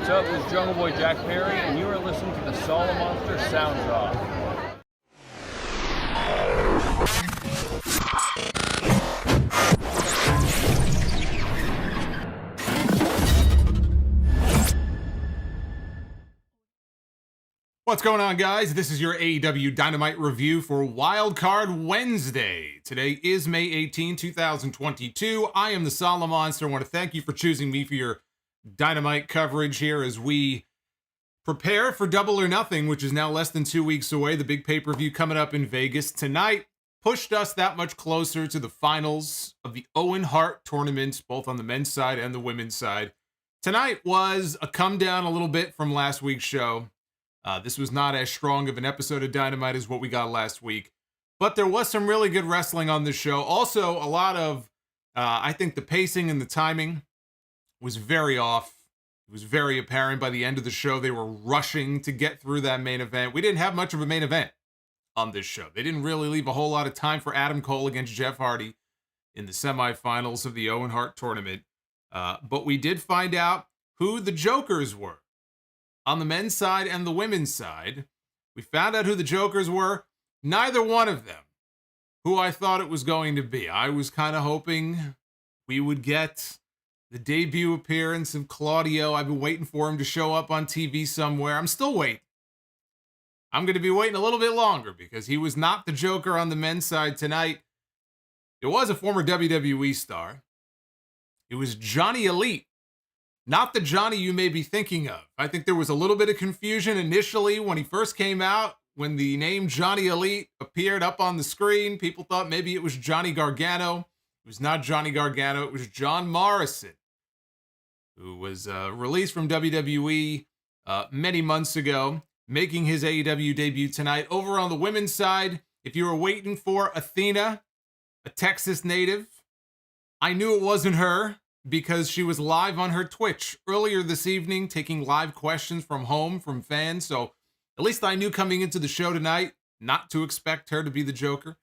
What's up? This is Jungle Boy Jack Perry, and you are listening to the Solomonster Sound Drop. What's going on, guys? This is your AEW Dynamite review for Wildcard Wednesday. Today is May 18, 2022. I am the Solomonster. I want to thank you for choosing me for your Dynamite coverage here as we prepare for Double or Nothing, which is now less than 2 weeks away. The big pay-per-view coming up in Vegas tonight pushed us that much closer to the finals of the Owen Hart tournament, both on the men's side and the women's side. Tonight was a come down a little bit from last week's show. This was not as strong of an episode of Dynamite as what we got last week, but there was some really good wrestling on this show. Also, a lot of, I think the pacing and the timing was very off. It was very apparent by the end of the show. They were rushing to get through that main event. We didn't have much of a main event on this show. They didn't really leave a whole lot of time for Adam Cole against Jeff Hardy in the semifinals of the Owen Hart tournament. But we did find out who the Jokers were. On the men's side and the women's side, we found out who the Jokers were. Neither one of them who I thought it was going to be. I was kind of hoping we would get the debut appearance of Claudio. I've been waiting for him to show up on TV somewhere. I'm still waiting. I'm going to be waiting a little bit longer because he was not the Joker on the men's side tonight. It was a former WWE star. It was Johnny Elite. Not the Johnny you may be thinking of. I think there was a little bit of confusion initially when he first came out. When the name Johnny Elite appeared up on the screen, people thought maybe it was Johnny Gargano. It was not Johnny Gargano. It was John Morrison, who was released from WWE many months ago, making his AEW debut tonight. Over on the women's side, if you were waiting for Athena, a Texas native, I knew it wasn't her, because she was live on her Twitch earlier this evening, taking live questions from home from fans. So at least I knew coming into the show tonight not to expect her to be the Joker.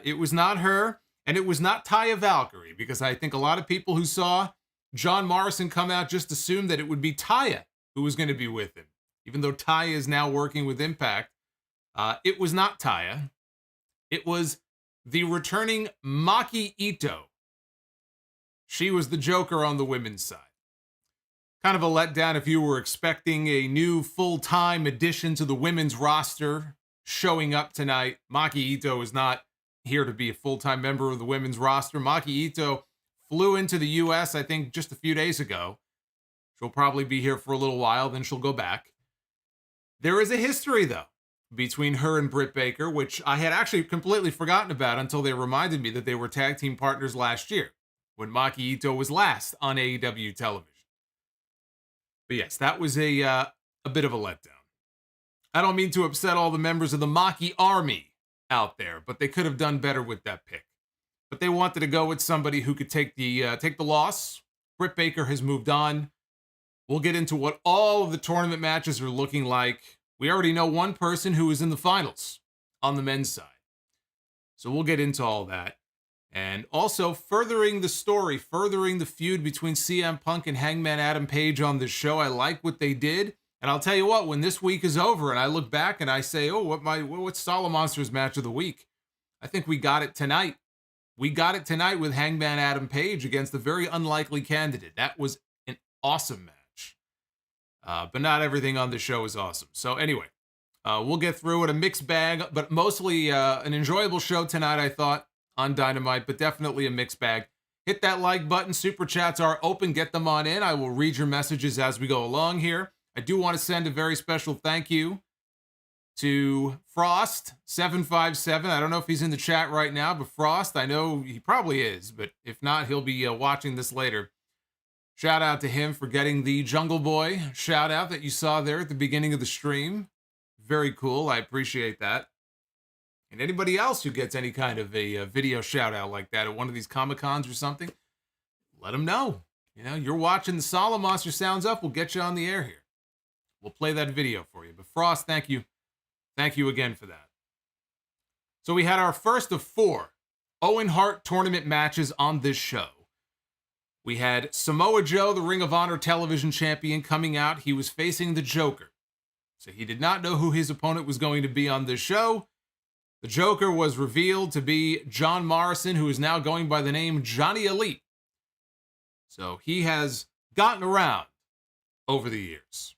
It was not her, and it was not Taya Valkyrie, because I think a lot of people who saw John Morrison come out just assumed that it would be Taya who was going to be with him, even though Taya is now working with Impact. It was not Taya. It was the returning Maki Ito. She was the Joker on the women's side. Kind of a letdown if you were expecting a new full-time addition to the women's roster showing up tonight. Maki Ito is not here to be a full-time member of the women's roster. Maki Ito flew into the U.S., I think, just a few days ago. She'll probably be here for a little while, then she'll go back. There is a history, though, between her and Britt Baker, which I had actually completely forgotten about until they reminded me that they were tag team partners last year, when Maki Ito was last on AEW television. But yes, that was a bit of a letdown. I don't mean to upset all the members of the Maki Army out there, but they could have done better with that pick. But they wanted to go with somebody who could take the loss. Britt Baker has moved on. We'll get into what all of the tournament matches are looking like. We already know one person who is in the finals on the men's side. So we'll get into all that. And also furthering the story, furthering the feud between CM Punk and Hangman Adam Page on this show. I like what they did. And I'll tell you what, when this week is over and I look back and I say, oh, what's Solomonster's match of the week? I think we got it tonight. We got it tonight with Hangman Adam Page against a very unlikely candidate. That was an awesome match. But not everything on the show is awesome. So anyway, we'll get through it. A mixed bag, but mostly an enjoyable show tonight, I thought, on Dynamite, but definitely a mixed bag. Hit that like button. Super chats are open. Get them on in. I will read your messages as we go along here. I do want to send a very special thank you to Frost757. I don't know if he's in the chat right now, but Frost, I know he probably is, but if not, he'll be watching this later. Shout out to him for getting the Jungle Boy shout out that you saw there at the beginning of the stream. Very cool. I appreciate that. And anybody else who gets any kind of a video shout out like that at one of these Comic-Cons or something, let them know. You know, you're watching the Solomonster Sounds Up. We'll get you on the air here. We'll play that video for you. But Frost, thank you. Thank you again for that. So we had our first of 4 Owen Hart tournament matches on this show. We had Samoa Joe, the Ring of Honor television champion, coming out. He was facing the Joker. So he did not know who his opponent was going to be on this show. The Joker was revealed to be John Morrison, who is now going by the name Johnny Elite. So he has gotten around over the years.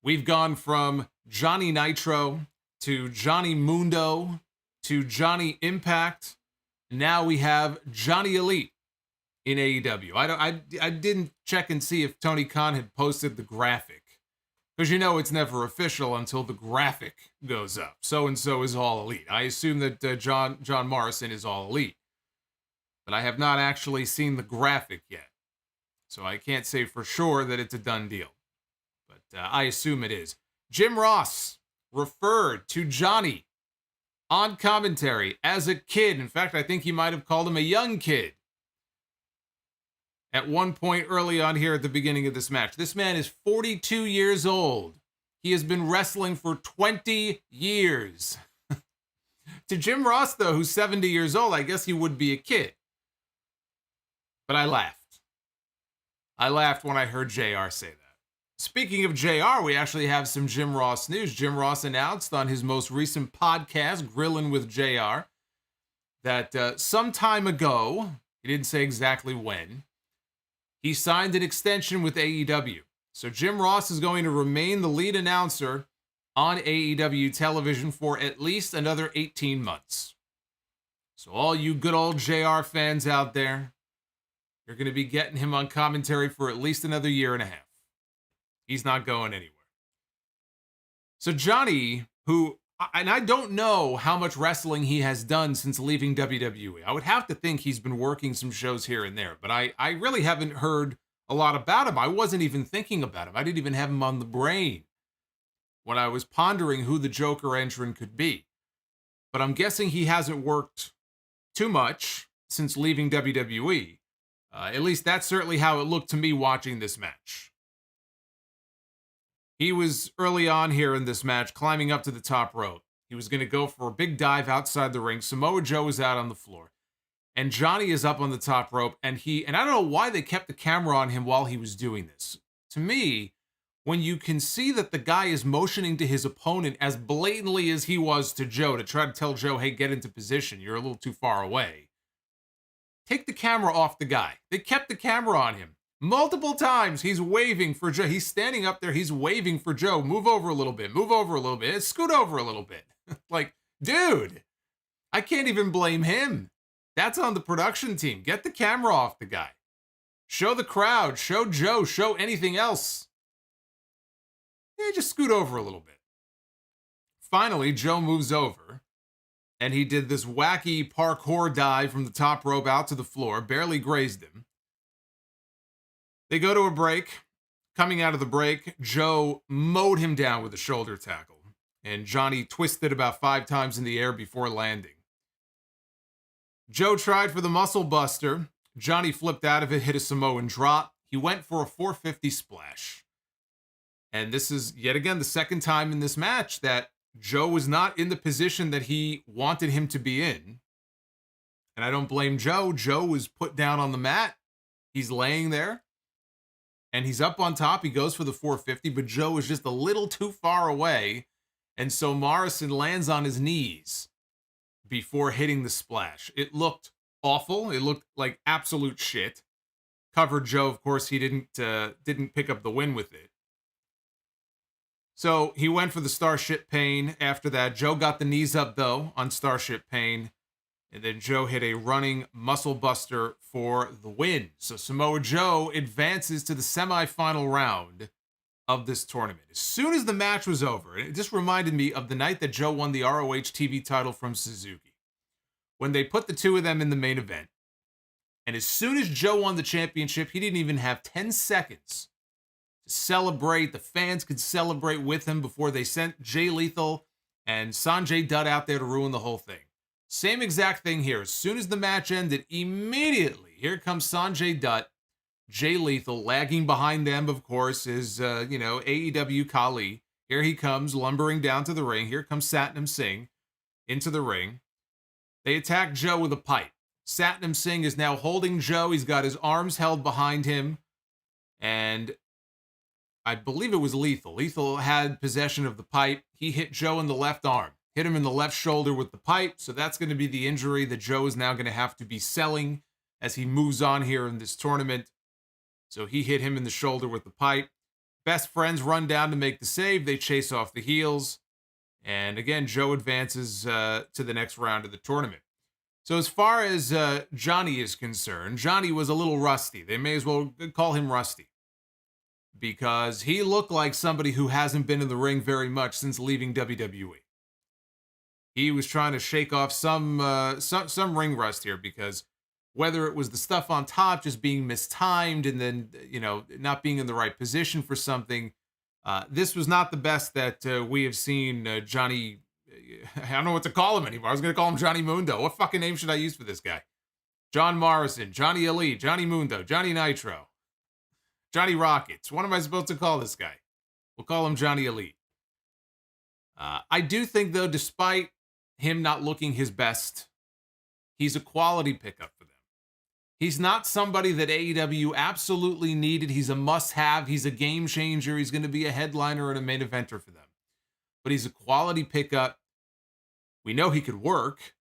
We've gone from Johnny Nitro to Johnny Mundo to Johnny Impact. Now we have Johnny Elite in AEW. I didn't check and see if Tony Khan had posted the graphic, because you know it's never official until the graphic goes up. So-and-so is All Elite. I assume that John Morrison is All Elite, but I have not actually seen the graphic yet. So I can't say for sure that it's a done deal, but I assume it is. Jim Ross referred to Johnny on commentary as a kid. In fact, I think he might have called him a young kid at one point early on here at the beginning of this match. This man is 42 years old. He has been wrestling for 20 years. To Jim Ross, though, who's 70 years old, I guess he would be a kid. But I laughed. I laughed when I heard JR say that. Speaking of JR, we actually have some Jim Ross news. Jim Ross announced on his most recent podcast, Grillin' with JR, that some time ago, he didn't say exactly when, he signed an extension with AEW. So Jim Ross is going to remain the lead announcer on AEW television for at least another 18 months. So all you good old JR fans out there, you're going to be getting him on commentary for at least another year and a half. He's not going anywhere. So Johnny, who, and I don't know how much wrestling he has done since leaving WWE. I would have to think he's been working some shows here and there, but I really haven't heard a lot about him. I wasn't even thinking about him. I didn't even have him on the brain when I was pondering who the Joker entrant could be. But I'm guessing he hasn't worked too much since leaving WWE. At least that's certainly how it looked to me watching this match. He was early on here in this match, climbing up to the top rope. He was going to go for a big dive outside the ring. Samoa Joe is out on the floor. And Johnny is up on the top rope. And I don't know why they kept the camera on him while he was doing this. To me, when you can see that the guy is motioning to his opponent as blatantly as he was to Joe to try to tell Joe, hey, get into position, you're a little too far away. Take the camera off the guy. They kept the camera on him. Multiple times he's waving for Joe. He's standing up there. He's waving for Joe. Move over a little bit. Move over a little bit. Scoot over a little bit. Like, dude, I can't even blame him. That's on the production team. Get the camera off the guy. Show the crowd. Show Joe. Show anything else. Yeah, just scoot over a little bit. Finally, Joe moves over, and he did this wacky parkour dive from the top rope out to the floor. Barely grazed him. They go to a break. Coming out of the break, Joe mowed him down with a shoulder tackle, and Johnny twisted about 5 times in the air before landing. Joe tried for the muscle buster. Johnny flipped out of it, hit a Samoan drop. He went for a 450 splash. And this is, yet again, the second time in this match that Joe was not in the position that he wanted him to be in. And I don't blame Joe. Joe was put down on the mat. He's laying there. And he's up on top. He goes for the 450, but Joe is just a little too far away. And so Morrison lands on his knees before hitting the splash. It looked awful. It looked like absolute shit. Covered Joe, of course, he didn't pick up the win with it. So he went for the Starship Pain after that. Joe got the knees up, though, on Starship Pain. And then Joe hit a running muscle buster for the win. So Samoa Joe advances to the semifinal round of this tournament. As soon as the match was over, it just reminded me of the night that Joe won the ROH TV title from Suzuki, when they put the two of them in the main event. And as soon as Joe won the championship, he didn't even have 10 seconds to celebrate. The fans could celebrate with him before they sent Jay Lethal and Sanjay Dutt out there to ruin the whole thing. Same exact thing here. As soon as the match ended, immediately, here comes Sanjay Dutt, Jay Lethal, lagging behind them, of course, is, AEW Kali. Here he comes, lumbering down to the ring. Here comes Satnam Singh into the ring. They attack Joe with a pipe. Satnam Singh is now holding Joe. He's got his arms held behind him. And I believe it was Lethal. Lethal had possession of the pipe. He hit Joe in the left arm, hit him in the left shoulder with the pipe. So that's going to be the injury that Joe is now going to have to be selling as he moves on here in this tournament. So he hit him in the shoulder with the pipe. Best friends run down to make the save. They chase off the heels. And again, Joe advances to the next round of the tournament. So as far as Johnny is concerned, Johnny was a little rusty. They may as well call him Rusty, because he looked like somebody who hasn't been in the ring very much since leaving WWE. He was trying to shake off some ring rust here, because whether it was the stuff on top just being mistimed and then, not being in the right position for something, this was not the best that we have seen Johnny. I don't know what to call him anymore. I was going to call him Johnny Mundo. What fucking name should I use for this guy? John Morrison, Johnny Elite, Johnny Mundo, Johnny Nitro, Johnny Rockets. What am I supposed to call this guy? We'll call him Johnny Elite. I do think, though, despite him not looking his best, he's a quality pickup for them. He's not somebody that AEW absolutely needed. He's a must-have. He's a game changer. He's going to be a headliner and a main eventer for them. But he's a quality pickup. We know he could work.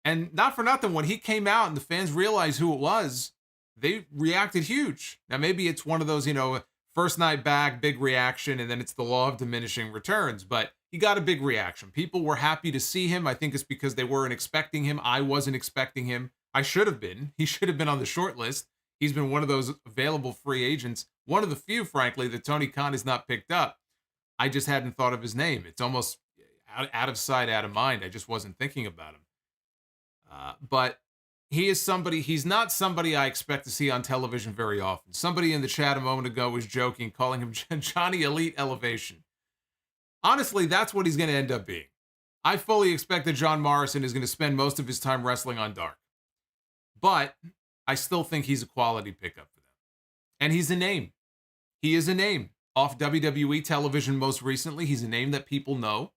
And not for nothing, when he came out and the fans realized who it was, they reacted huge. Now, maybe it's one of those, first night back, big reaction, and then it's the law of diminishing returns. But he got a big reaction. People were happy to see him. I think it's because they weren't expecting him. I wasn't expecting him. I should have been. He should have been on the short list. He's been one of those available free agents. One of the few, frankly, that Tony Khan has not picked up. I just hadn't thought of his name. It's almost out of sight, out of mind. I just wasn't thinking about him. But he is somebody, he's not somebody I expect to see on television very often. Somebody in the chat a moment ago was joking, calling him Johnny Elite Elevation. Honestly, that's what he's going to end up being. I fully expect that John Morrison is going to spend most of his time wrestling on Dark. But I still think he's a quality pickup for them. And he's a name. He is a name. Off WWE television most recently, he's a name that people know.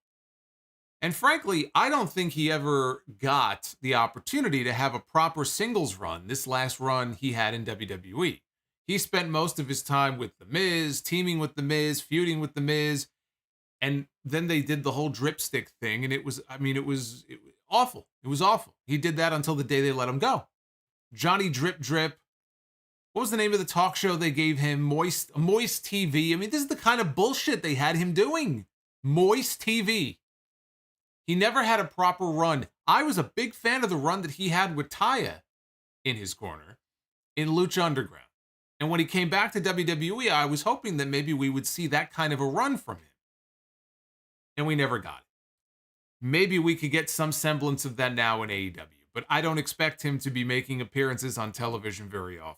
And frankly, I don't think he ever got the opportunity to have a proper singles run, this last run he had in WWE. He spent most of his time with The Miz, teaming with The Miz, feuding with The Miz, and then they did the whole dripstick thing, and it was awful. It was awful. He did that until the day they let him go. Johnny Drip Drip. What was the name of the talk show they gave him? Moist TV. I mean, this is the kind of bullshit they had him doing. Moist TV. He never had a proper run. I was a big fan of the run that he had with Taya in his corner in Lucha Underground. And when he came back to WWE, I was hoping that maybe we would see that kind of a run from him. And we never got it. Maybe we could get some semblance of that now in AEW, but I don't expect him to be making appearances on television very often.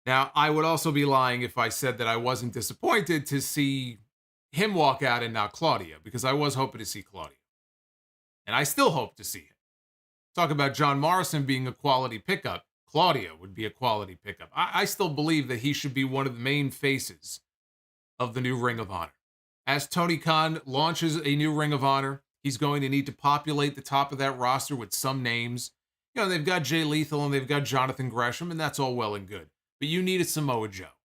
Now, I would also be lying if I said that I wasn't disappointed to see him walk out and not Claudia, because I was hoping to see Claudia. And I still hope to see him. Talk about John Morrison being a quality pickup. Claudia would be a quality pickup. I still believe that he should be one of the main faces of the new Ring of Honor. As Tony Khan launches a new Ring of Honor, he's going to need to populate the top of that roster with some names. They've got Jay Lethal and they've got Jonathan Gresham, and that's all well and good. But you need a Samoa Joe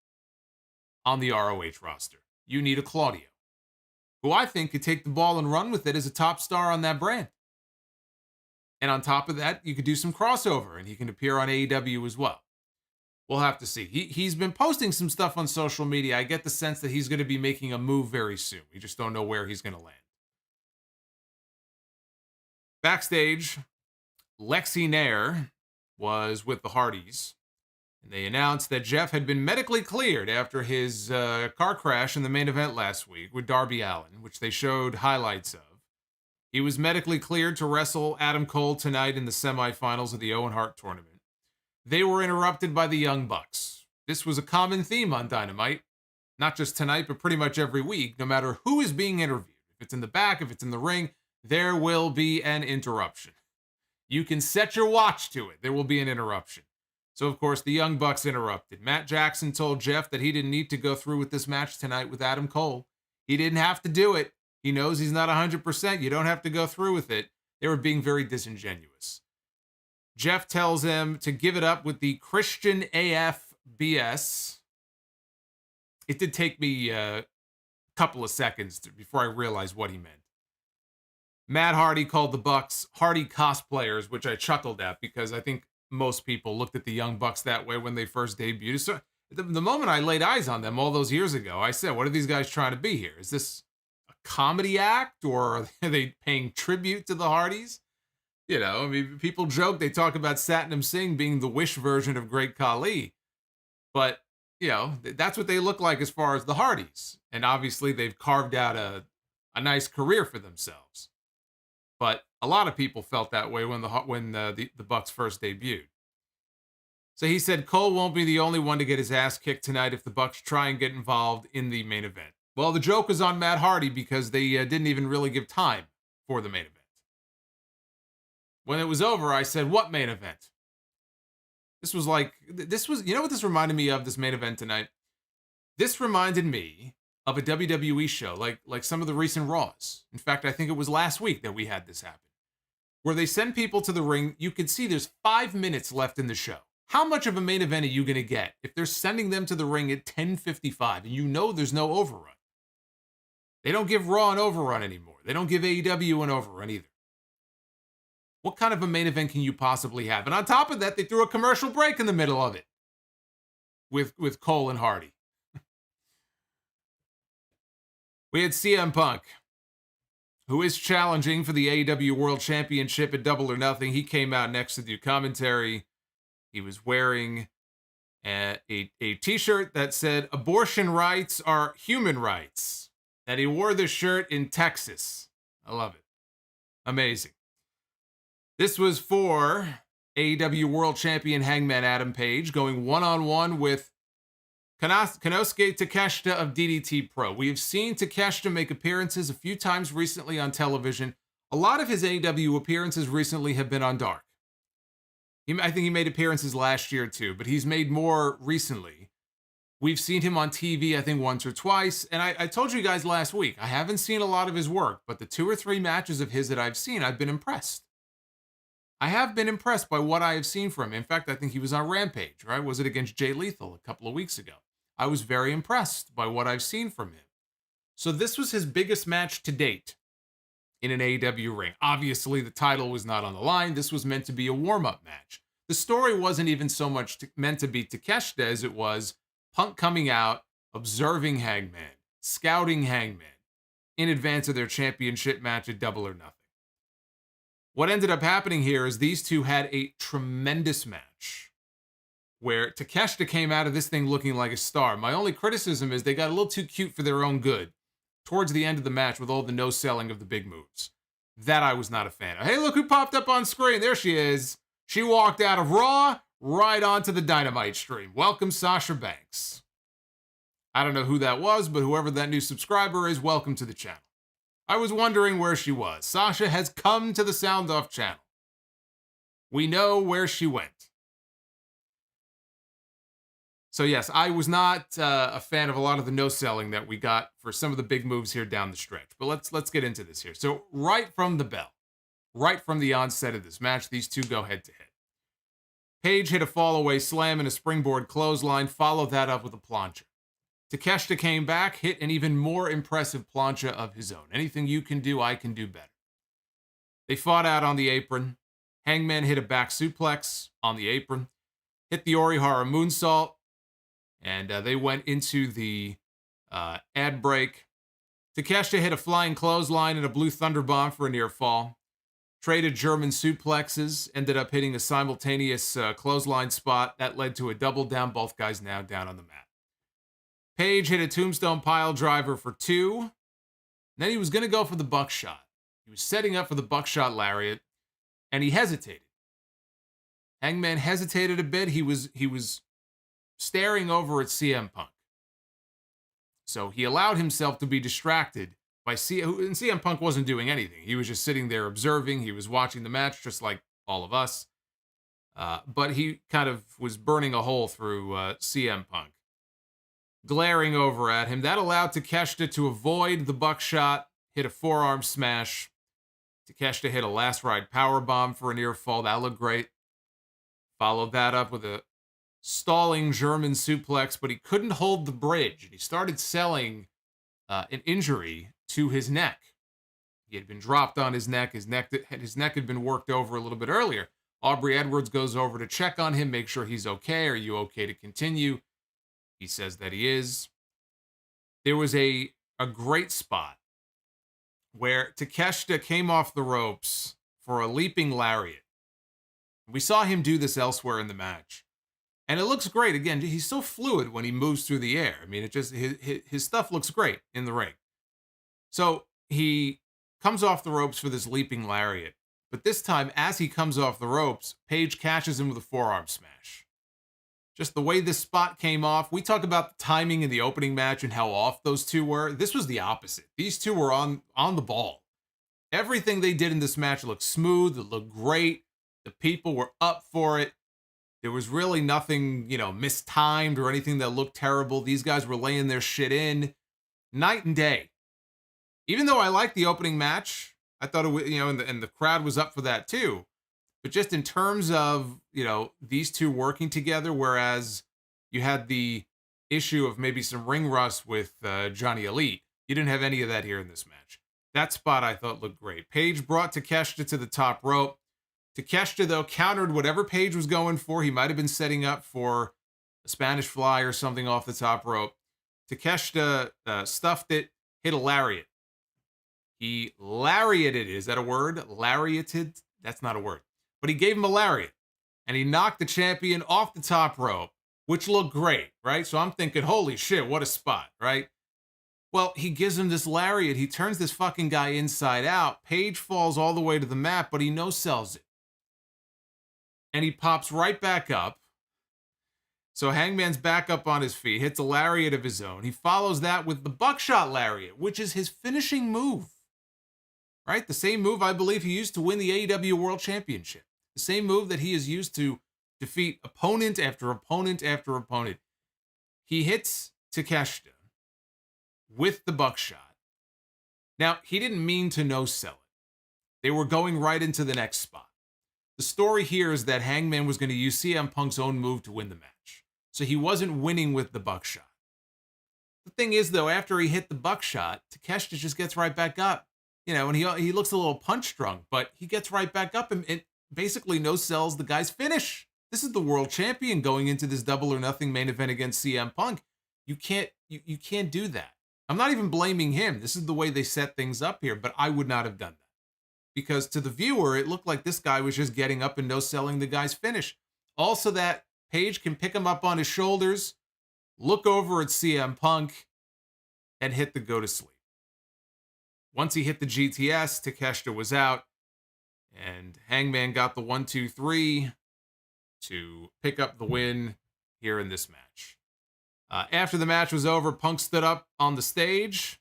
on the ROH roster. You need a Claudio, who I think could take the ball and run with it as a top star on that brand. And on top of that, you could do some crossover, and he can appear on AEW as well. We'll have to see. He's been posting some stuff on social media. I get the sense that he's going to be making a move very soon. We just don't know where he's going to land. Backstage, Lexi Nair was with the Hardys, and they announced that Jeff had been medically cleared after his car crash in the main event last week with Darby Allin, which they showed highlights of. He was medically cleared to wrestle Adam Cole tonight in the semifinals of the Owen Hart tournament. They were interrupted by the Young Bucks. This was a common theme on Dynamite, not just tonight, but pretty much every week. No matter who is being interviewed, if it's in the back, if it's in the ring, there will be an interruption. You can set your watch to it. There will be an interruption. So, of course, the Young Bucks interrupted. Matt Jackson told Jeff that he didn't need to go through with this match tonight with Adam Cole. He didn't have to do it. He knows he's not 100%. You don't have to go through with it. They were being very disingenuous. Jeff tells him to give it up with the Christian AF BS. It did take me a couple of seconds before I realized what he meant. Matt Hardy called the Bucks Hardy cosplayers, which I chuckled at because I think most people looked at the Young Bucks that way when they first debuted. So the moment I laid eyes on them all those years ago, I said, what are these guys trying to be here? Is this a comedy act, or are they paying tribute to the Hardys? You know, I mean, people joke, they talk about Satnam Singh being the Wish version of Great Khali. But, you know, that's what they look like as far as the Hardys. And obviously they've carved out a nice career for themselves. But a lot of people felt that way when the Bucks first debuted. So he said Cole won't be the only one to get his ass kicked tonight if the Bucks try and get involved in the main event. Well, the joke was on Matt Hardy because they didn't even really give time for the main event. When it was over, I said, what main event? This was, you know what this reminded me of, this main event tonight? This reminded me of a WWE show, like some of the recent Raws. In fact, I think it was last week that we had this happen, where they send people to the ring. You can see there's 5 minutes left in the show. How much of a main event are you going to get if they're sending them to the ring at 10:55 and you know there's no overrun? They don't give Raw an overrun anymore. They don't give AEW an overrun either. What kind of a main event can you possibly have? And on top of that, they threw a commercial break in the middle of it with Cole and Hardy. We had CM Punk, who is challenging for the AEW World Championship at Double or Nothing. He came out next to do commentary. He was wearing a t-shirt that said, abortion rights are human rights. And he wore this shirt in Texas. I love it. Amazing. This was for AEW World Champion Hangman Adam Page going one-on-one with Konosuke Takeshita of DDT Pro. We have seen Takeshita make appearances a few times recently on television. A lot of his AEW appearances recently have been on Dark. I think he made appearances last year too, but he's made more recently. We've seen him on TV, I think once or twice, and I told you guys last week, I haven't seen a lot of his work, but the 2 or 3 matches of his that I've seen, I've been impressed. I have been impressed by what I have seen from him. In fact, I think he was on Rampage, right? Was it against Jay Lethal a couple of weeks ago? I was very impressed by what I've seen from him. So this was his biggest match to date in an AEW ring. Obviously, the title was not on the line. This was meant to be a warm-up match. The story wasn't even so much meant to be Takeshita as it was Punk coming out, observing Hangman, scouting Hangman in advance of their championship match at Double or Nothing. What ended up happening here is these two had a tremendous match where Takeshita came out of this thing looking like a star. My only criticism is they got a little too cute for their own good towards the end of the match with all the no-selling of the big moves. That I was not a fan of. Hey, look who popped up on screen. There she is. She walked out of Raw right onto the Dynamite stream. Welcome, Sasha Banks. I don't know who that was, but whoever that new subscriber is, welcome to the channel. I was wondering where she was. Sasha has come to the Sound Off channel. We know where she went. So yes, I was not a fan of a lot of the no-selling that we got for some of the big moves here down the stretch. But let's get into this here. So right from the bell, right from the onset of this match, these two go head-to-head. Page hit a fall-away slam and a springboard clothesline, followed that up with a plancha. Takeshita came back, hit an even more impressive plancha of his own. Anything you can do, I can do better. They fought out on the apron. Hangman hit a back suplex on the apron, hit the Orihara moonsault, and they went into the ad break. Takeshita hit a flying clothesline and a blue thunder bomb for a near fall. Traded German suplexes, ended up hitting a simultaneous clothesline spot. That led to a double down, both guys now down on the mat. Page hit a tombstone pile driver for 2. Then he was going to go for the buckshot. He was setting up for the buckshot lariat, and he hesitated. Hangman hesitated a bit. He was staring over at CM Punk. So he allowed himself to be distracted by CM Punk wasn't doing anything. He was just sitting there observing. He was watching the match just like all of us. But he kind of was burning a hole through CM Punk, glaring over at him. That allowed Takeshita to avoid the buckshot, hit a forearm smash. Takeshita hit a last ride powerbomb for a near fall. That looked great. Followed that up with a stalling German suplex, but he couldn't hold the bridge. And he started selling an injury to his neck. He had been dropped on his neck. His neck had been worked over a little bit earlier. Aubrey Edwards goes over to check on him, make sure he's okay. Are you okay to continue? He says that he is. There was a great spot where Takeshita came off the ropes for a leaping lariat. We saw him do this elsewhere in the match. And it looks great. Again, he's so fluid when he moves through the air. I mean, it just his stuff looks great in the ring. So he comes off the ropes for this leaping lariat. But this time, as he comes off the ropes, Paige catches him with a forearm smash. Just the way this spot came off. We talk about the timing in the opening match and how off those two were. This was the opposite. These two were on the ball. Everything they did in this match looked smooth. It looked great. The people were up for it. There was really nothing, mistimed or anything that looked terrible. These guys were laying their shit in night and day. Even though I liked the opening match, I thought it was, and the crowd was up for that too. But just in terms of, these two working together, whereas you had the issue of maybe some ring rust with Johnny Elite, you didn't have any of that here in this match. That spot I thought looked great. Paige brought Takeshita to the top rope. Takeshita, though, countered whatever Paige was going for. He might have been setting up for a Spanish fly or something off the top rope. Takeshita stuffed it, hit a lariat. He lariated, is that a word? Lariated? That's not a word. But he gave him a lariat. And he knocked the champion off the top rope, which looked great, right? So I'm thinking, holy shit, what a spot, right? Well, he gives him this lariat. He turns this fucking guy inside out. Paige falls all the way to the mat, but he no-sells it. And he pops right back up. So Hangman's back up on his feet, hits a lariat of his own. He follows that with the buckshot lariat, which is his finishing move. Right? The same move I believe he used to win the AEW World Championship. The same move that he has used to defeat opponent after opponent after opponent. He hits Takeshita with the buckshot. Now, he didn't mean to no-sell it. They were going right into the next spot. The story here is that Hangman was going to use CM Punk's own move to win the match. So he wasn't winning with the buckshot. The thing is, though, after he hit the buckshot, Takeshita just gets right back up. And he looks a little punch-drunk, but he gets right back up and basically no-sells the guy's finish. This is the world champion going into this Double or Nothing main event against CM Punk. You can't do that. I'm not even blaming him. This is the way they set things up here, but I would not have done that. Because to the viewer, it looked like this guy was just getting up and no-selling the guy's finish. Also that Paige can pick him up on his shoulders, look over at CM Punk, and hit the go-to-sleep. Once he hit the GTS, Takeshita was out, and Hangman got the 1-2-3 to pick up the win here in this match. After the match was over, Punk stood up on the stage,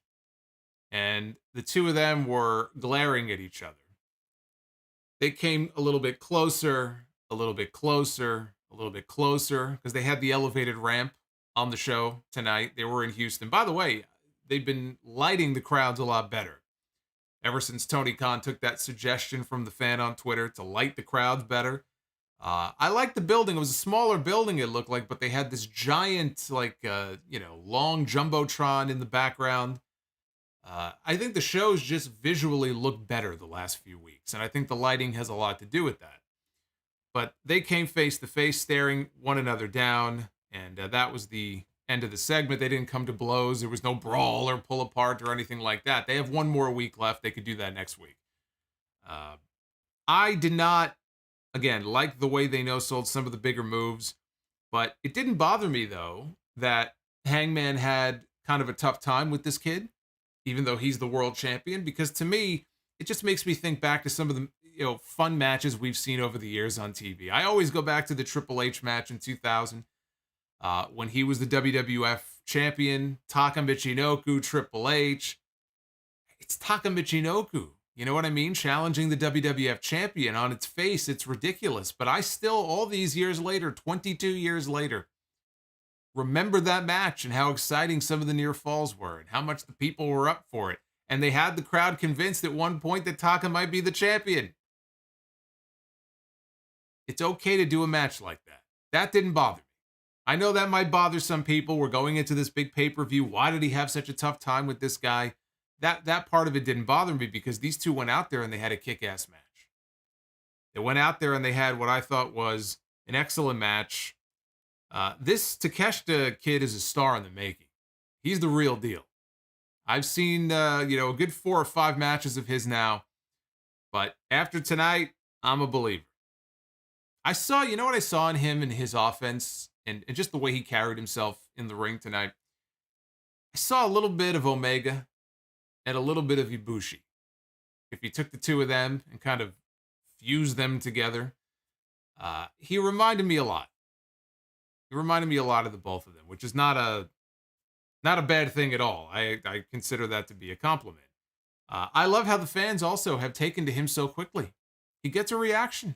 and the two of them were glaring at each other. They came a little bit closer, a little bit closer, a little bit closer, because they had the elevated ramp on the show tonight. They were in Houston. By the way, they've been lighting the crowds a lot better. Ever since Tony Khan took that suggestion from the fan on Twitter to light the crowds better. I liked the building. It was a smaller building, it looked like, but they had this giant, long Jumbotron in the background. I think the shows just visually look better the last few weeks, and I think the lighting has a lot to do with that. But they came face to face, staring one another down, and that was the end of the segment. They didn't come to blows. There was no brawl or pull apart or anything like that. They have one more week left. They could do that next week. I did not, again, like the way they no-sold some of the bigger moves, but it didn't bother me, though, that Hangman had kind of a tough time with this kid, even though he's the world champion, because to me, it just makes me think back to some of the fun matches we've seen over the years on TV. I always go back to the Triple H match in 2000, when he was the WWF champion, Taka Michinoku, Triple H. It's Taka Michinoku. You know what I mean? Challenging the WWF champion. On its face, it's ridiculous. But I still, all these years later, 22 years later, remember that match and how exciting some of the near falls were and how much the people were up for it. And they had the crowd convinced at one point that Taka might be the champion. It's okay to do a match like that. That didn't bother me. I know that might bother some people. We're going into this big pay-per-view. Why did he have such a tough time with this guy? That part of it didn't bother me because these two went out there and they had a kick-ass match. They went out there and they had what I thought was an excellent match. This Takeshita kid is a star in the making. He's the real deal. I've seen, a good 4 or 5 matches of his now. But after tonight, I'm a believer. I saw in him and his offense and just the way he carried himself in the ring tonight? I saw a little bit of Omega and a little bit of Ibushi. If you took the two of them and kind of fused them together, he reminded me a lot. He reminded me a lot of the both of them, which is not a bad thing at all. I consider that to be a compliment. I love how the fans also have taken to him so quickly. He gets a reaction.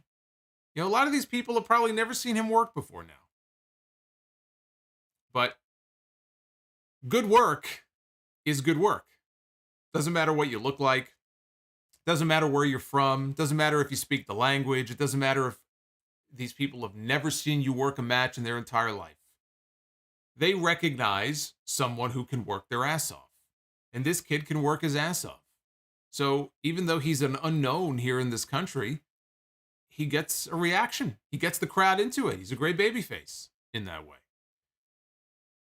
A lot of these people have probably never seen him work before now. But good work is good work. Doesn't matter what you look like. Doesn't matter where you're from. Doesn't matter if you speak the language. It doesn't matter if these people have never seen you work a match in their entire life. They recognize someone who can work their ass off. And this kid can work his ass off. So even though he's an unknown here in this country, he gets a reaction. He gets the crowd into it. He's a great babyface in that way.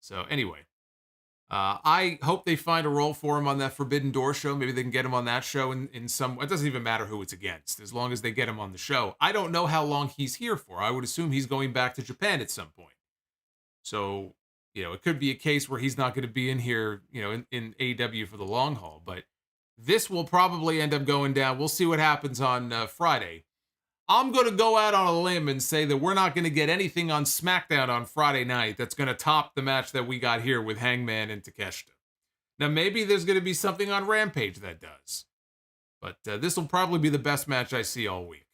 So anyway, I hope they find a role for him on that Forbidden Door show. Maybe they can get him on that show in some... It doesn't even matter who it's against, as long as they get him on the show. I don't know how long he's here for. I would assume he's going back to Japan at some point. So, it could be a case where he's not going to be in here, in AEW for the long haul. But this will probably end up going down. We'll see what happens on Friday. I'm going to go out on a limb and say that we're not going to get anything on SmackDown on Friday night that's going to top the match that we got here with Hangman and Takeshita. Now, maybe there's going to be something on Rampage that does. But this will probably be the best match I see all week.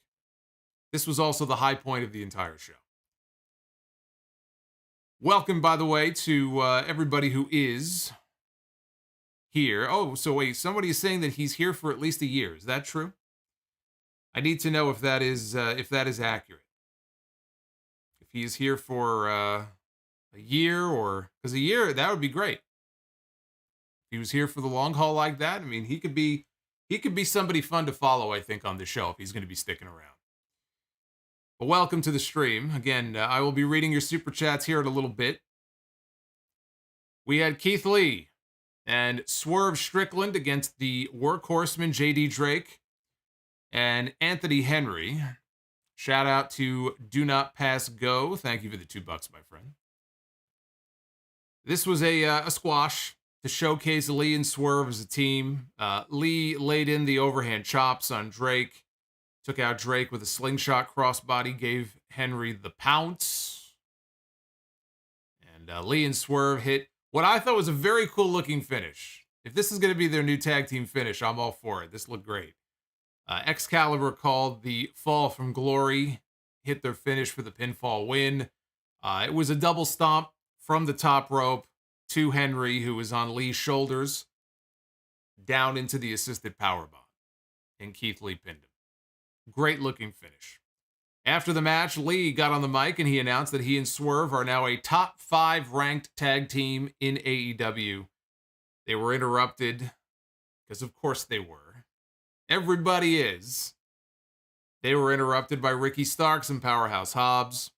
This was also the high point of the entire show. Welcome, by the way, to everybody who is here. Oh, so wait, somebody is saying that he's here for at least a year. Is that true? I need to know if that is accurate. If he's here for a year, or because a year, that would be great. If he was here for the long haul like that, I mean, he could be somebody fun to follow, I think, on the show if he's going to be sticking around. But welcome to the stream. Again, I will be reading your super chats here in a little bit. We had Keith Lee and Swerve Strickland against the Workhorseman JD Drake and Anthony Henry. Shout out to Do Not Pass Go. Thank you for the $2, my friend. This was a squash to showcase Lee and Swerve as a team. Lee laid in the overhand chops on Drake. Took out Drake with a slingshot crossbody. Gave Henry the pounce. And Lee and Swerve hit what I thought was a very cool looking finish. If this is going to be their new tag team finish, I'm all for it. This looked great. Excalibur called the Fall from Glory, hit their finish for the pinfall win. It was a double stomp from the top rope to Henry, who was on Lee's shoulders, down into the assisted powerbomb. And Keith Lee pinned him. Great looking finish. After the match, Lee got on the mic and he announced that he and Swerve are now a top 5 ranked tag team in AEW. They were interrupted, because of course they were. Everybody is. They were interrupted by Ricky Starks and Powerhouse Hobbs.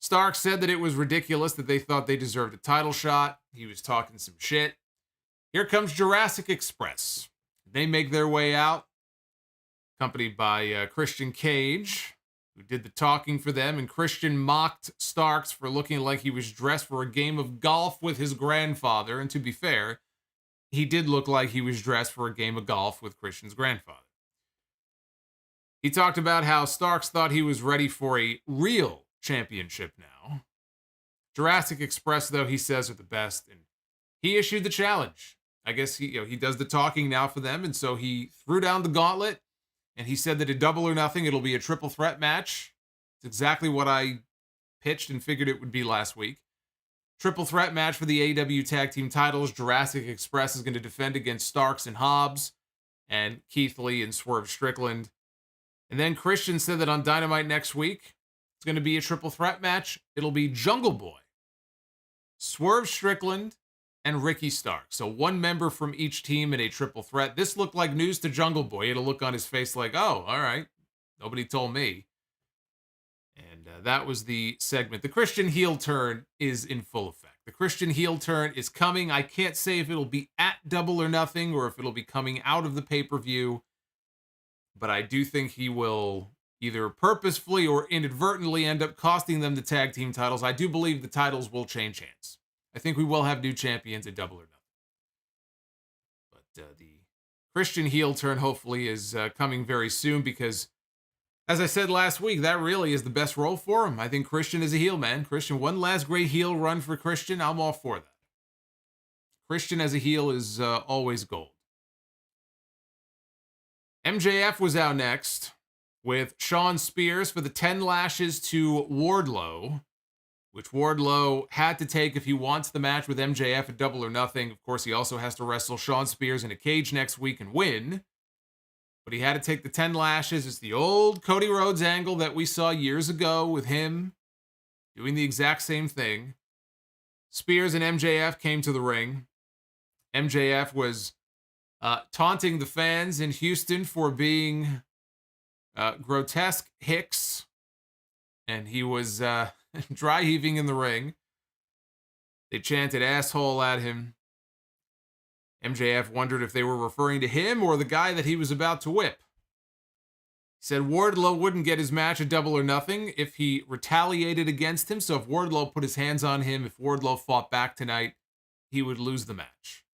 Starks said that it was ridiculous that they thought they deserved a title shot. He was talking some shit. Here comes Jurassic Express. They make their way out, accompanied by Christian Cage, who did the talking for them, and Christian mocked Starks for looking like he was dressed for a game of golf with his grandfather, and to be fair, he did look like he was dressed for a game of golf with Christian's grandfather. He talked about how Starks thought he was ready for a real championship now. Jurassic Express, though, he says, are the best, and he issued the challenge. I guess he does the talking now for them, and so he threw down the gauntlet, and he said that at Double or Nothing, it'll be a triple threat match. It's exactly what I pitched and figured it would be last week. Triple threat match for the AEW Tag Team titles. Jurassic Express is going to defend against Starks and Hobbs, and Keith Lee and Swerve Strickland. And then Christian said that on Dynamite next week, It's going to be a triple threat match. It'll be Jungle Boy, Swerve Strickland, and Ricky Starks. So one member from each team in a triple threat. This looked like news to Jungle Boy. He had a look on his face like, oh, all right. Nobody told me. And that was the segment. The Christian heel turn is in full effect. The Christian heel turn is coming. I can't say if it'll be at Double or Nothing or if it'll be coming out of the pay-per-view. But I do think he will either purposefully or inadvertently end up costing them the tag team titles. I do believe the titles will change hands. I think we will have new champions at Double or Nothing. But the Christian heel turn hopefully is coming very soon because, as I said last week, that really is the best role for him. I think Christian is a heel, man. Christian, one last great heel run for Christian. I'm all for that. Christian as a heel is always gold. MJF was out next with Shawn Spears for the 10 lashes to Wardlow, which Wardlow had to take if he wants the match with MJF at Double or Nothing. Of course, he also has to wrestle Shawn Spears in a cage next week and win. But he had to take the 10 lashes. It's the old Cody Rhodes angle that we saw years ago with him doing the exact same thing. Spears and MJF came to the ring. MJF was taunting the fans in Houston for being grotesque hicks. And he was dry heaving in the ring. They chanted asshole at him. MJF wondered if they were referring to him or the guy that he was about to whip. He said Wardlow wouldn't get his match at Double or Nothing if he retaliated against him. So if Wardlow put his hands on him, if Wardlow fought back tonight, he would lose the match.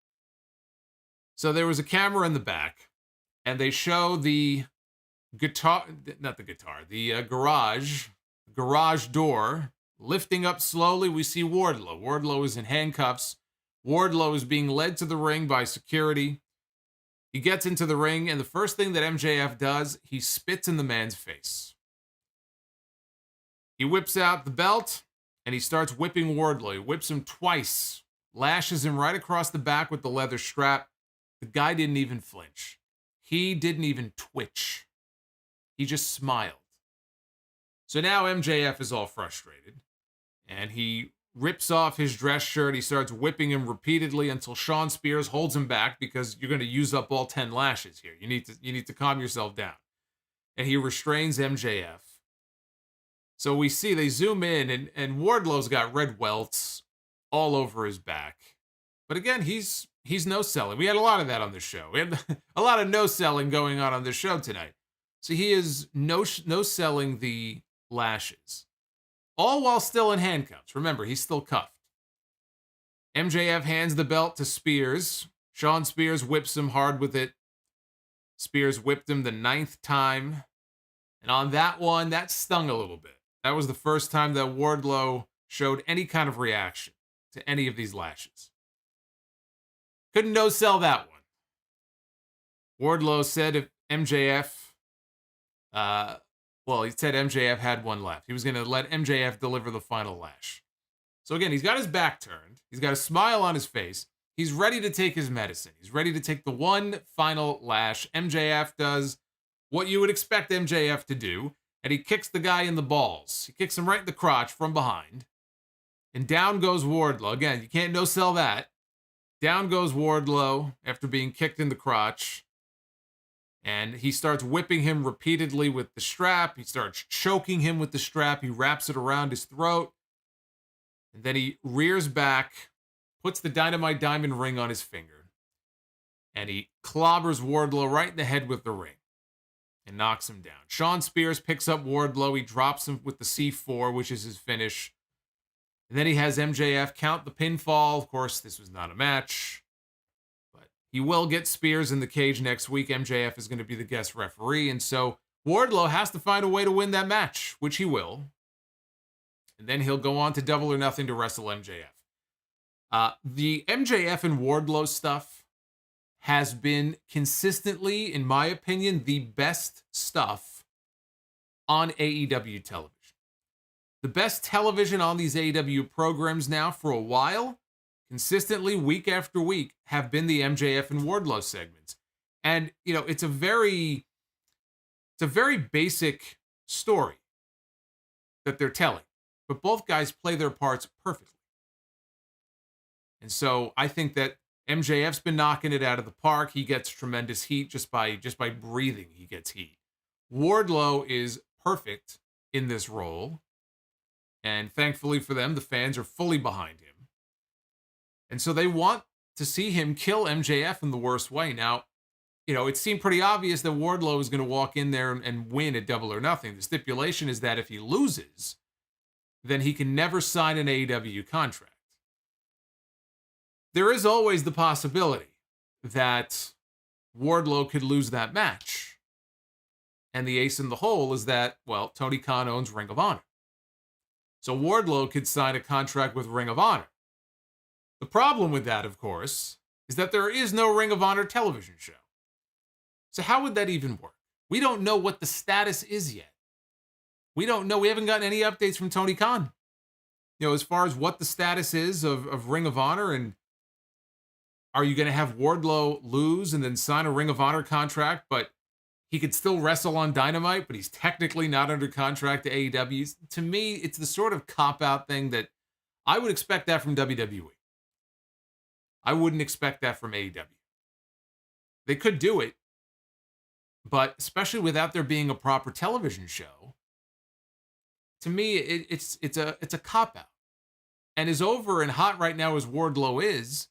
So there was a camera in the back, and they show the garage door lifting up slowly. We see Wardlow. Wardlow is in handcuffs. Wardlow is being led to the ring by security. He gets into the ring, and the first thing that MJF does, he spits in the man's face. He whips out the belt, and he starts whipping Wardlow. He whips him twice, lashes him right across the back with the leather strap. The guy didn't even flinch. He didn't even twitch. He just smiled. So now MJF is all frustrated, and he rips off his dress shirt. He starts whipping him repeatedly until Shawn Spears holds him back because you're going to use up all 10 lashes here. You need to calm yourself down. And he restrains MJF. So we see they zoom in, and Wardlow's got red welts all over his back. But again, he's no selling. We had a lot of that on this show. We had a lot of no selling going on this show tonight. So he is no selling the lashes. All while still in handcuffs. Remember, he's still cuffed. MJF hands the belt to Spears. Shawn Spears whips him hard with it. Spears whipped him the 9th time. And on that one, that stung a little bit. That was the first time that Wardlow showed any kind of reaction to any of these lashes. Couldn't no-sell that one. Wardlow said if MJF... he said MJF had one left. He was going to let MJF deliver the final lash. So again, he's got his back turned. He's got a smile on his face. He's ready to take his medicine. He's ready to take the one final lash. MJF does what you would expect MJF to do, and he kicks the guy in the balls. He kicks him right in the crotch from behind. And down goes Wardlow. Again, you can't no-sell that. Down goes Wardlow after being kicked in the crotch. And he starts whipping him repeatedly with the strap. He starts choking him with the strap. He wraps it around his throat. And then he rears back, puts the Dynamite Diamond ring on his finger. And he clobbers Wardlow right in the head with the ring. And knocks him down. Shawn Spears picks up Wardlow. He drops him with the C4, which is his finish. And then he has MJF count the pinfall. Of course, this was not a match. He will get Spears in the cage next week. MJF is going to be the guest referee. And so Wardlow has to find a way to win that match, which he will. And then he'll go on to Double or Nothing to wrestle MJF. The MJF and Wardlow stuff has been consistently, in my opinion, the best stuff on AEW television. The best television on these AEW programs now for a while, consistently, week after week, have been the MJF and Wardlow segments. And, it's a very basic story. that they're telling. But both guys play their parts perfectly. And so I think that MJF's been knocking it out of the park. He gets tremendous heat just by breathing. He gets heat. Wardlow is perfect in this role. And thankfully for them, the fans are fully behind him. And so they want to see him kill MJF in the worst way. Now, it seemed pretty obvious that Wardlow is going to walk in there and win at Double or Nothing. The stipulation is that if he loses, then he can never sign an AEW contract. There is always the possibility that Wardlow could lose that match. And the ace in the hole is that, Tony Khan owns Ring of Honor. So Wardlow could sign a contract with Ring of Honor. The problem with that, of course, is that there is no Ring of Honor television show. So how would that even work? We don't know what the status is yet. We don't know. We haven't gotten any updates from Tony Khan. As far as what the status is of Ring of Honor, and are you going to have Wardlow lose and then sign a Ring of Honor contract, but he could still wrestle on Dynamite, but he's technically not under contract to AEW? To me, it's the sort of cop-out thing that I would expect that from WWE. I wouldn't expect that from AEW. They could do it, but especially without there being a proper television show, to me, it's a cop-out. And as over and hot right now as Wardlow is,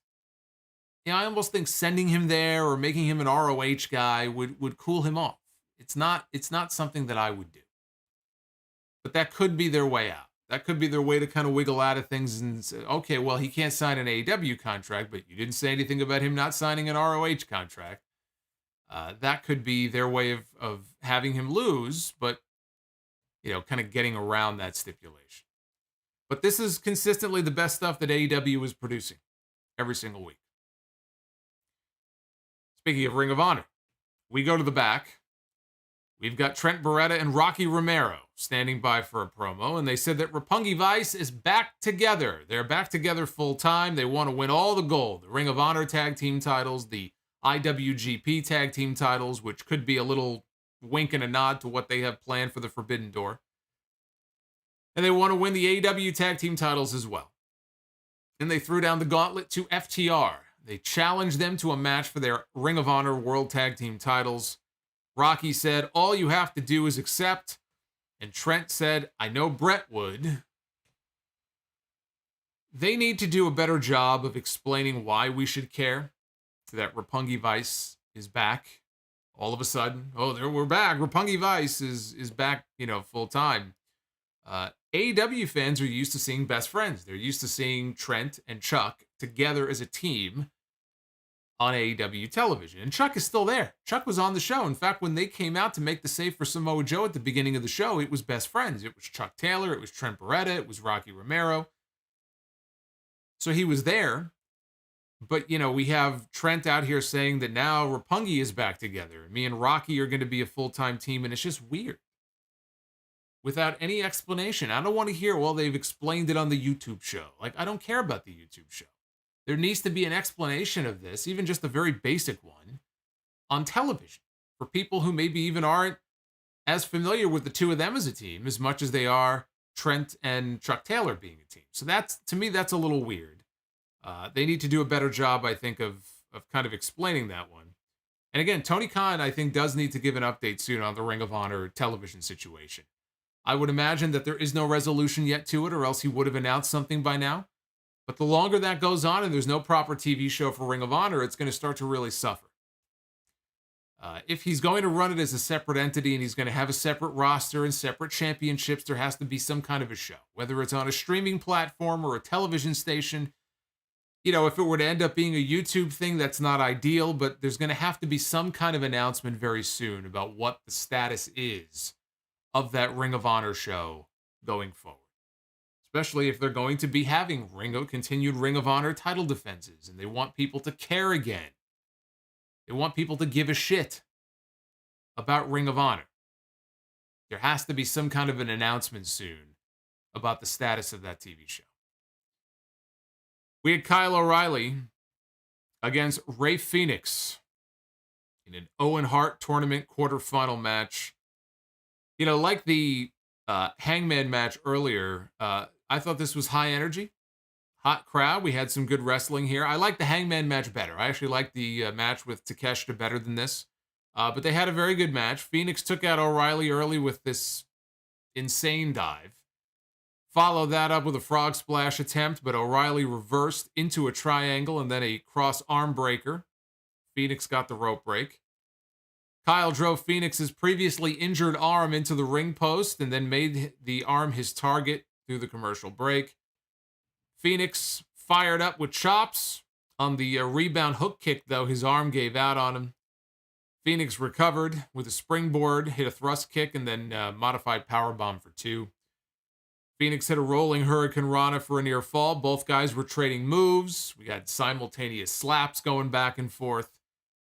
I almost think sending him there or making him an ROH guy would cool him off. It's not something that I would do. But that could be their way out. That could be their way to kind of wiggle out of things and say, okay, he can't sign an AEW contract, but you didn't say anything about him not signing an ROH contract. That could be their way of having him lose, but, kind of getting around that stipulation. But this is consistently the best stuff that AEW is producing every single week. Speaking of Ring of Honor, we go to the back. We've got Trent Beretta and Rocky Romero standing by for a promo, and they said that Roppongi Vice is back together. They're back together full time. They want to win all the gold, the Ring of Honor tag team titles, the IWGP tag team titles, which could be a little wink and a nod to what they have planned for the Forbidden Door. And they want to win the AEW tag team titles as well. And they threw down the gauntlet to FTR. They challenged them to a match for their Ring of Honor World Tag Team titles. Rocky said, all you have to do is accept. And Trent said, I know Brett would. They need to do a better job of explaining why we should care that Roppongi Vice is back. All of a sudden, we're back. Roppongi Vice is back, full time. AEW fans are used to seeing best friends. They're used to seeing Trent and Chuck together as a team on AEW television. And Chuck is still there. Chuck was on the show. In fact, when they came out to make the save for Samoa Joe at the beginning of the show, it was best friends. It was Chuck Taylor. It was Trent Beretta. It was Rocky Romero. So he was there. But, we have Trent out here saying that now Roppongi is back together. Me and Rocky are going to be a full-time team. And it's just weird. Without any explanation. I don't want to hear, they've explained it on the YouTube show. I don't care about the YouTube show. There needs to be an explanation of this, even just a very basic one, on television for people who maybe even aren't as familiar with the two of them as a team as much as they are Trent and Chuck Taylor being a team. So to me, that's a little weird. They need to do a better job, I think, of kind of explaining that one. And again, Tony Khan, I think, does need to give an update soon on the Ring of Honor television situation. I would imagine that there is no resolution yet to it, or else he would have announced something by now. But the longer that goes on and there's no proper TV show for Ring of Honor, it's going to start to really suffer. If he's going to run it as a separate entity and he's going to have a separate roster and separate championships, there has to be some kind of a show. Whether it's on a streaming platform or a television station. If it were to end up being a YouTube thing, that's not ideal, but there's going to have to be some kind of announcement very soon about what the status is of that Ring of Honor show going forward. Especially if they're going to be having continued Ring of Honor title defenses, and they want people to care again. They want people to give a shit about Ring of Honor. There has to be some kind of an announcement soon about the status of that TV show. We had Kyle O'Reilly against Rey Fenix in an Owen Hart tournament quarterfinal match. Like the Hangman match earlier, I thought this was high energy, hot crowd. We had some good wrestling here. I like the Hangman match better. I actually like the match with Takeshita better than this. But they had a very good match. Fenix took out O'Reilly early with this insane dive. Followed that up with a frog splash attempt, but O'Reilly reversed into a triangle and then a cross arm breaker. Fenix got the rope break. Kyle drove Fenix's previously injured arm into the ring post and then made the arm his target through the commercial break. Fenix fired up with chops. On the rebound hook kick, though, his arm gave out on him. Fenix recovered with a springboard, hit a thrust kick, and then modified powerbomb for 2. Fenix hit a rolling Hurricane Rana for a near fall. Both guys were trading moves. We had simultaneous slaps going back and forth.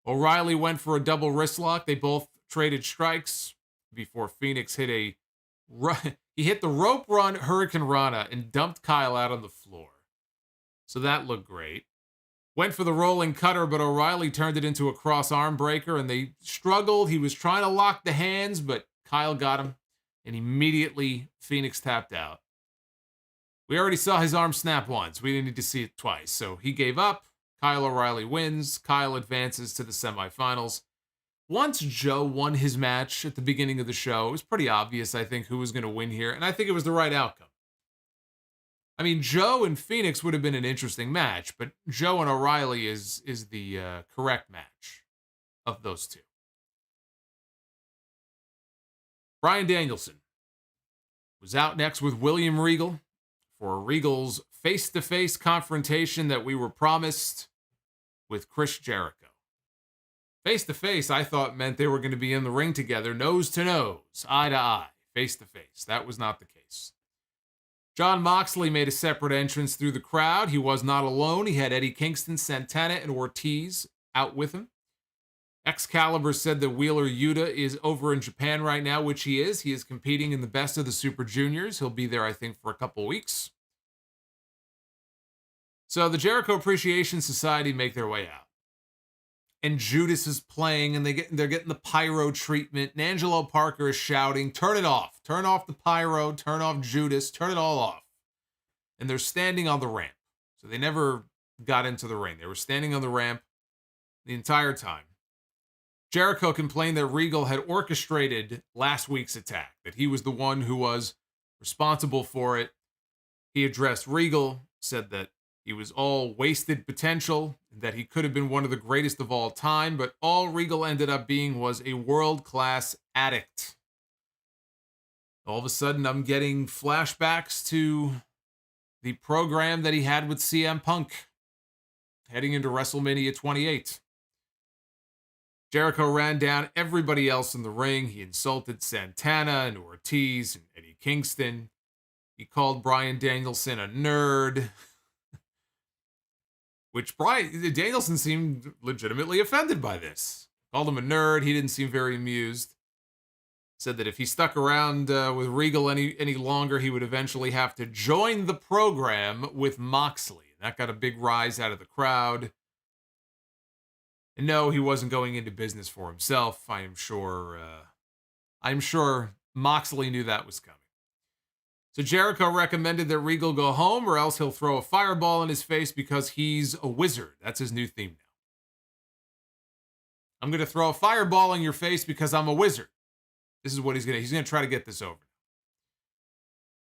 O'Reilly went for a double wrist lock. They both traded strikes before Fenix hit a run. He hit the rope run Hurricane Rana and dumped Kyle out on the floor. So that looked great. Went for the rolling cutter, but O'Reilly turned it into a cross arm breaker, and they struggled. He was trying to lock the hands, but Kyle got him, and immediately Fenix tapped out. We already saw his arm snap once. We didn't need to see it twice, so he gave up. Kyle O'Reilly wins. Kyle advances to the semifinals. Once Joe won his match at the beginning of the show, it was pretty obvious, I think, who was going to win here, and I think it was the right outcome. I mean, Joe and Fenix would have been an interesting match, but Joe and O'Reilly is the correct match of those two. Bryan Danielson was out next with William Regal for Regal's face-to-face confrontation that we were promised with Chris Jericho. Face-to-face, I thought meant they were going to be in the ring together, nose to nose, eye to eye, face-to-face. That was not the case. Jon Moxley made a separate entrance through the crowd. He was not alone. He had Eddie Kingston, Santana, and Ortiz out with him. Excalibur said that Wheeler Yuta is over in Japan right now, which he is. He is competing in the Best of the Super Juniors. He'll be there, I think, for a couple weeks. So the Jericho Appreciation Society make their way out. And Judas is playing, and they're getting the pyro treatment. And Angelo Parker is shouting, "Turn it off. Turn off the pyro. Turn off Judas. Turn it all off." And they're standing on the ramp. So they never got into the ring. They were standing on the ramp the entire time. Jericho complained that Regal had orchestrated last week's attack, that he was the one who was responsible for it. He addressed Regal, said that he was all wasted potential, that he could have been one of the greatest of all time, but all Regal ended up being was a world-class addict. All of a sudden, I'm getting flashbacks to the program that he had with CM Punk heading into WrestleMania 28. Jericho ran down everybody else in the ring. He insulted Santana and Ortiz and Eddie Kingston. He called Bryan Danielson a nerd, which Danielson seemed legitimately offended by this. Called him a nerd. He didn't seem very amused. Said that if he stuck around with Regal any longer, he would eventually have to join the program with Moxley. That got a big rise out of the crowd. And no, he wasn't going into business for himself. I'm sure Moxley knew that was coming. So Jericho recommended that Regal go home, or else he'll throw a fireball in his face because he's a wizard. That's his new theme now. I'm going to throw a fireball in your face because I'm a wizard. This is what he's going to try to get this over.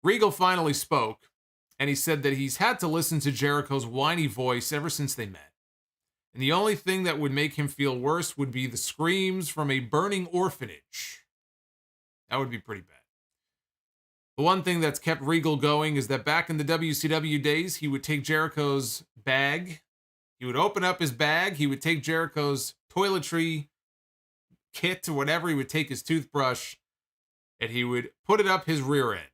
Regal finally spoke, and he said that he's had to listen to Jericho's whiny voice ever since they met. And the only thing that would make him feel worse would be the screams from a burning orphanage. That would be pretty bad. The one thing that's kept Regal going is that back in the WCW days, he would take Jericho's bag. He would open up his bag. He would take Jericho's toiletry kit or whatever. He would take his toothbrush and he would put it up his rear end.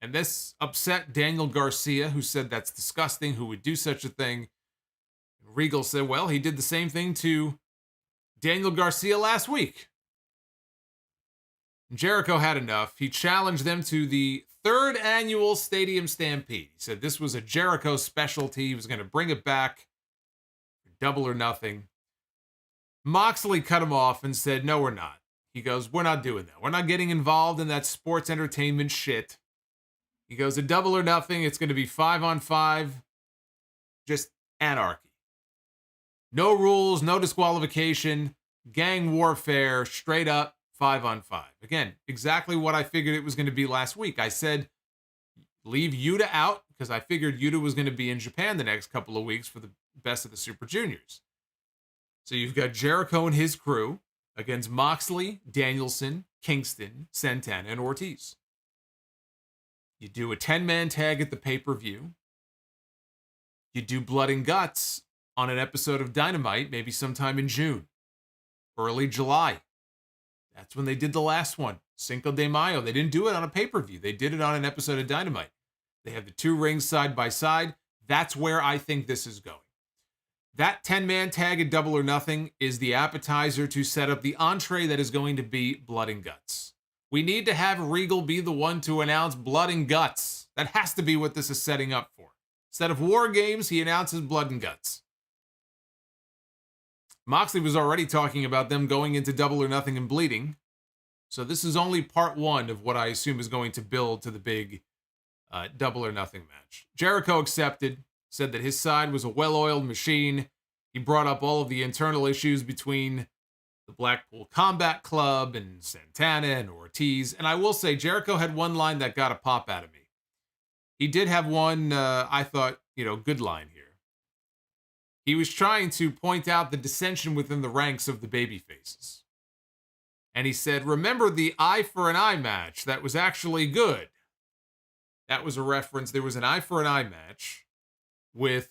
And this upset Daniel Garcia, who said that's disgusting, who would do such a thing. Regal said, well, he did the same thing to Daniel Garcia last week. Jericho had enough. He challenged them to the 3rd annual Stadium Stampede. He said this was a Jericho specialty. He was going to bring it back, double or nothing. Moxley cut him off and said, no, we're not. He goes, we're not doing that. We're not getting involved in that sports entertainment shit. He goes, a Double or Nothing. It's going to be 5-on-5. Just anarchy. No rules, no disqualification, gang warfare, straight up 5-on-5. Again, exactly what I figured it was going to be last week. I said, leave Yuta out because I figured Yuta was going to be in Japan the next couple of weeks for the best of the Super Juniors. So you've got Jericho and his crew against Moxley, Danielson, Kingston, Santana, and Ortiz. You do a 10-man tag at the pay-per-view. You do Blood and Guts on an episode of Dynamite, maybe sometime in June, early July. That's when they did the last one, Cinco de Mayo. They didn't do it on a pay-per-view. They did it on an episode of Dynamite. They have the two rings side by side. That's where I think this is going. That 10-man tag at Double or Nothing is the appetizer to set up the entree that is going to be Blood and Guts. We need to have Regal be the one to announce Blood and Guts. That has to be what this is setting up for. Instead of War Games, he announces Blood and Guts. Moxley was already talking about them going into Double or Nothing and bleeding. So this is only part one of what I assume is going to build to the big Double or Nothing match. Jericho accepted, said that his side was a well-oiled machine. He brought up all of the internal issues between the Blackpool Combat Club and Santana and Ortiz. And I will say, Jericho had one line that got a pop out of me. He did have one, I thought, good line here. He was trying to point out the dissension within the ranks of the babyfaces. And he said, remember the eye for an eye match that was actually good. That was a reference. There was an eye for an eye match with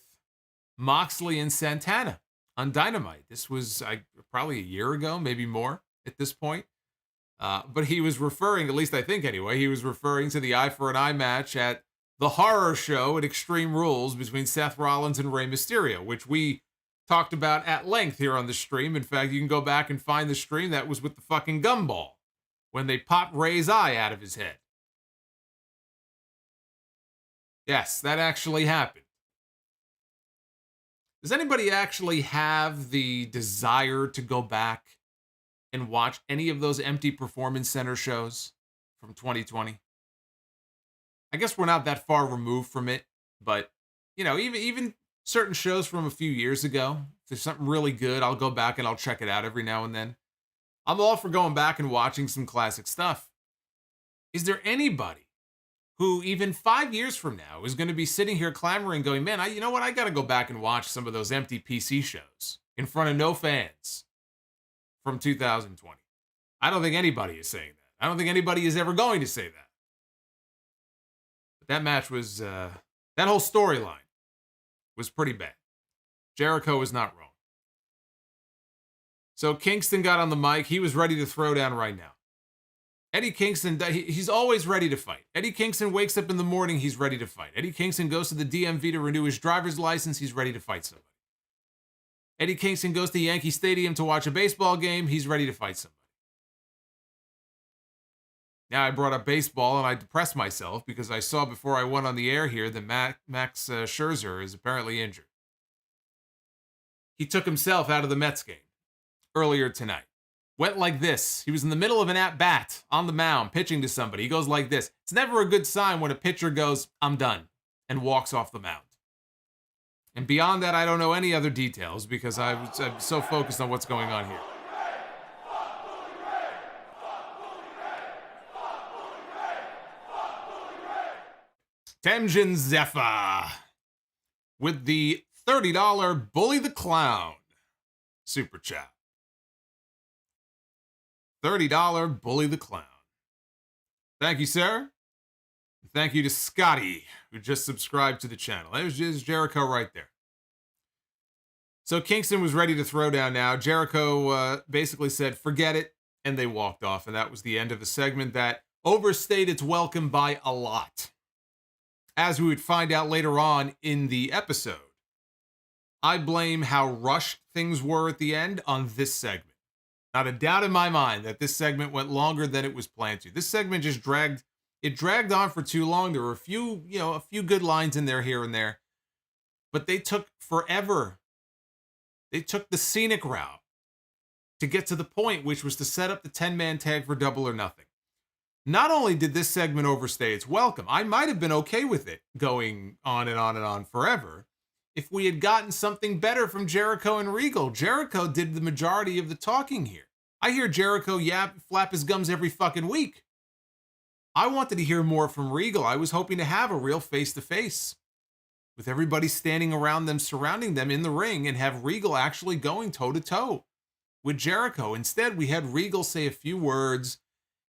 Moxley and Santana on Dynamite. This was probably a year ago, maybe more at this point. But he was referring, at least I think anyway, he was referring to the eye for an eye match at the horror show at Extreme Rules between Seth Rollins and Rey Mysterio, which we talked about at length here on the stream. In fact, you can go back and find the stream that was with the fucking gumball when they popped Rey's eye out of his head. Yes, that actually happened. Does anybody actually have the desire to go back and watch any of those empty Performance Center shows from 2020? I guess we're not that far removed from it, but, even certain shows from a few years ago, if there's something really good, I'll go back and I'll check it out every now and then. I'm all for going back and watching some classic stuff. Is there anybody who even 5 years from now is going to be sitting here clamoring going, man, I got to go back and watch some of those empty PC shows in front of no fans from 2020. I don't think anybody is saying that. I don't think anybody is ever going to say that. But that match was, that whole storyline was pretty bad. Jericho was not wrong. So Kingston got on the mic. He was ready to throw down right now. Eddie Kingston, he's always ready to fight. Eddie Kingston wakes up in the morning, he's ready to fight. Eddie Kingston goes to the DMV to renew his driver's license, he's ready to fight somebody. Eddie Kingston goes to Yankee Stadium to watch a baseball game, he's ready to fight somebody. Now I brought up baseball and I depressed myself because I saw before I went on the air here that Max Scherzer is apparently injured. He took himself out of the Mets game earlier tonight. Went like this. He was in the middle of an at-bat on the mound, pitching to somebody. He goes like this. It's never a good sign when a pitcher goes, I'm done, and walks off the mound. And beyond that, I don't know any other details because I'm so focused on what's going on here. Temjin Zephyr with the $30 Bully the Clown super chat. $30 Bully the Clown. Thank you, sir. Thank you to Scotty, who just subscribed to the channel. There's just Jericho right there. So Kingston was ready to throw down now. Jericho basically said, forget it, and they walked off. And that was the end of a segment that overstayed its welcome by a lot. As we would find out later on in the episode, I blame how rushed things were at the end on this segment. Not a doubt in my mind that this segment went longer than it was planned to. This segment just dragged on for too long. There were a few good lines in there here and there, but they took forever. They took the scenic route to get to the point, which was to set up the 10-man tag for Double or Nothing. Not only did this segment overstay its welcome, I might have been okay with it going on and on and on forever if we had gotten something better from Jericho and Regal. Jericho did the majority of the talking here. I hear Jericho flap his gums every fucking week. I wanted to hear more from Regal. I was hoping to have a real face-to-face with everybody standing around them, surrounding them in the ring, and have Regal actually going toe-to-toe with Jericho. Instead, we had Regal say a few words.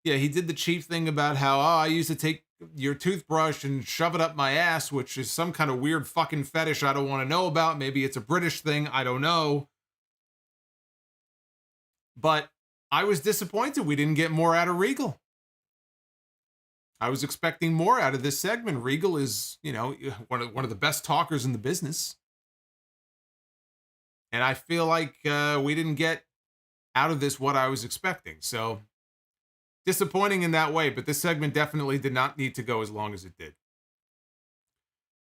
Yeah, he did the cheap thing about how, I used to take your toothbrush and shove it up my ass, which is some kind of weird fucking fetish I don't want to know about. Maybe it's a British thing. I don't know. But I was disappointed we didn't get more out of Regal. I was expecting more out of this segment. Regal is, one of the best talkers in the business. And I feel like we didn't get out of this what I was expecting. So disappointing in that way, but this segment definitely did not need to go as long as it did.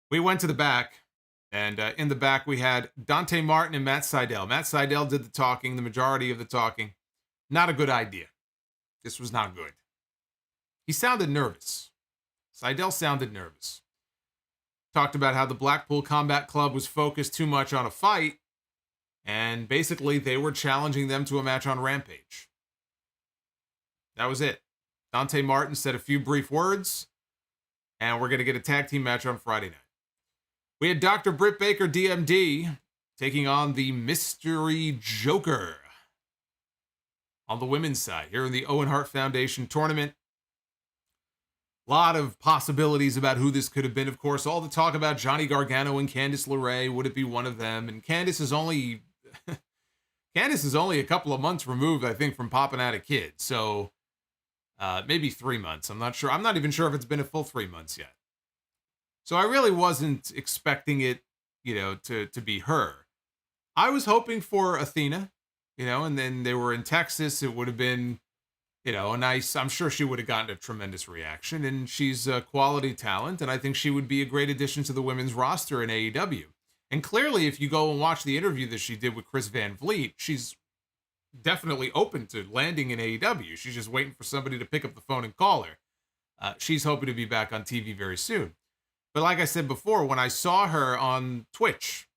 We went to the back, and in the back we had Dante Martin and Matt Sydal. Matt Sydal did the talking, the majority of the talking. Not a good idea. This was not good. He sounded nervous. Sydal sounded nervous. Talked about how the Blackpool Combat Club was focused too much on a fight, and basically they were challenging them to a match on Rampage. That was it. Dante Martin said a few brief words, and we're going to get a tag team match on Friday night. We had Dr. Britt Baker, DMD, taking on the Mystery Joker on the women's side here in the Owen Hart Foundation tournament. A lot of possibilities about who this could have been. Of course, all the talk about Johnny Gargano and Candice LeRae. Would it be one of them? And Candice is only a couple of months removed, I think, from popping out a kid. So maybe 3 months. I'm not sure. I'm not even sure if it's been a full 3 months yet. So I really wasn't expecting it, to be her. I was hoping for Athena, and then they were in Texas. It would have been, a nice, I'm sure she would have gotten a tremendous reaction, and she's a quality talent, and I think she would be a great addition to the women's roster in AEW. And clearly, if you go and watch the interview that she did with Chris Van Vliet, she's definitely open to landing in AEW. She's just waiting for somebody to pick up the phone and call her. She's hoping to be back on TV very soon. But like I said before, when I saw her on Twitch,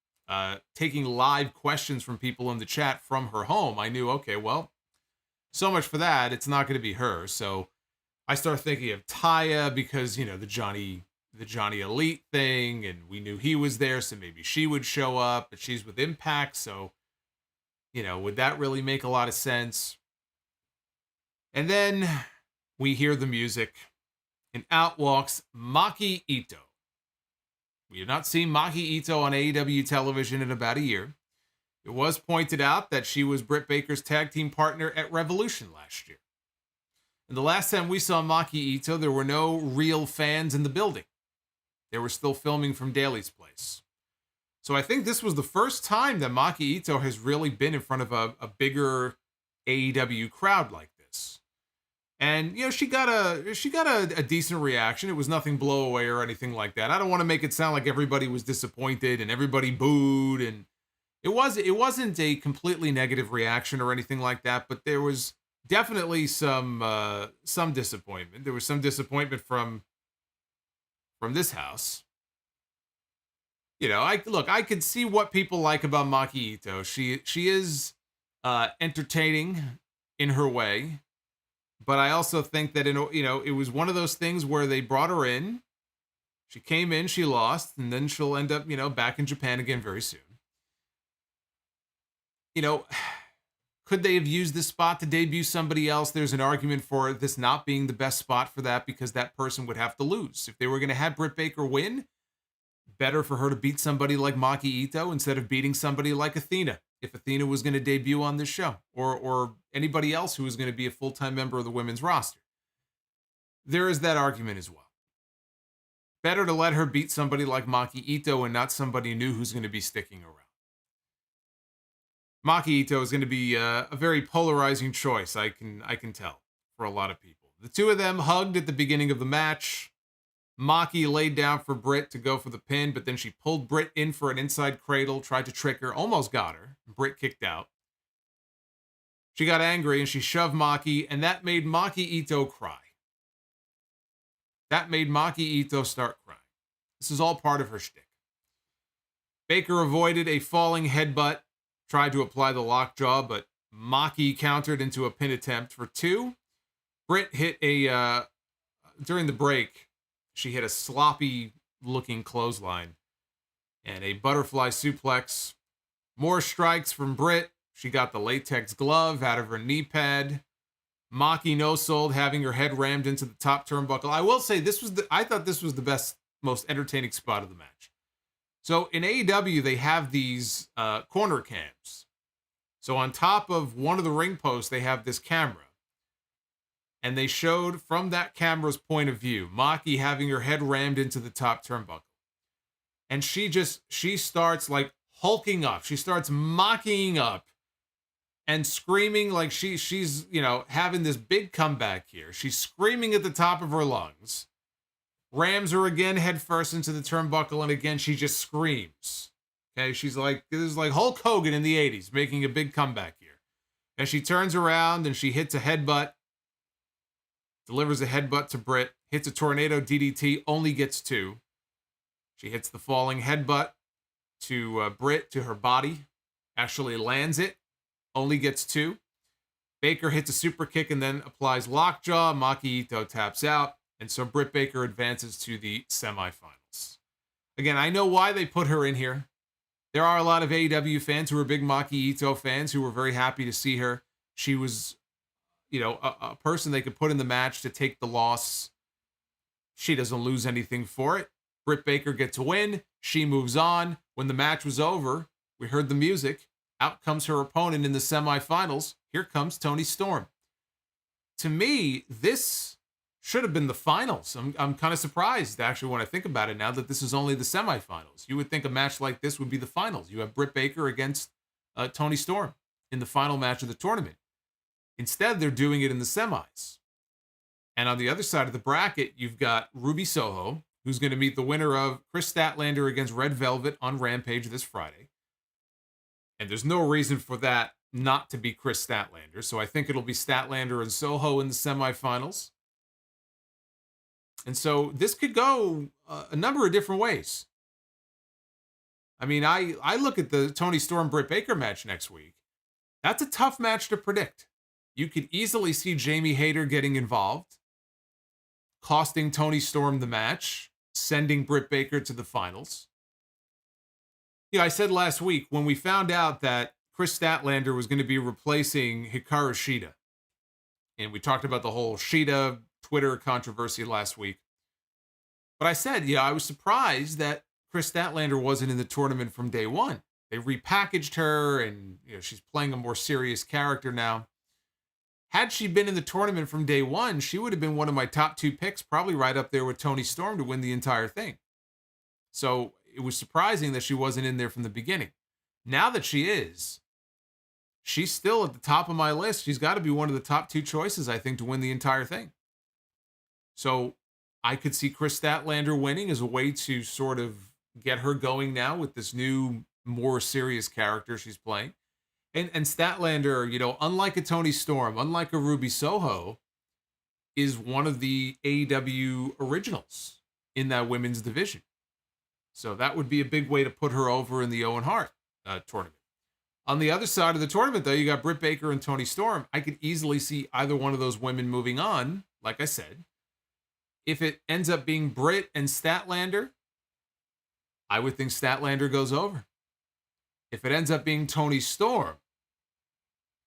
taking live questions from people in the chat from her home, I knew, okay, well, so much for that. It's not going to be her. So I started thinking of Taya because, the Johnny Elite thing, and we knew he was there, so maybe she would show up, but she's with Impact, so, would that really make a lot of sense? And then we hear the music, and out walks Maki Ito. We have not seen Maki Ito on AEW television in about a year. It was pointed out that she was Britt Baker's tag team partner at Revolution last year. And the last time we saw Maki Ito, there were no real fans in the building. They were still filming from Daly's place. So I think this was the first time that Maki Ito has really been in front of a bigger AEW crowd like this. And, she got a decent reaction. It was nothing blow away or anything like that. I don't want to make it sound like everybody was disappointed and everybody booed, and it wasn't a completely negative reaction or anything like that, but there was definitely some disappointment. There was some disappointment from this house. I could see what people like about Maki Ito. She is entertaining in her way, but I also think that it was one of those things where they brought her in, she came in, she lost, and then she'll end up back in Japan again very soon. Could they have used this spot to debut somebody else? There's an argument for this not being the best spot for that because that person would have to lose. If they were going to have Britt Baker win, better for her to beat somebody like Maki Ito instead of beating somebody like Athena, if Athena was going to debut on this show, or anybody else who was going to be a full-time member of the women's roster. There is that argument as well. Better to let her beat somebody like Maki Ito and not somebody new who's going to be sticking around. Maki Ito is going to be a very polarizing choice, I can tell, for a lot of people. The two of them hugged at the beginning of the match. Maki laid down for Britt to go for the pin, but then she pulled Britt in for an inside cradle, tried to trick her, almost got her. Britt kicked out. She got angry and she shoved Maki, and that made Maki Ito cry. That made Maki Ito start crying. This is all part of her shtick. Baker avoided a falling headbutt, tried to apply the lockjaw, but Maki countered into a pin attempt for 2. Britt hit during the break, she hit a sloppy-looking clothesline and a butterfly suplex. More strikes from Britt. She got the latex glove out of her knee pad. Maki no-sold, having her head rammed into the top turnbuckle. I will say, I thought this was the best, most entertaining spot of the match. So in AEW, they have these corner cams. So on top of one of the ring posts, they have this camera. And they showed from that camera's point of view, Maki having her head rammed into the top turnbuckle. And she starts like hulking up. She starts mocking up and screaming like she's, having this big comeback here. She's screaming at the top of her lungs. Rams her again head first into the turnbuckle, and again she just screams. Okay, she's like, this is like Hulk Hogan in the 80s, making a big comeback here. And she turns around and she hits a headbutt, delivers a headbutt to Britt, hits a tornado DDT, only gets 2. She hits the falling headbutt to Britt, to her body, actually lands it, only gets 2. Baker hits a super kick and then applies lockjaw. Maki Ito taps out. And so Britt Baker advances to the semifinals. Again, I know why they put her in here. There are a lot of AEW fans who are big Maki Ito fans who were very happy to see her. She was, a person they could put in the match to take the loss. She doesn't lose anything for it. Britt Baker gets a win. She moves on. When the match was over, we heard the music. Out comes her opponent in the semifinals. Here comes Toni Storm. To me, this should have been the finals. I'm kind of surprised, actually, when I think about it now, that this is only the semifinals. You would think a match like this would be the finals. You have Britt Baker against Toni Storm in the final match of the tournament. Instead, they're doing it in the semis. And on the other side of the bracket, you've got Ruby Soho, who's going to meet the winner of Chris Statlander against Red Velvet on Rampage this Friday. And there's no reason for that not to be Chris Statlander. So I think it'll be Statlander and Soho in the semifinals. And so this could go a number of different ways. I mean, I look at the Toni Storm-Britt Baker match next week. That's a tough match to predict. You could easily see Jamie Hayter getting involved, costing Toni Storm the match, sending Britt Baker to the finals. I said last week when we found out that Chris Statlander was going to be replacing Hikaru Shida, and we talked about the whole Shida Twitter controversy last week. But I said, I was surprised that Chris Statlander wasn't in the tournament from day one. They repackaged her, and she's playing a more serious character now. Had she been in the tournament from day one, she would have been one of my top 2 picks, probably right up there with Toni Storm to win the entire thing. So it was surprising that she wasn't in there from the beginning. Now that she is, she's still at the top of my list. She's got to be one of the top 2 choices, I think, to win the entire thing. So I could see Chris Statlander winning as a way to sort of get her going now with this new, more serious character she's playing. And Statlander, unlike a Toni Storm, unlike a Ruby Soho, is one of the AEW originals in that women's division. So that would be a big way to put her over in the Owen Hart tournament. On the other side of the tournament, though, you got Britt Baker and Toni Storm. I could easily see either one of those women moving on, like I said. If it ends up being Britt and Statlander, I would think Statlander goes over. If it ends up being Toni Storm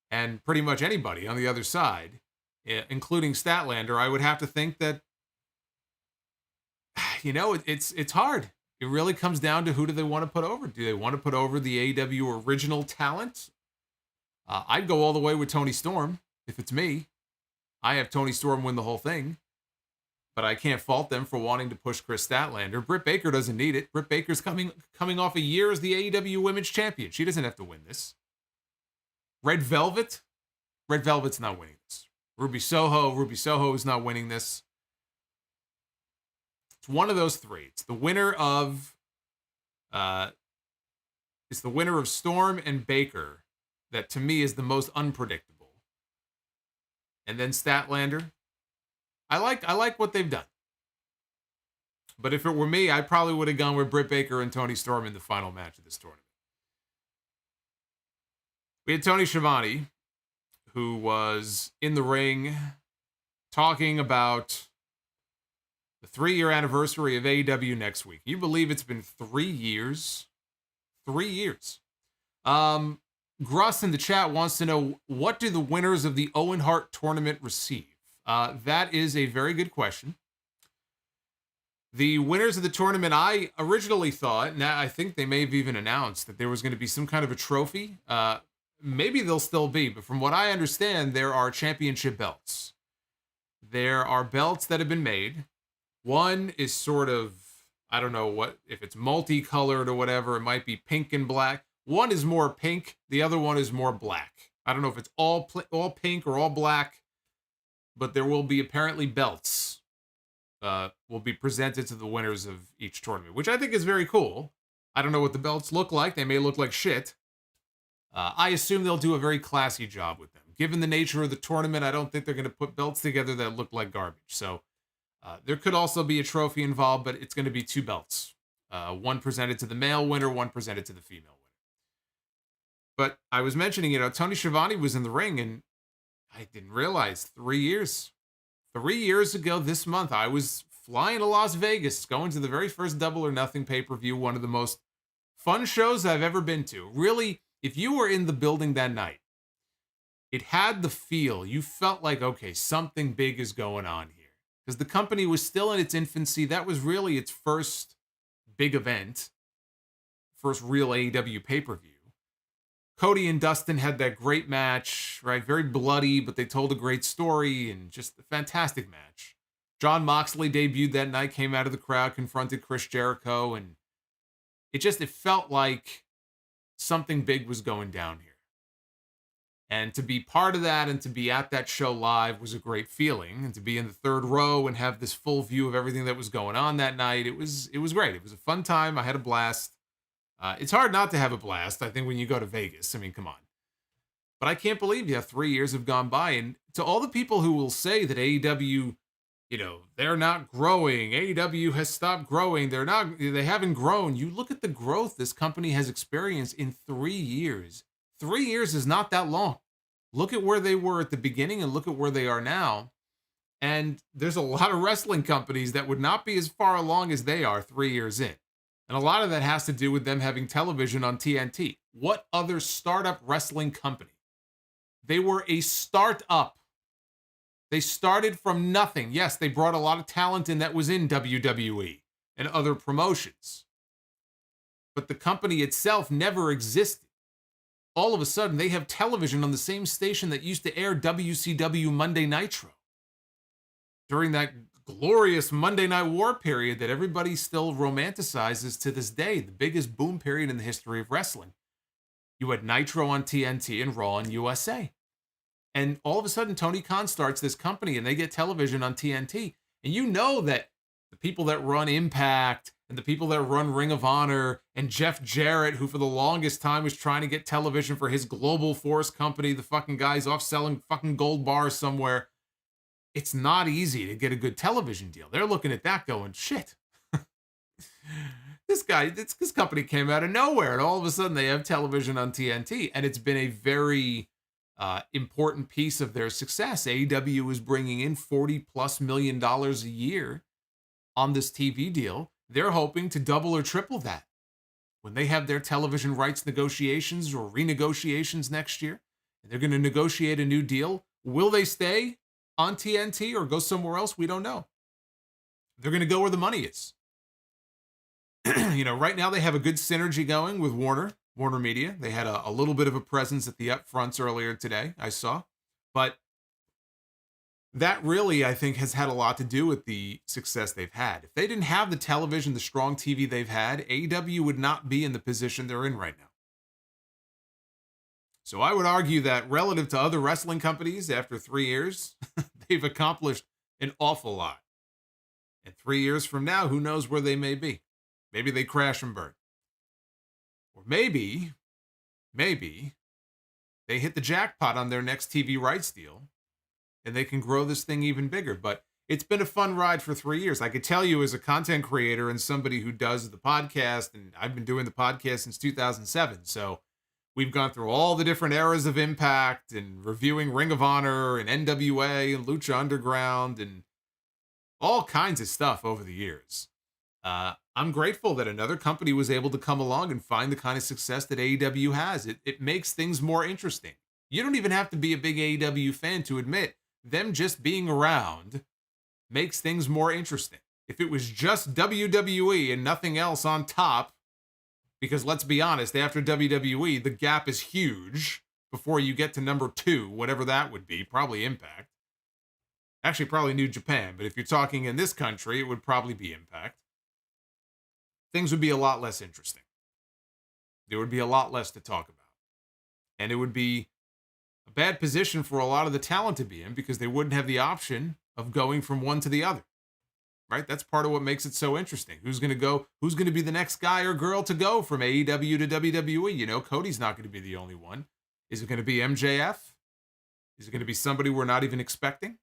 and pretty much anybody on the other side, including Statlander, I would have to think that, it's hard. It really comes down to who do they want to put over. Do they want to put over the AEW original talent? I'd go all the way with Toni Storm if it's me. I have Toni Storm win the whole thing. But I can't fault them for wanting to push Chris Statlander. Britt Baker doesn't need it. Britt Baker's coming off a year as the AEW Women's Champion. She doesn't have to win this. Red Velvet's not winning this. Ruby Soho is not winning this. It's one of those 3. It's the winner of Storm and Baker that to me is the most unpredictable. and then Statlander. I like what they've done. But if it were me, I probably would have gone with Britt Baker and Tony Storm in the final match of this tournament. We had Tony Schiavone, who was in the ring talking about the 3-year anniversary of AEW next week. You believe it's been 3 years? 3 years. Gruss in the chat wants to know, what do the winners of the Owen Hart tournament receive? That is a very good question. The winners of the tournament, I originally thought, and I think they may have even announced that there was going to be some kind of a trophy. Maybe they'll still be, but from what I understand, there are championship belts. There are belts that have been made. One is sort of, I don't know what, if it's multicolored or whatever, it might be pink and black. One is more pink, the other one is more black. I don't know if it's all pink or all black, but there will be apparently belts. Will be presented to the winners of each tournament, which I think is very cool. I don't know what the belts look like. They may look like shit. I assume they'll do a very classy job with them. Given the nature of the tournament, I don't think they're going to put belts together that look like garbage. So there could also be a trophy involved, but it's going to be 2 belts. One presented to the male winner, one presented to the female winner. But I was mentioning, Tony Schiavone was in the ring, and I didn't realize 3 years. 3 years ago this month, I was flying to Las Vegas, going to the very first Double or Nothing pay-per-view, one of the most fun shows I've ever been to. Really, if you were in the building that night, it had the feel. You felt like, okay, something big is going on here. Because the company was still in its infancy. That was really its first big event, first real AEW pay-per-view. Cody and Dustin had that great match, right? Very bloody, but they told a great story and just a fantastic match. Jon Moxley debuted that night, came out of the crowd, confronted Chris Jericho, and it felt like something big was going down here. And to be part of that and to be at that show live was a great feeling. And to be in the third row and have this full view of everything that was going on that night, it was great. It was a fun time. I had a blast. It's hard not to have a blast, I think, when you go to Vegas. I mean, come on. But I can't believe 3 years have gone by. And to all the people who will say that AEW, they're not growing, AEW has stopped growing, they haven't grown. You look at the growth this company has experienced in 3 years. 3 years is not that long. Look at where they were at the beginning and look at where they are now. And there's a lot of wrestling companies that would not be as far along as they are 3 years in. And a lot of that has to do with them having television on TNT. What other startup wrestling company? They were a startup. They started from nothing. Yes, they brought a lot of talent in that was in WWE and other promotions. But the company itself never existed. All of a sudden, they have television on the same station that used to air WCW Monday Nitro. During that glorious Monday Night War period that everybody still romanticizes to this day, the biggest boom period in the history of wrestling. You had Nitro on TNT and Raw on USA. And all of a sudden, Tony Khan starts this company and they get television on TNT. And you know that the people that run Impact and the people that run Ring of Honor and Jeff Jarrett, who for the longest time was trying to get television for his Global Force company, the fucking guy's off selling fucking gold bars somewhere. It's not easy to get a good television deal. They're looking at that going, shit. This company came out of nowhere, and all of a sudden they have television on TNT, and it's been a very important piece of their success. AEW is bringing in $40+ million a year on this TV deal. They're hoping to double or triple that when they have their television rights negotiations or renegotiations next year, and they're going to negotiate a new deal. Will they stay on TNT or go somewhere else? We don't know. They're going to go where the money is. Right now they have a good synergy going with Warner Media. They had a little bit of a presence at the upfronts earlier today, I saw. But that really, I think, has had a lot to do with the success they've had. If they didn't have the television, the strong TV they've had, AEW would not be in the position they're in right now. So I would argue that relative to other wrestling companies, after 3 years, they've accomplished an awful lot. And 3 years from now, who knows where they may be? Maybe they crash and burn. Or maybe they hit the jackpot on their next TV rights deal, and they can grow this thing even bigger. But it's been a fun ride for 3 years. I could tell you, as a content creator and somebody who does the podcast, and I've been doing the podcast since 2007. So we've gone through all the different eras of Impact and reviewing Ring of Honor and NWA and Lucha Underground and all kinds of stuff over the years. I'm grateful that another company was able to come along and find the kind of success that AEW has. It makes things more interesting. You don't even have to be a big AEW fan to admit them just being around makes things more interesting. If it was just WWE and nothing else on top, because let's be honest, after WWE, the gap is huge before you get to number 2, whatever that would be, probably Impact. Actually, probably New Japan, but if you're talking in this country, it would probably be Impact. Things would be a lot less interesting. There would be a lot less to talk about. And it would be a bad position for a lot of the talent to be in because they wouldn't have the option of going from one to the other, right? That's part of what makes it so interesting. Who's going to go? Who's going to be the next guy or girl to go from AEW to WWE? You know, Cody's not going to be the only one. Is it going to be MJF? Is it going to be somebody we're not even expecting?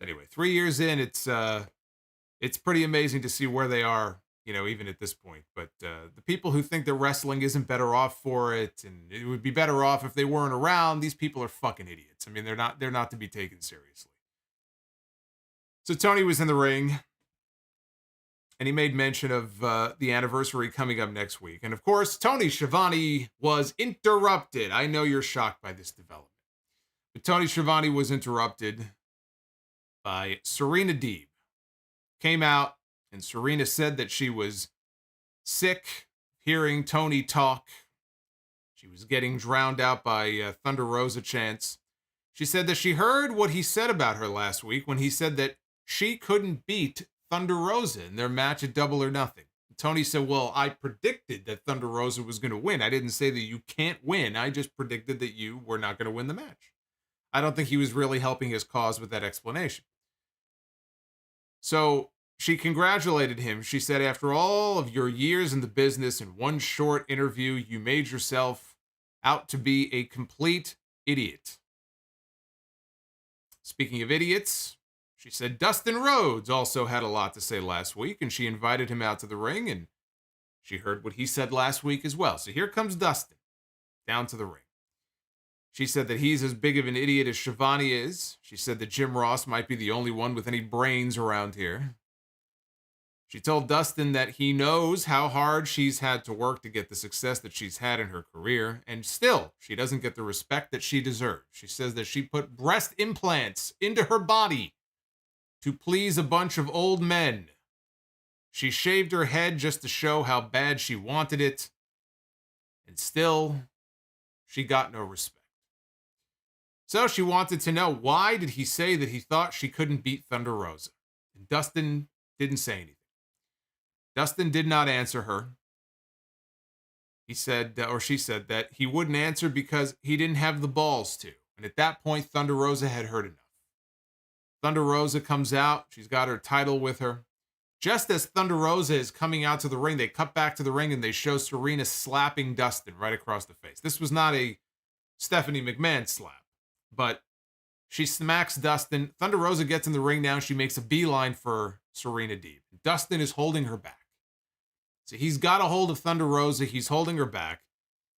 Anyway, 3 years in, it's pretty amazing to see where they are, you know, even at this point. But the people who think that wrestling isn't better off for it, and it would be better off if they weren't around, these people are fucking idiots. I mean, they're not to be taken seriously. So Tony was in the ring, and he made mention of the anniversary coming up next week. And of course, Tony Schiavone was interrupted. I know you're shocked by this development, but Tony Schiavone was interrupted by Serena Deeb. Came out, and Serena said that she was sick hearing Tony talk. She was getting drowned out by Thunder Rosa chants. She said that she heard what he said about her last week when he said that she couldn't beat Thunder Rosa in their match at Double or Nothing. Tony said, well, I predicted that Thunder Rosa was going to win. I didn't say that you can't win. I just predicted that you were not going to win the match. I don't think he was really helping his cause with that explanation. So she congratulated him. She said, after all of your years in the business, in one short interview, you made yourself out to be a complete idiot. Speaking of idiots, she said Dustin Rhodes also had a lot to say last week, and she invited him out to the ring, and she heard what he said last week as well. So here comes Dustin down to the ring. She said that he's as big of an idiot as Schiavone is. She said that Jim Ross might be the only one with any brains around here. She told Dustin that he knows how hard she's had to work to get the success that she's had in her career, and still, she doesn't get the respect that she deserves. She says that she put breast implants into her body to please a bunch of old men. She shaved her head just to show how bad she wanted it, and still, she got no respect. So she wanted to know, why did he say that he thought she couldn't beat Thunder Rosa? And Dustin didn't say anything. Dustin did not answer her. He said, or she said, that he wouldn't answer because he didn't have the balls to. And at that point, Thunder Rosa had heard enough. Thunder Rosa comes out. She's got her title with her. Just as Thunder Rosa is coming out to the ring, they cut back to the ring and they show Serena slapping Dustin right across the face. This was not a Stephanie McMahon slap, but she smacks Dustin. Thunder Rosa gets in the ring now. She makes a beeline for Serena Deeb. Dustin is holding her back. So he's got a hold of Thunder Rosa. He's holding her back.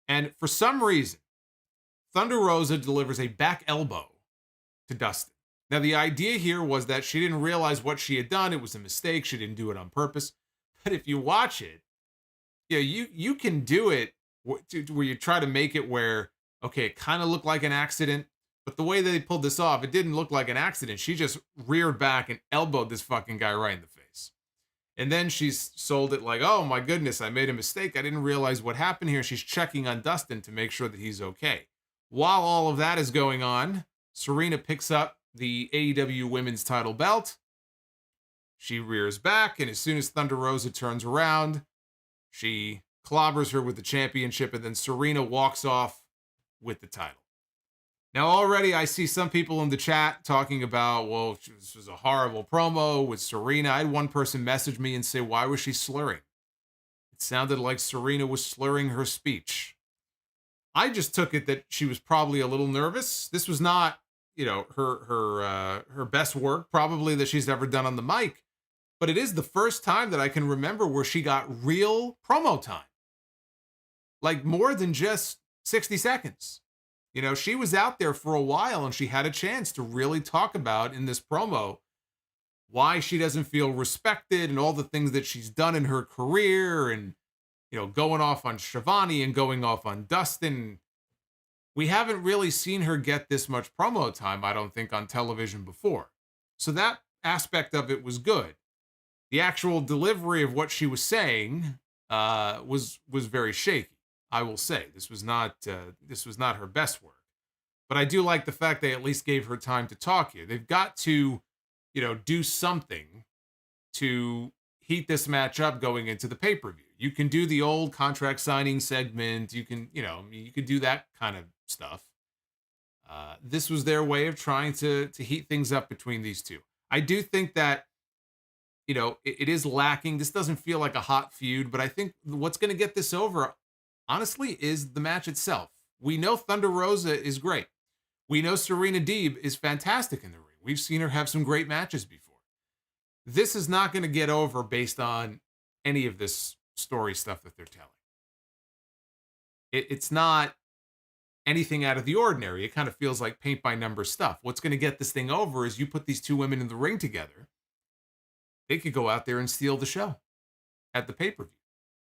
And for some reason, Thunder Rosa delivers a back elbow to Dustin. Now, the idea here was that she didn't realize what she had done. It was a mistake. She didn't do it on purpose. But if you watch it, yeah, you can do it where you try to make it where, okay, it kind of looked like an accident. But the way they pulled this off, it didn't look like an accident. She just reared back and elbowed this fucking guy right in the face. And then she's sold it like, oh my goodness, I made a mistake. I didn't realize what happened here. She's checking on Dustin to make sure that he's okay. While all of that is going on, Serena picks up the AEW Women's title belt. She rears back, and as soon as Thunder Rosa turns around, she clobbers her with the championship, and then Serena walks off with the title. Now, already I see some people in the chat talking about, well, this was a horrible promo with Serena. I had one person message me and say, why was she slurring? It sounded like Serena was slurring her speech. I just took it that she was probably a little nervous. This was not, her best work probably that she's ever done on the mic, but it is the first time that I can remember where she got real promo time. Like more than just 60 seconds. She was out there for a while and she had a chance to really talk about in this promo why she doesn't feel respected and all the things that she's done in her career and, going off on Shivani and going off on Dustin. We haven't really seen her get this much promo time, I don't think, on television before. So that aspect of it was good. The actual delivery of what she was saying was very shaky. I will say this was not her best work, but I do like the fact they at least gave her time to talk here. They've got to, do something to heat this match up going into the pay-per-view. You can do the old contract signing segment. You can, you could do that kind of stuff. This was their way of trying to heat things up between these two. I do think that, it is lacking. This doesn't feel like a hot feud, but I think what's going to get this over, honestly, is the match itself. We know Thunder Rosa is great. We know Serena Deeb is fantastic in the ring. We've seen her have some great matches before. This is not going to get over based on any of this story stuff that they're telling. It's not anything out of the ordinary. It kind of feels like paint by number stuff. What's going to get this thing over is you put these two women in the ring together. They could go out there and steal the show at the pay-per-view.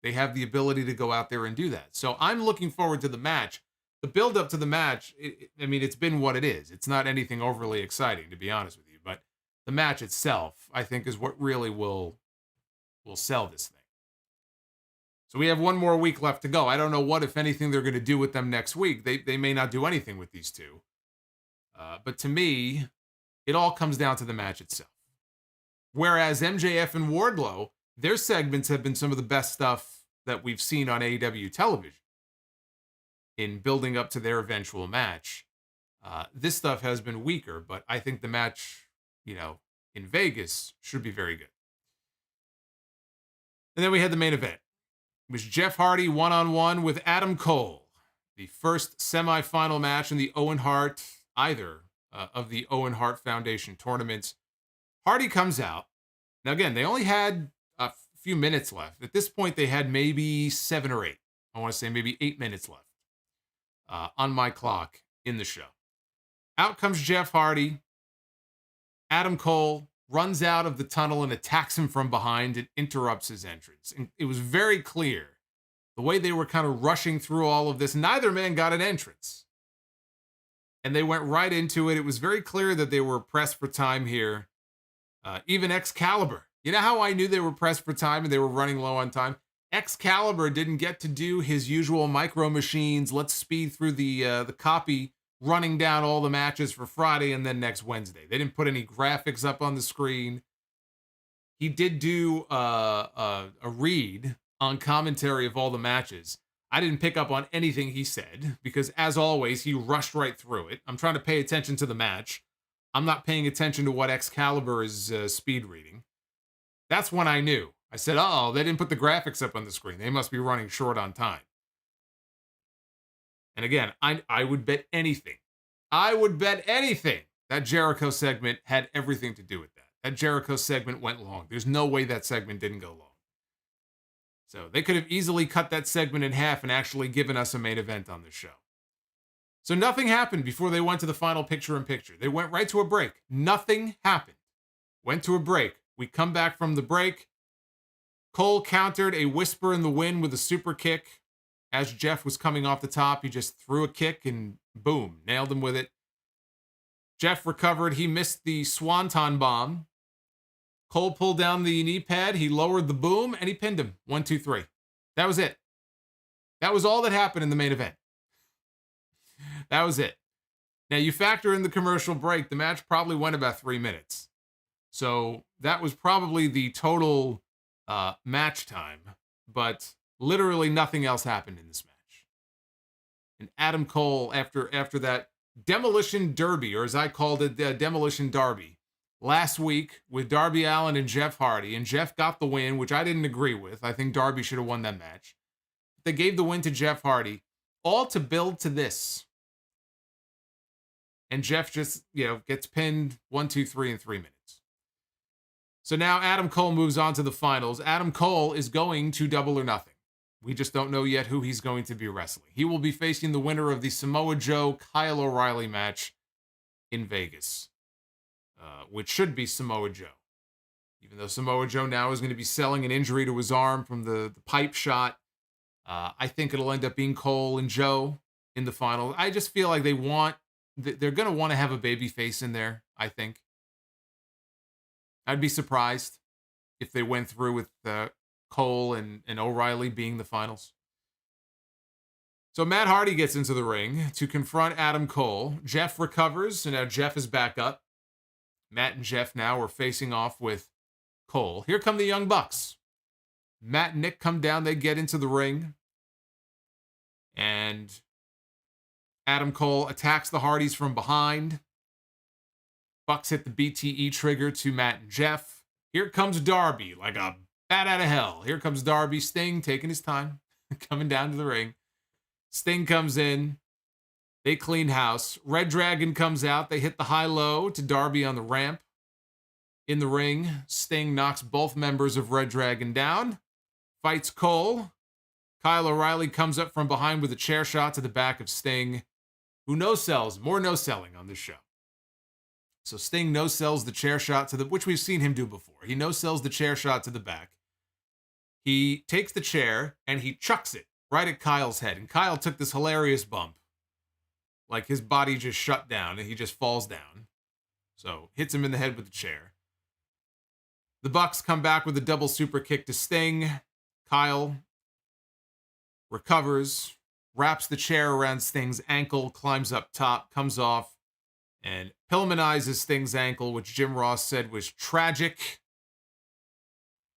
They have the ability to go out there and do that. So I'm looking forward to the match. The build up to the match, it's been what it is. It's not anything overly exciting, to be honest with you. But the match itself, I think, is what really will sell this thing. So we have one more week left to go. I don't know what, if anything, they're going to do with them next week. They may not do anything with these two. But to me, it all comes down to the match itself. Whereas MJF and Wardlow, their segments have been some of the best stuff that we've seen on AEW television in building up to their eventual match. This stuff has been weaker, but I think the match, in Vegas should be very good. And then we had the main event. It was Jeff Hardy one-on-one with Adam Cole, the first semifinal match in the Owen Hart, either of the Owen Hart Foundation tournaments. Hardy comes out. Now, again, they only had a few minutes left. At this point, they had maybe 7 or 8. I want to say maybe 8 minutes left on my clock in the show. Out comes Jeff Hardy. Adam Cole runs out of the tunnel and attacks him from behind and interrupts his entrance. And it was very clear the way they were kind of rushing through all of this. Neither man got an entrance. And they went right into it. It was very clear that they were pressed for time here. Even Excalibur. You know how I knew they were pressed for time and they were running low on time? Excalibur didn't get to do his usual micro machines. Let's speed through the copy, running down all the matches for Friday and then next Wednesday. They didn't put any graphics up on the screen. He did do a read on commentary of all the matches. I didn't pick up on anything he said because, as always, he rushed right through it. I'm trying to pay attention to the match. I'm not paying attention to what Excalibur is speed reading. That's when I knew. I said, uh-oh, they didn't put the graphics up on the screen. They must be running short on time. And again, I would bet anything. I would bet anything that Jericho segment had everything to do with that. That Jericho segment went long. There's no way that segment didn't go long. So they could have easily cut that segment in half and actually given us a main event on the show. So nothing happened before they went to the final picture-in-picture. They went right to a break. Nothing happened. Went to a break. We come back from the break. Cole countered a whisper in the wind with a super kick. As Jeff was coming off the top, he just threw a kick and boom, nailed him with it. Jeff recovered. He missed the swanton bomb. Cole pulled down the knee pad. He lowered the boom and he pinned him. 1, 2, 3. That was it. That was all that happened in the main event. That was it. Now, you factor in the commercial break, the match probably went about 3 minutes. So that was probably the total match time, but literally nothing else happened in this match. And Adam Cole, after that Demolition Derby, or as I called it, the Demolition Derby, last week with Darby Allin and Jeff Hardy, and Jeff got the win, which I didn't agree with. I think Darby should have won that match. They gave the win to Jeff Hardy. all to build to this. And Jeff just, gets pinned 1, 2, 3 in 3 minutes. So now Adam Cole moves on to the finals. Adam Cole is going to Double or Nothing. We just don't know yet who he's going to be wrestling. He will be facing the winner of the Samoa Joe Kyle O'Reilly match in Vegas, which should be Samoa Joe. Even though Samoa Joe now is going to be selling an injury to his arm from the pipe shot, I think it'll end up being Cole and Joe in the final. I just feel like they're going to want to have a babyface in there, I think. I'd be surprised if they went through with Cole and O'Reilly being the finals. So Matt Hardy gets into the ring to confront Adam Cole. Jeff recovers, and now Jeff is back up. Matt and Jeff now are facing off with Cole. Here come the Young Bucks. Matt and Nick come down. They get into the ring. And Adam Cole attacks the Hardys from behind. Bucks hit the BTE trigger to Matt and Jeff. Here comes Darby like a bat out of hell. Here comes Darby. Sting taking his time, coming down to the ring. Sting comes in. They clean house. Red Dragon comes out. They hit the high-low to Darby on the ramp. In the ring, Sting knocks both members of Red Dragon down. Fights Cole. Kyle O'Reilly comes up from behind with a chair shot to the back of Sting, who no-sells. More no-selling on this show. So Sting no-sells the chair shot which we've seen him do before. He no-sells the chair shot to the back. He takes the chair and he chucks it right at Kyle's head. And Kyle took this hilarious bump. Like his body just shut down and he just falls down. So hits him in the head with the chair. The Bucks come back with a double super kick to Sting. Kyle recovers, wraps the chair around Sting's ankle, climbs up top, comes off, and Pillmanizes Sting's ankle, which Jim Ross said was tragic.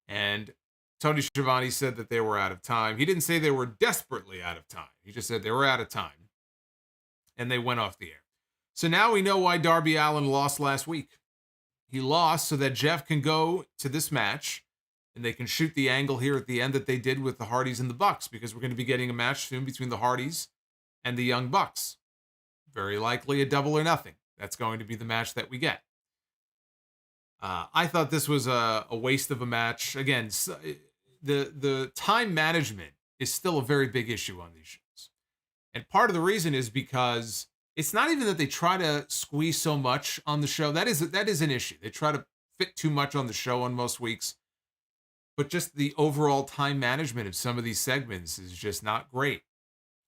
And Tony Schiavone said that they were out of time. He didn't say they were desperately out of time. He just said they were out of time. And they went off the air. So now we know why Darby Allin lost last week. He lost so that Jeff can go to this match and they can shoot the angle here at the end that they did with the Hardys and the Bucks, because we're going to be getting a match soon between the Hardys and the Young Bucks. Very likely a Double or Nothing. That's going to be the match that we get. I thought this was a waste of a match. Again, the time management is still a very big issue on these shows. And part of the reason is because it's not even that they try to squeeze so much on the show. That is an issue. They try to fit too much on the show on most weeks. But just the overall time management of some of these segments is just not great.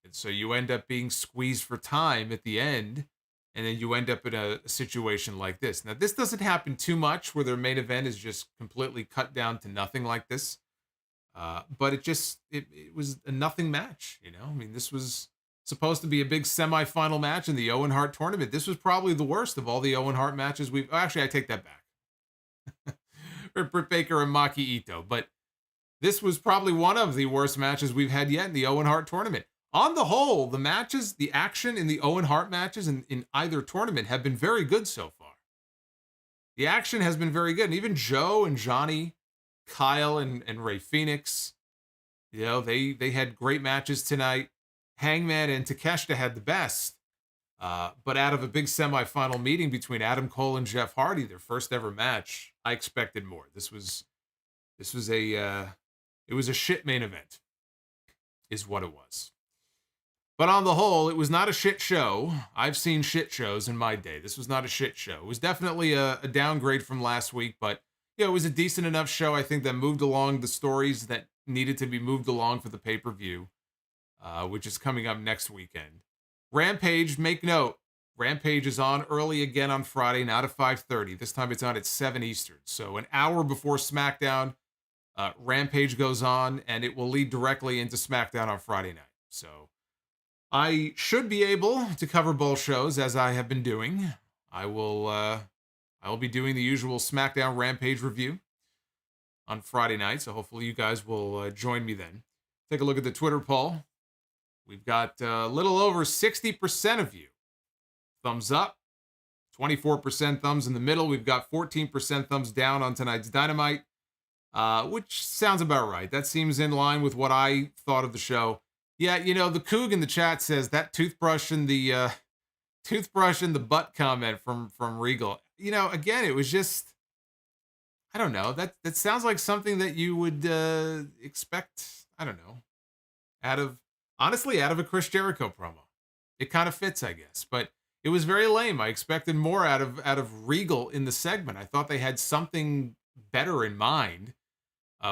And so you end up being squeezed for time at the end, and then you end up in a situation like this. Now, this doesn't happen too much where their main event is just completely cut down to nothing like this. But it was a nothing match, I mean, this was supposed to be a big semifinal match in the Owen Hart tournament. This was probably the worst of all the Owen Hart matches actually, I take that back. Britt Baker and Maki Ito. But this was probably one of the worst matches we've had yet in the Owen Hart tournament. On the whole, the matches, the action in the Owen Hart matches in either tournament have been very good so far. The action has been very good. And even Joe and Johnny, Kyle and Rey Fenix, they had great matches tonight. Hangman and Takeshita had the best. But out of a big semifinal meeting between Adam Cole and Jeff Hardy, their first ever match, I expected more. It was a shit main event, is what it was. But on the whole, it was not a shit show. I've seen shit shows in my day. This was not a shit show. It was definitely a downgrade from last week, but it was a decent enough show, I think, that moved along the stories that needed to be moved along for the pay-per-view, which is coming up next weekend. Rampage, make note, Rampage is on early again on Friday, not at 5:30. This time it's on at 7 Eastern. So an hour before SmackDown, Rampage goes on, and it will lead directly into SmackDown on Friday night. So I should be able to cover both shows as I have been doing. I will be doing the usual SmackDown Rampage review on Friday night. So hopefully you guys will join me then. Take a look at the Twitter poll. We've got a little over 60% of you thumbs up, 24% thumbs in the middle. We've got 14% thumbs down on tonight's Dynamite, which sounds about right. That seems in line with what I thought of the show. Yeah, you know, the Coog in the chat says that toothbrush and the butt comment from Regal. You know, again, it was just, I don't know. That sounds like something that you would expect, I don't know, honestly, out of a Chris Jericho promo. It kind of fits, I guess, but it was very lame. I expected more out of Regal in the segment. I thought they had something better in mind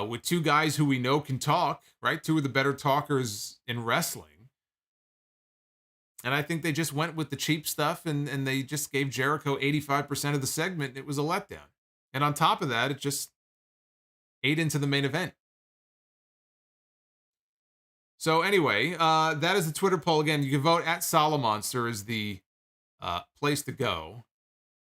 with two guys who we know can talk, right? Two of the better talkers in wrestling. And I think they just went with the cheap stuff and they just gave Jericho 85% of the segment. And it was a letdown. And on top of that, it just ate into the main event. So anyway, that is the Twitter poll. Again, you can vote at Solomonster is the place to go.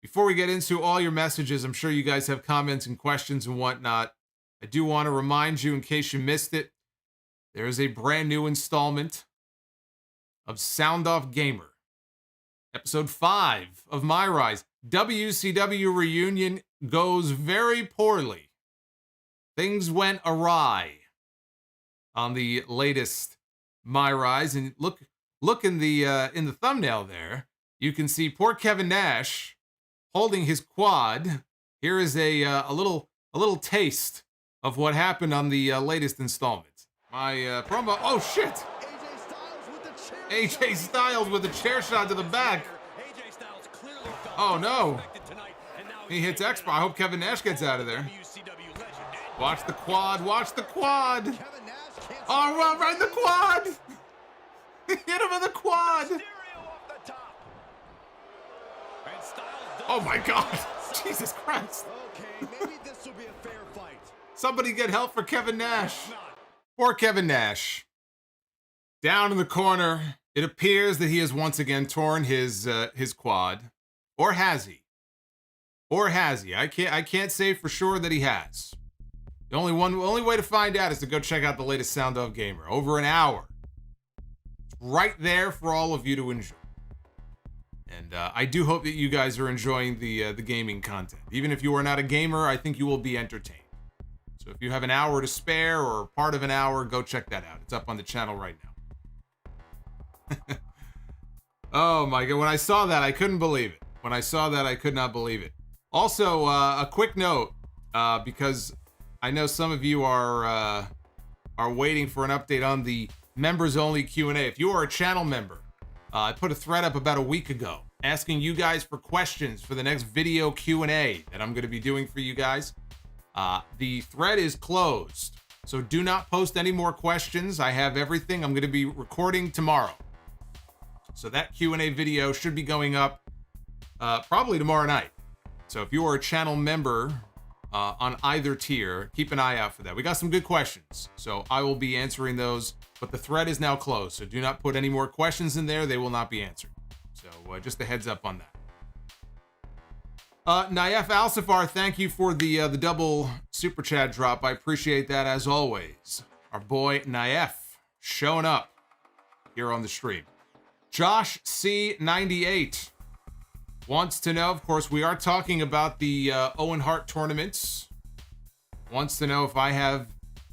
Before we get into all your messages, I'm sure you guys have comments and questions and whatnot. I do want to remind you, in case you missed it, there is a brand new installment of Sound Off Gamer. Episode 5 of My Rise. WCW reunion goes very poorly. Things went awry on the latest My Rise, and look in the thumbnail there. You can see poor Kevin Nash holding his quad. Here is a little taste of what happened on the latest installment. My promo. Oh shit! AJ Styles with a chair shot to the back. Oh no! He hits X-Pac. I hope Kevin Nash gets out of there. Watch the quad. Watch the quad. Oh, right in the quad. Hit him in the quad. Oh my God. Jesus Christ. Somebody get help for Kevin Nash. Poor Kevin Nash. Down in the corner, it appears that he has once again torn his quad. Or has he? Or has he? I can't say for sure that he has. The only way to find out is to go check out the latest Sound Off Gamer. Over an hour. It's right there for all of you to enjoy. And I do hope that you guys are enjoying the gaming content. Even if you are not a gamer, I think you will be entertained. So if you have an hour to spare or part of an hour, go check that out. It's up on the channel right now. Oh my God. When I saw that, I couldn't believe it. When I saw that, I could not believe it. Also, a quick note, because I know some of you are waiting for an update on the members-only Q&A. If you are a channel member, I put a thread up about a week ago asking you guys for questions for the next video Q&A that I'm going to be doing for you guys. The thread is closed, so do not post any more questions. I have everything. I'm going to be recording tomorrow. So that Q&A video should be going up probably tomorrow night. So if you are a channel member on either tier, keep an eye out for that. We got some good questions, so I will be answering those, but the thread is now closed, so do not put any more questions in there. They will not be answered. So just a heads up on that. Naif Alsafar, thank you for the double super chat drop. I appreciate that as always. Our boy Naif showing up here on the stream. Josh C98 wants to know, of course, we are talking about the Owen Hart tournaments. Wants to know if I have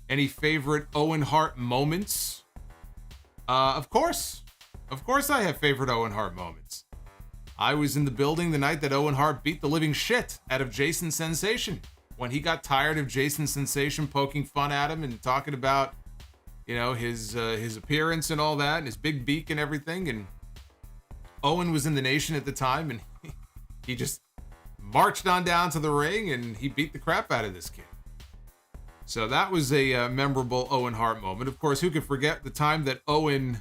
any favorite Owen Hart moments. Of course I have favorite Owen Hart moments. I was in the building the night that Owen Hart beat the living shit out of Jason Sensation. When he got tired of Jason Sensation poking fun at him and talking about, you know, his appearance and all that, and his big beak and everything, and Owen was in the Nation at the time, and he just marched on down to the ring and he beat the crap out of this kid. So that was a memorable Owen Hart moment. Of course, who could forget the time that Owen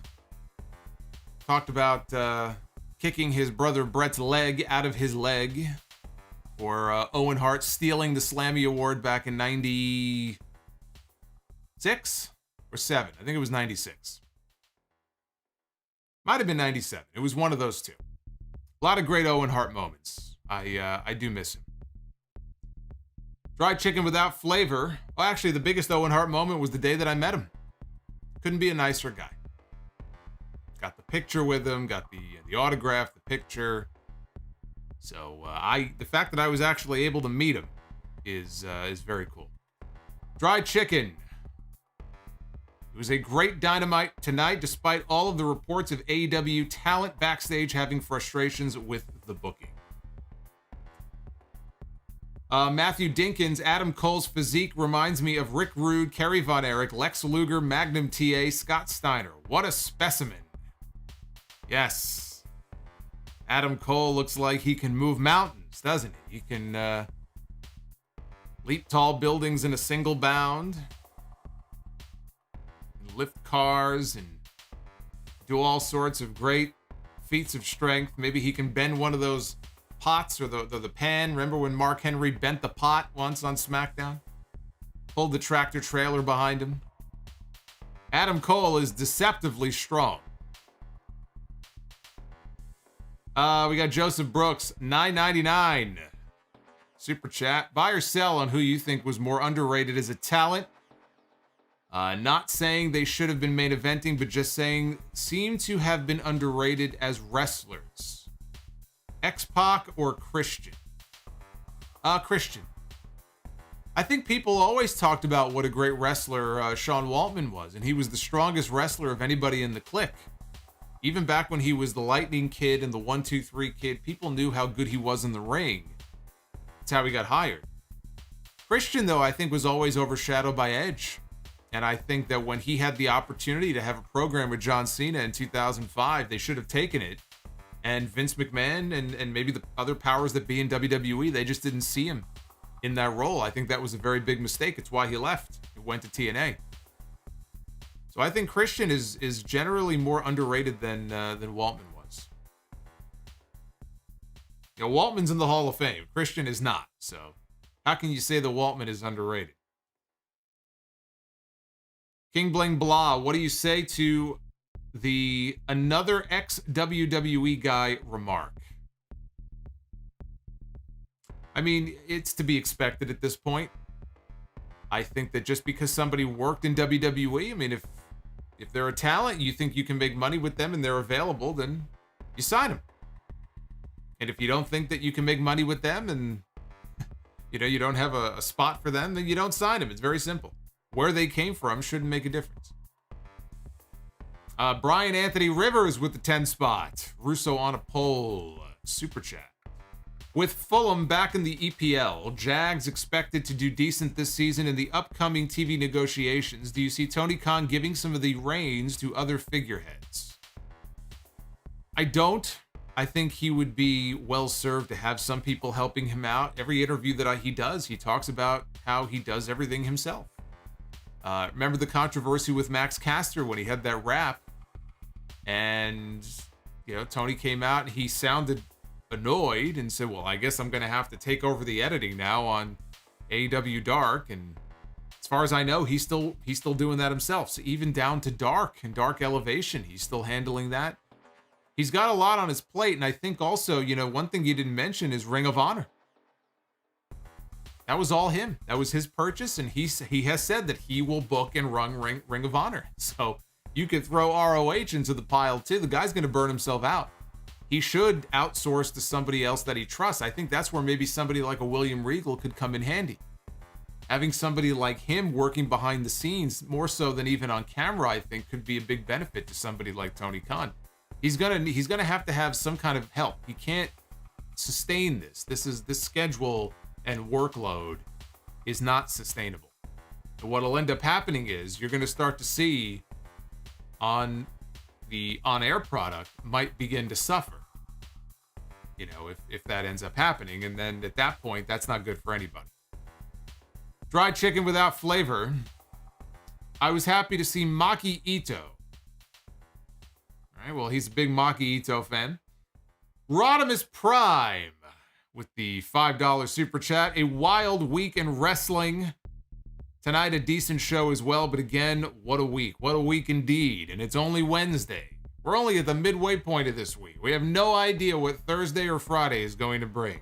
talked about kicking his brother Brett's leg out of his leg, or Owen Hart stealing the Slammy Award back in 96 or 7. I think it was 96. Might have been 97. It was one of those two. A lot of great Owen Hart moments. I do miss him. Fried chicken without flavor. Well, actually, the biggest Owen Hart moment was the day that I met him. Couldn't be a nicer guy. Got the picture with him, got the autograph, the picture. So the fact that I was actually able to meet him is very cool. Dried chicken. It was a great Dynamite tonight, despite all of the reports of AEW talent backstage having frustrations with the booking. Matthew Dinkins, Adam Cole's physique reminds me of Rick Rude, Kerry Von Erich, Lex Luger, Magnum TA, Scott Steiner. What a specimen. Yes. Adam Cole looks like he can move mountains, doesn't he? He can leap tall buildings in a single bound, and lift cars, and do all sorts of great feats of strength. Maybe he can bend one of those pots or the pan. Remember when Mark Henry bent the pot once on SmackDown? Pulled the tractor trailer behind him. Adam Cole is deceptively strong. We got Joseph Brooks, $9.99. Super chat. Buy or sell on who you think was more underrated as a talent. Not saying they should have been main eventing, but just saying seem to have been underrated as wrestlers. X-Pac or Christian? Christian. I think people always talked about what a great wrestler Sean Waltman was, and he was the strongest wrestler of anybody in the clique. Even back when he was the Lightning Kid and the 1-2-3 Kid, people knew how good he was in the ring. That's how he got hired. Christian, though, I think was always overshadowed by Edge. And I think that when he had the opportunity to have a program with John Cena in 2005, they should have taken it. And Vince McMahon and maybe the other powers that be in WWE, they just didn't see him in that role. I think that was a very big mistake. It's why he left. He went to TNA. So I think Christian is generally more underrated than Waltman was. You know, Waltman's in the Hall of Fame. Christian is not. So how can you say that Waltman is underrated? King Bling Blah, what do you say to the another ex-WWE guy remark? I mean, it's to be expected at this point. I think that just because somebody worked in WWE, I mean, if they're a talent, you think you can make money with them and they're available, then you sign them. And if you don't think that you can make money with them and you don't have a spot for them, then you don't sign them. It's very simple. Where they came from shouldn't make a difference. Brian Anthony Rivers with the 10 spot. Russo on a pole. Super chat. With Fulham back in the EPL, Jags expected to do decent this season in the upcoming TV negotiations. Do you see Tony Khan giving some of the reins to other figureheads? I don't. I think he would be well served to have some people helping him out. Every interview that he does, he talks about how he does everything himself. Remember the controversy with Max Caster when he had that rap? And, Tony came out and he sounded annoyed and said, well, I guess I'm going to have to take over the editing now on AEW Dark. And as far as I know, he's still doing that himself. So even down to Dark and Dark Elevation, he's still handling that. He's got a lot on his plate. And I think also, one thing you didn't mention is Ring of Honor. That was all him. That was his purchase. And he has said that he will book and run Ring of Honor. So you could throw ROH into the pile too. The guy's going to burn himself out. He should outsource to somebody else that he trusts. I think that's where maybe somebody like a William Regal could come in handy. Having somebody like him working behind the scenes, more so than even on camera, I think could be a big benefit to somebody like Tony Khan. He's gonna have to have some kind of help. He can't sustain this. This schedule and workload is not sustainable. And what'll end up happening is you're gonna start to see on the on-air product might begin to suffer. If that ends up happening, and then at that point, that's not good for anybody. Dried chicken without flavor. I was happy to see Maki Ito. All right, well, he's a big Maki Ito fan. Rodimus Prime with the $5 super chat. A wild week in wrestling. Tonight, a decent show as well, but again, what a week. What a week indeed. And it's only Wednesday. We're only at the midway point of this week. We have no idea what Thursday or Friday is going to bring.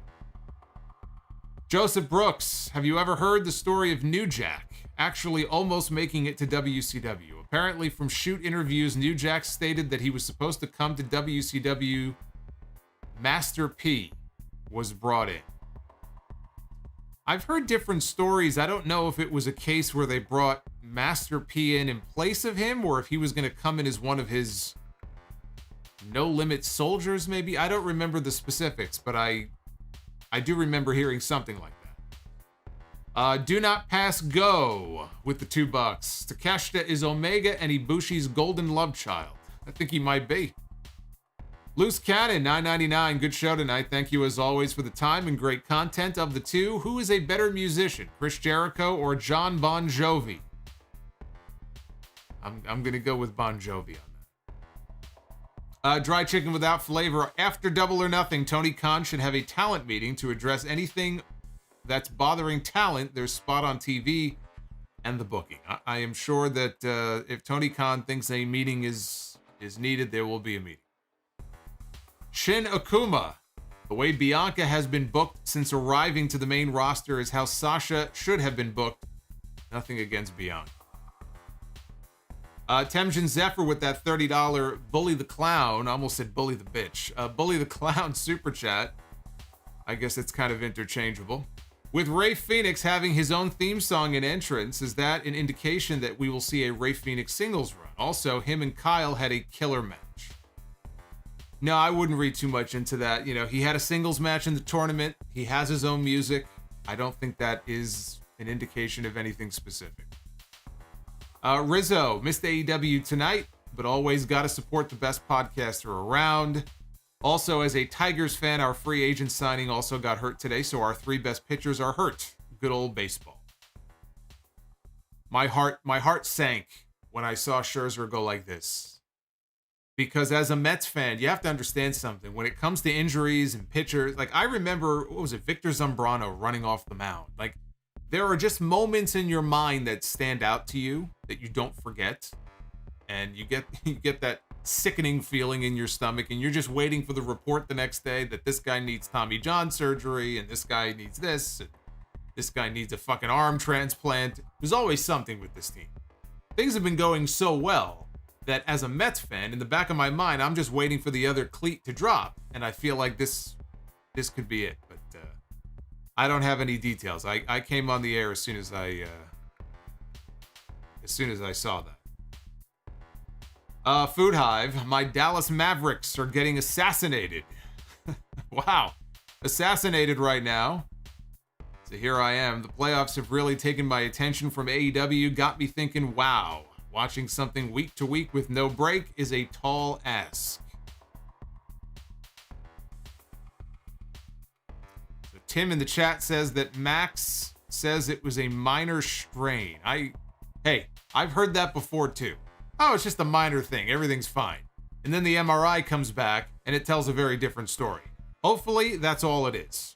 Joseph Brooks, have you ever heard the story of New Jack actually almost making it to WCW? Apparently, from shoot interviews, New Jack stated that he was supposed to come to WCW. Master P was brought in. I've heard different stories. I don't know if it was a case where they brought Master P in place of him, or if he was going to come in as one of his No Limit soldiers, maybe. I don't remember the specifics, but I do remember hearing something like that. Do Not Pass Go with the $2. Takeshita is Omega and Ibushi's golden love child. I think he might be. Loose Cannon, $9.99. Good show tonight. Thank you as always for the time and great content. Of the two, who is a better musician, Chris Jericho or John Bon Jovi? I'm going to go with Bon Jovi on that. Dry chicken without flavor. After Double or Nothing, Tony Khan should have a talent meeting to address anything that's bothering talent, their spot on TV, and the booking. I am sure that if Tony Khan thinks a meeting is needed, there will be a meeting. Shin Akuma. The way Bianca has been booked since arriving to the main roster is how Sasha should have been booked. Nothing against Bianca. Temjin Zephyr with that $30 Bully the Clown. I almost said Bully the Bitch. Bully the Clown super chat. I guess it's kind of interchangeable. With Rey Fenix having his own theme song and entrance, is that an indication that we will see a Rey Fenix singles run? Also, him and Kyle had a killer match. No, I wouldn't read too much into that. You know, he had a singles match in the tournament. He has his own music. I don't think that is an indication of anything specific. Rizzo, missed AEW tonight, but always got to support the best podcaster around. Also, as a Tigers fan, our free agent signing also got hurt today, so our 3 best pitchers are hurt. Good old baseball. My heart sank when I saw Scherzer go like this. Because as a Mets fan, you have to understand something. When it comes to injuries and pitchers, like I remember, what was it, Victor Zambrano running off the mound. Like, there are just moments in your mind that stand out to you that you don't forget. And you get that sickening feeling in your stomach, and you're just waiting for the report the next day that this guy needs Tommy John surgery, and this guy needs this, and this guy needs a fucking arm transplant. There's always something with this team. Things have been going so well that as a Mets fan, in the back of my mind, I'm just waiting for the other cleat to drop, and I feel like this could be it. But I don't have any details. I came on the air as soon as I saw that. Food Hive, my Dallas Mavericks are getting assassinated. Wow, assassinated right now. So here I am. The playoffs have really taken my attention from AEW. Got me thinking, wow. Watching something week to week with no break is a tall ask. So Tim in the chat says that Max says it was a minor strain. I've heard that before too. Oh, it's just a minor thing. Everything's fine. And then the MRI comes back and it tells a very different story. Hopefully that's all it is.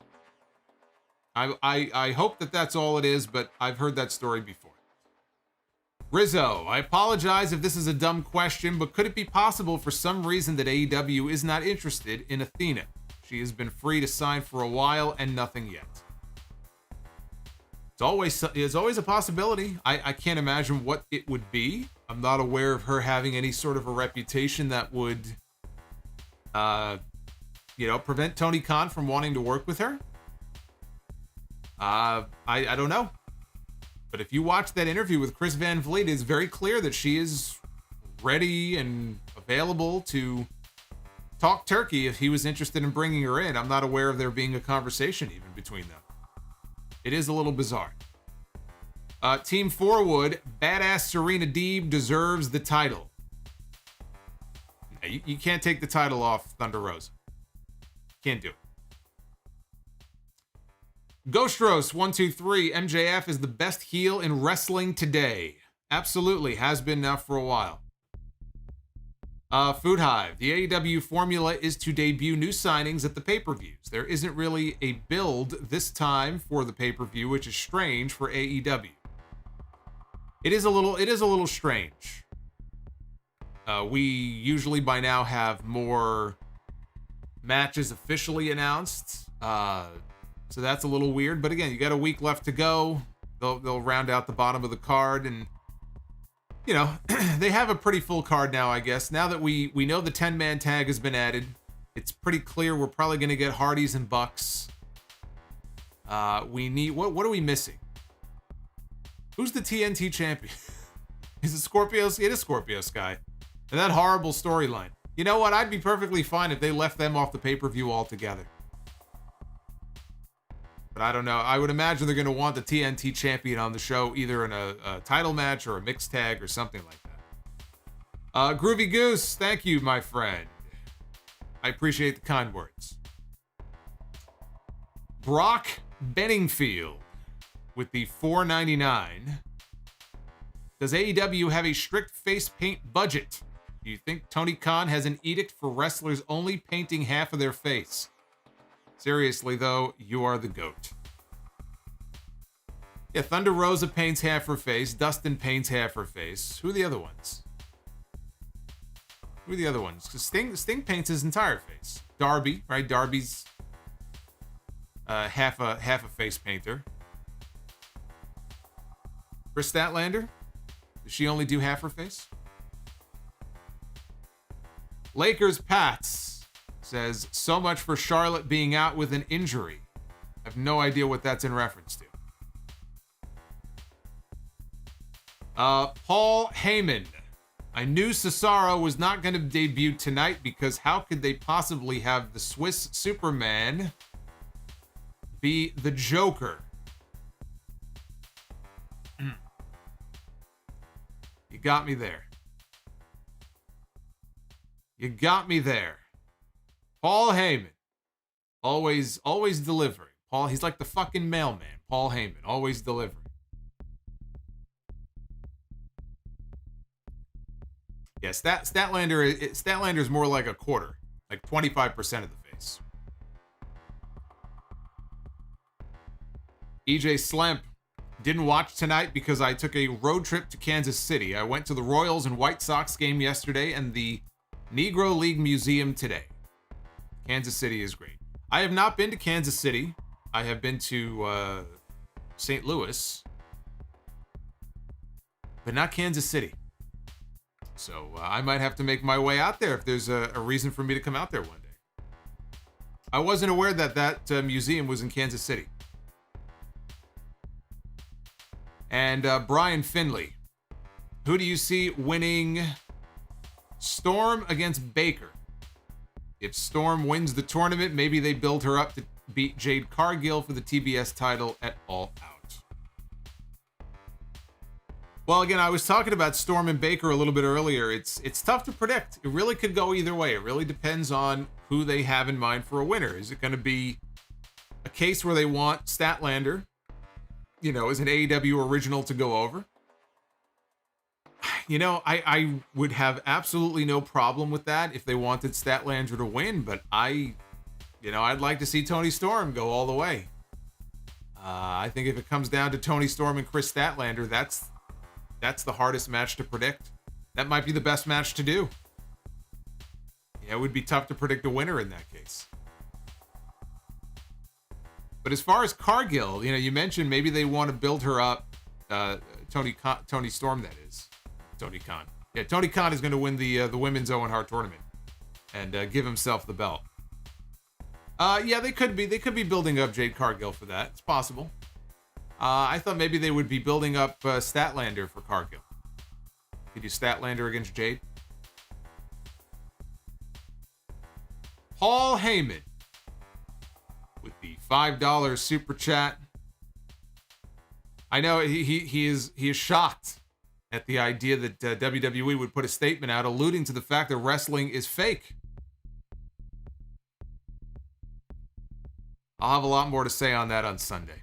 I hope that that's all it is, but I've heard that story before. Rizzo, I apologize if this is a dumb question, but could it be possible for some reason that AEW is not interested in Athena? She has been free to sign for a while and nothing yet. It's always a possibility. I can't imagine what it would be. I'm not aware of her having any sort of a reputation that would, prevent Tony Khan from wanting to work with her. I don't know. But if you watch that interview with Chris Van Vliet, it's very clear that she is ready and available to talk turkey if he was interested in bringing her in. I'm not aware of there being a conversation even between them. It is a little bizarre. Team Forward, badass Serena Deeb deserves the title. You can't take the title off Thunder Rosa. Can't do it. Ghostros 123, MJF is the best heel in wrestling today. Absolutely, has been now for a while. Food Hive, the AEW formula is to debut new signings at the pay-per-views. There isn't really a build this time for the pay-per-view, which is strange for AEW. It is a little strange. We usually by now have more matches officially announced. So that's a little weird, but again, you got a week left to go. They'll round out the bottom of the card, and they have a pretty full card now, I guess. Now that we know the 10-man tag has been added, it's pretty clear we're probably going to get Hardys and Bucks. We need... What are we missing? Who's the TNT champion? Is it Scorpio? It is Scorpio Sky. And that horrible storyline. You know what? I'd be perfectly fine if they left them off the pay-per-view altogether. But I don't know. I would imagine they're going to want the TNT champion on the show, either in a title match or a mixed tag or something like that. Groovy Goose, thank you, my friend. I appreciate the kind words. Brock Benningfield with the $4.99. Does AEW have a strict face paint budget? Do you think Tony Khan has an edict for wrestlers only painting half of their face? Seriously, though, you are the GOAT. Yeah, Thunder Rosa paints half her face. Dustin paints half her face. Who are the other ones? Because Sting paints his entire face. Darby, right? Darby's half a face painter. Chris Statlander? Does she only do half her face? Lakers Pats says, so much for Charlotte being out with an injury. I have no idea what that's in reference to. Paul Heyman. I knew Cesaro was not going to debut tonight because how could they possibly have the Swiss Superman be the Joker? You got me there. Paul Heyman. Always delivering. Paul, he's like the fucking mailman. Paul Heyman, always delivering. Yeah, Statlander is more like a quarter, like 25% of the face. EJ Slamp didn't watch tonight because I took a road trip to Kansas City. I went to the Royals and White Sox game yesterday and the Negro League Museum today. Kansas City is great. I have not been to Kansas City. I have been to St. Louis, but not Kansas City. So I might have to make my way out there if there's a reason for me to come out there one day. I wasn't aware that museum was in Kansas City. And Brian Finley. Who do you see winning Storm against Baker? If Storm wins the tournament, maybe they build her up to beat Jade Cargill for the TBS title at All Out. Well, again, I was talking about Storm and Baker a little bit earlier. It's tough to predict. It really could go either way. It really depends on who they have in mind for a winner. Is it going to be a case where they want Statlander, as an AEW original to go over? I would have absolutely no problem with that if they wanted Statlander to win, but I'd like to see Tony Storm go all the way. I think if it comes down to Tony Storm and Chris Statlander, that's the hardest match to predict. That might be the best match to do. Yeah, it would be tough to predict a winner in that case. But as far as Cargill, you mentioned maybe they want to build her up. Tony Storm, that is. Tony Khan. Yeah, Tony Khan is going to win the women's Owen Hart tournament and give himself the belt. Yeah, they could be building up Jade Cargill for that. It's possible. I thought maybe they would be building up Statlander for Cargill. Could you Statlander against Jade? Paul Heyman with the $5 super chat. I know he is shocked at the idea that WWE would put a statement out alluding to the fact that wrestling is fake. I'll have a lot more to say on that on Sunday.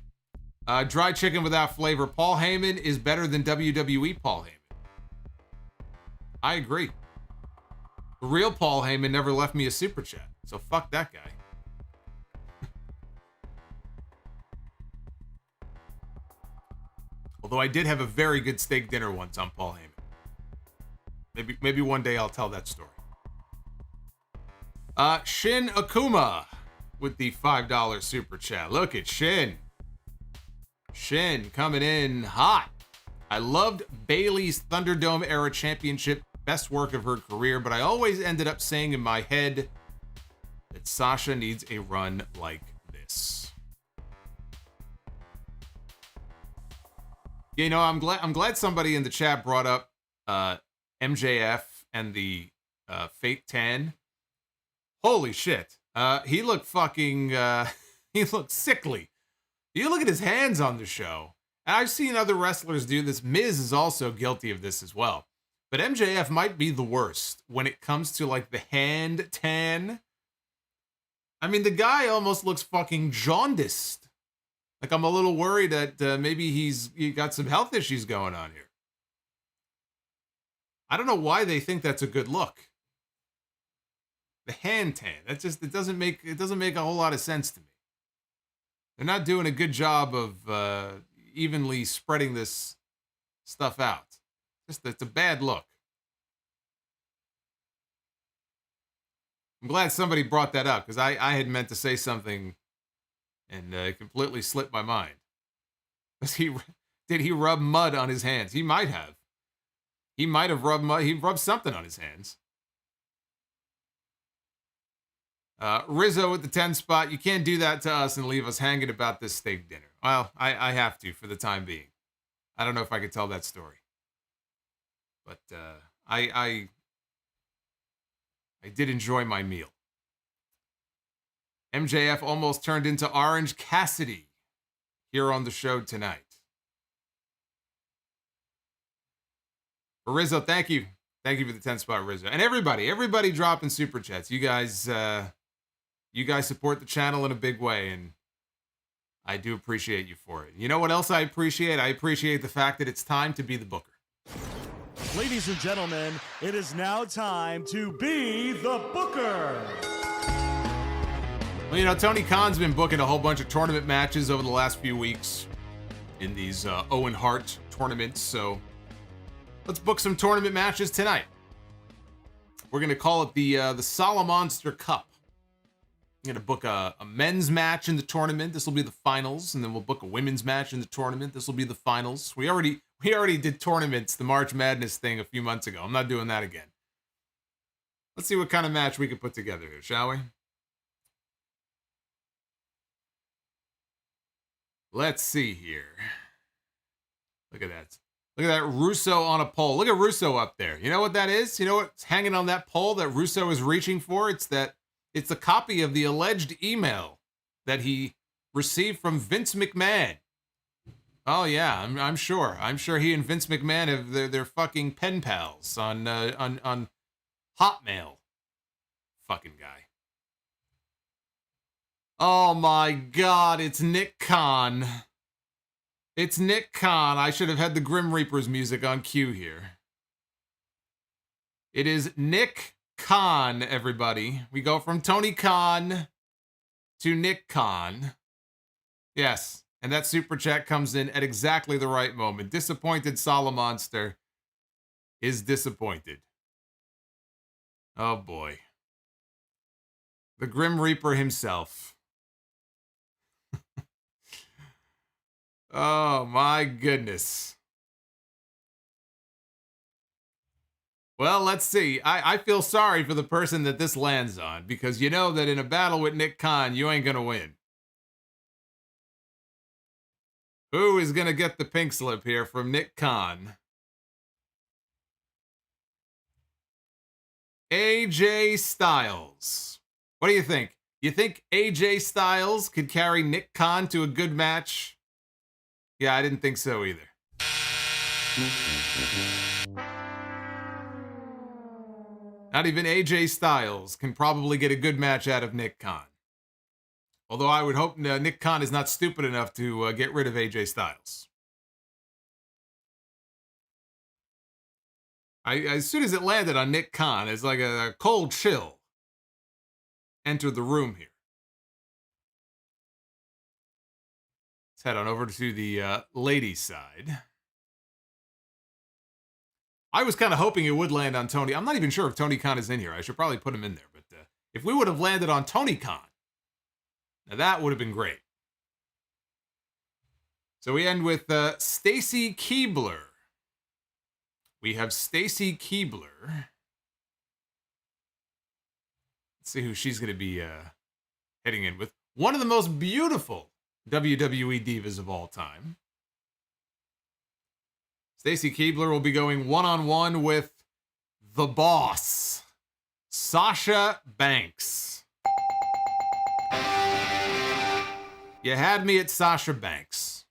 Dry chicken without flavor. Paul Heyman is better than WWE Paul Heyman. I agree. The real Paul Heyman never left me a super chat, so fuck that guy. Although I did have a very good steak dinner once on Paul Heyman. Maybe one day I'll tell that story. Shin Akuma with the $5 super chat. Look at Shin. Shin coming in hot. I loved Bayley's Thunderdome era championship. Best work of her career, but I always ended up saying in my head that Sasha needs a run like this. You know, I'm glad somebody in the chat brought up MJF and the Fate 10. Holy shit. He looked fucking he looked sickly. You look at his hands on the show. And I've seen other wrestlers do this. Miz is also guilty of this as well. But MJF might be the worst when it comes to like the hand tan. I mean, the guy almost looks fucking jaundiced. Like, I'm a little worried that maybe he got some health issues going on here. I don't know why they think that's a good look. The hand tan. That just it doesn't make a whole lot of sense to me. They're not doing a good job of evenly spreading this stuff out. It's a bad look. I'm glad somebody brought that up because I had meant to say something and it completely slipped my mind. Did he rub mud on his hands? He might have. He might have rubbed mud. He rubbed something on his hands. Rizzo with the 10 spot. You can't do that to us and leave us hanging about this steak dinner. Well, I have to for the time being. I don't know if I could tell that story. But I did enjoy my meal. MJF almost turned into Orange Cassidy here on the show tonight. Rizzo, thank you. Thank you for the 10 spot, Rizzo. And everybody dropping super chats. You guys support the channel in a big way, and I do appreciate you for it. You know what else I appreciate? I appreciate the fact that it's time to be the booker. Ladies and gentlemen, it is now time to be the booker. Well, you know, Tony Khan's been booking a whole bunch of tournament matches over the last few weeks in these Owen Hart tournaments, so let's book some tournament matches tonight. We're going to call it the Solomonster Cup. I'm going to book a men's match in the tournament. This will be the finals, and then we'll book a women's match in the tournament. This will be the finals. We already did tournaments, the March Madness thing a few months ago. I'm not doing that again. Let's see what kind of match we can put together here, shall we? Let's see here. Look at that. Look at that Russo on a pole. Look at Russo up there. You know what that is? You know what's hanging on that pole that Russo is reaching for? It's a copy of the alleged email that he received from Vince McMahon. Oh yeah, I'm sure. I'm sure he and Vince McMahon have they're fucking pen pals on Hotmail. Fucking guy. Oh my God, it's Nick Khan. It's Nick Khan. I should have had the Grim Reaper's music on cue here. It is Nick Khan, everybody. We go from Tony Khan to Nick Khan. Yes, and that super chat comes in at exactly the right moment. Disappointed Solomonster is disappointed. Oh boy. The Grim Reaper himself. Oh my goodness. Well, let's see. I feel sorry for the person that this lands on, because you know that in a battle with Nick Khan, you ain't gonna win. Who is gonna get the pink slip here from Nick Khan? AJ Styles. What do you think? You think AJ Styles could carry Nick Khan to a good match? Yeah, I didn't think so either. Not even AJ Styles can probably get a good match out of Nick Khan. Although I would hope Nick Khan is not stupid enough to get rid of AJ Styles. As soon as it landed on Nick Khan, it's like a cold chill entered the room here. Let's head on over to the ladies' side. I was kind of hoping it would land on Tony. I'm not even sure if Tony Khan is in here. I should probably put him in there. But if we would have landed on Tony Khan, now that would have been great. So we end with Stacy Keibler. We have Stacy Keibler. Let's see who she's going to be heading in with. One of the most beautiful WWE divas of all time. Stacy Keibler will be going one-on-one with the boss, Sasha Banks. You had me at Sasha Banks.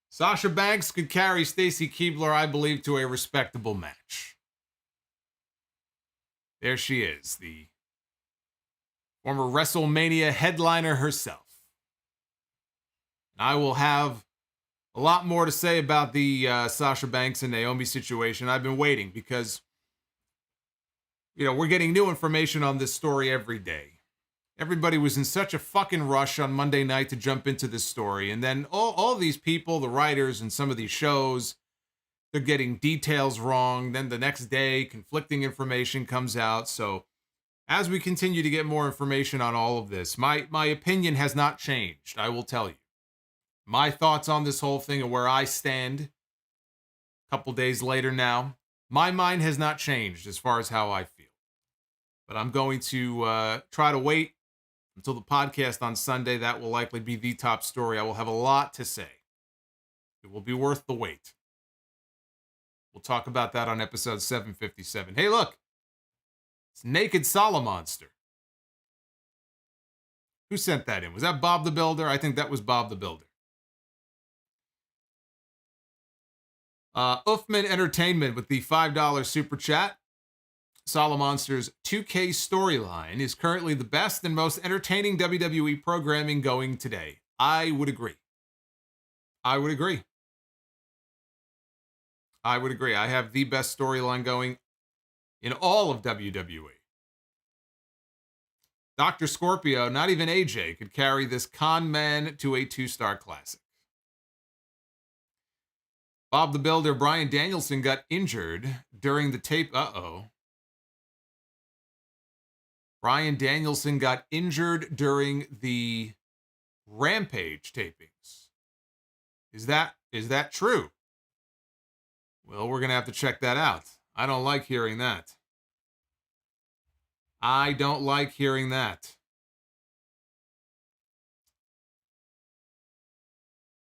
Sasha Banks could carry Stacy Keibler, I believe, to a respectable match. There she is, the former WrestleMania headliner herself. I will have a lot more to say about the Sasha Banks and Naomi situation. I've been waiting because, we're getting new information on this story every day. Everybody was in such a fucking rush on Monday night to jump into this story. And then all these people, the writers and some of these shows, they're getting details wrong. Then the next day, conflicting information comes out. So as we continue to get more information on all of this, my opinion has not changed, I will tell you. My thoughts on this whole thing and where I stand a couple days later now, my mind has not changed as far as how I feel. But I'm going to try to wait until the podcast on Sunday. That will likely be the top story. I will have a lot to say. It will be worth the wait. We'll talk about that on episode 757. Hey, look. It's Naked Solomonster. Who sent that in? Was that Bob the Builder? I think that was Bob the Builder. Uffman Entertainment with the $5 super chat. Solomonster's 2K storyline is currently the best and most entertaining WWE programming going today. I would agree. I have the best storyline going in all of WWE. Dr. Scorpio, not even AJ, could carry this con man to a 2-star classic. Bob the Builder, Bryan Danielson got injured during the tape. Bryan Danielson got injured during the Rampage tapings. Is that true? Well, we're going to have to check that out. I don't like hearing that.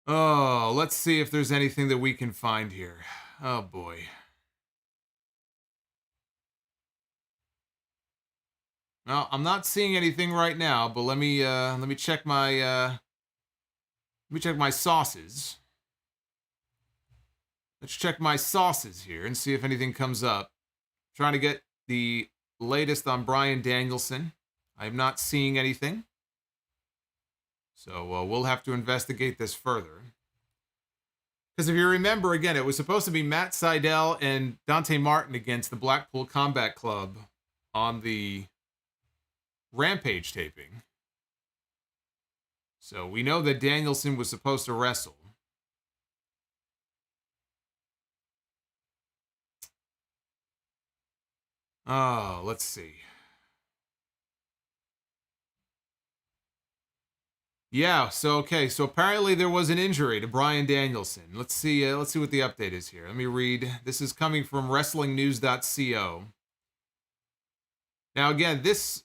Oh, let's see if there's anything that we can find here. Oh boy. No, I'm not seeing anything right now, but let me check my sauces. Let's check my sauces here and see if anything comes up. Trying to get the latest on Bryan Danielson. I'm not seeing anything. So we'll have to investigate this further. Because if you remember, again, it was supposed to be Matt Sydal and Dante Martin against the Blackpool Combat Club on the Rampage taping. So we know that Danielson was supposed to wrestle. Oh, let's see. Yeah, so apparently there was an injury to Bryan Danielson. Let's see what the update is here. Let me read. This is coming from WrestlingNews.co. Now again, this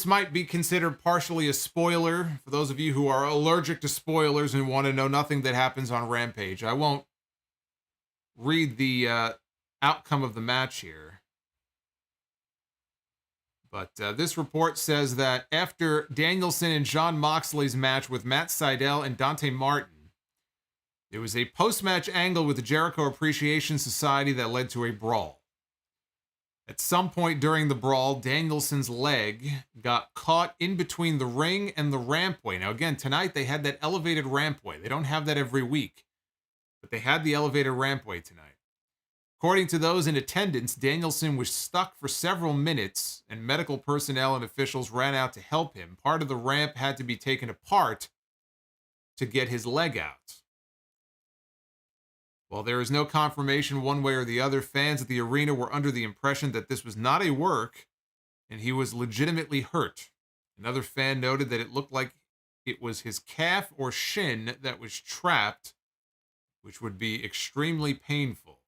might be considered partially a spoiler for those of you who are allergic to spoilers and want to know nothing that happens on Rampage. I won't read the outcome of the match here. But this report says that after Danielson and Jon Moxley's match with Matt Sydal and Dante Martin, there was a post-match angle with the Jericho Appreciation Society that led to a brawl. At some point during the brawl, Danielson's leg got caught in between the ring and the rampway. Now again, tonight they had that elevated rampway. They don't have that every week, but they had the elevated rampway tonight. According to those in attendance, Danielson was stuck for several minutes, and medical personnel and officials ran out to help him. Part of the ramp had to be taken apart to get his leg out. While there is no confirmation one way or the other, fans at the arena were under the impression that this was not a work, and he was legitimately hurt. Another fan noted that it looked like it was his calf or shin that was trapped, which would be extremely painful.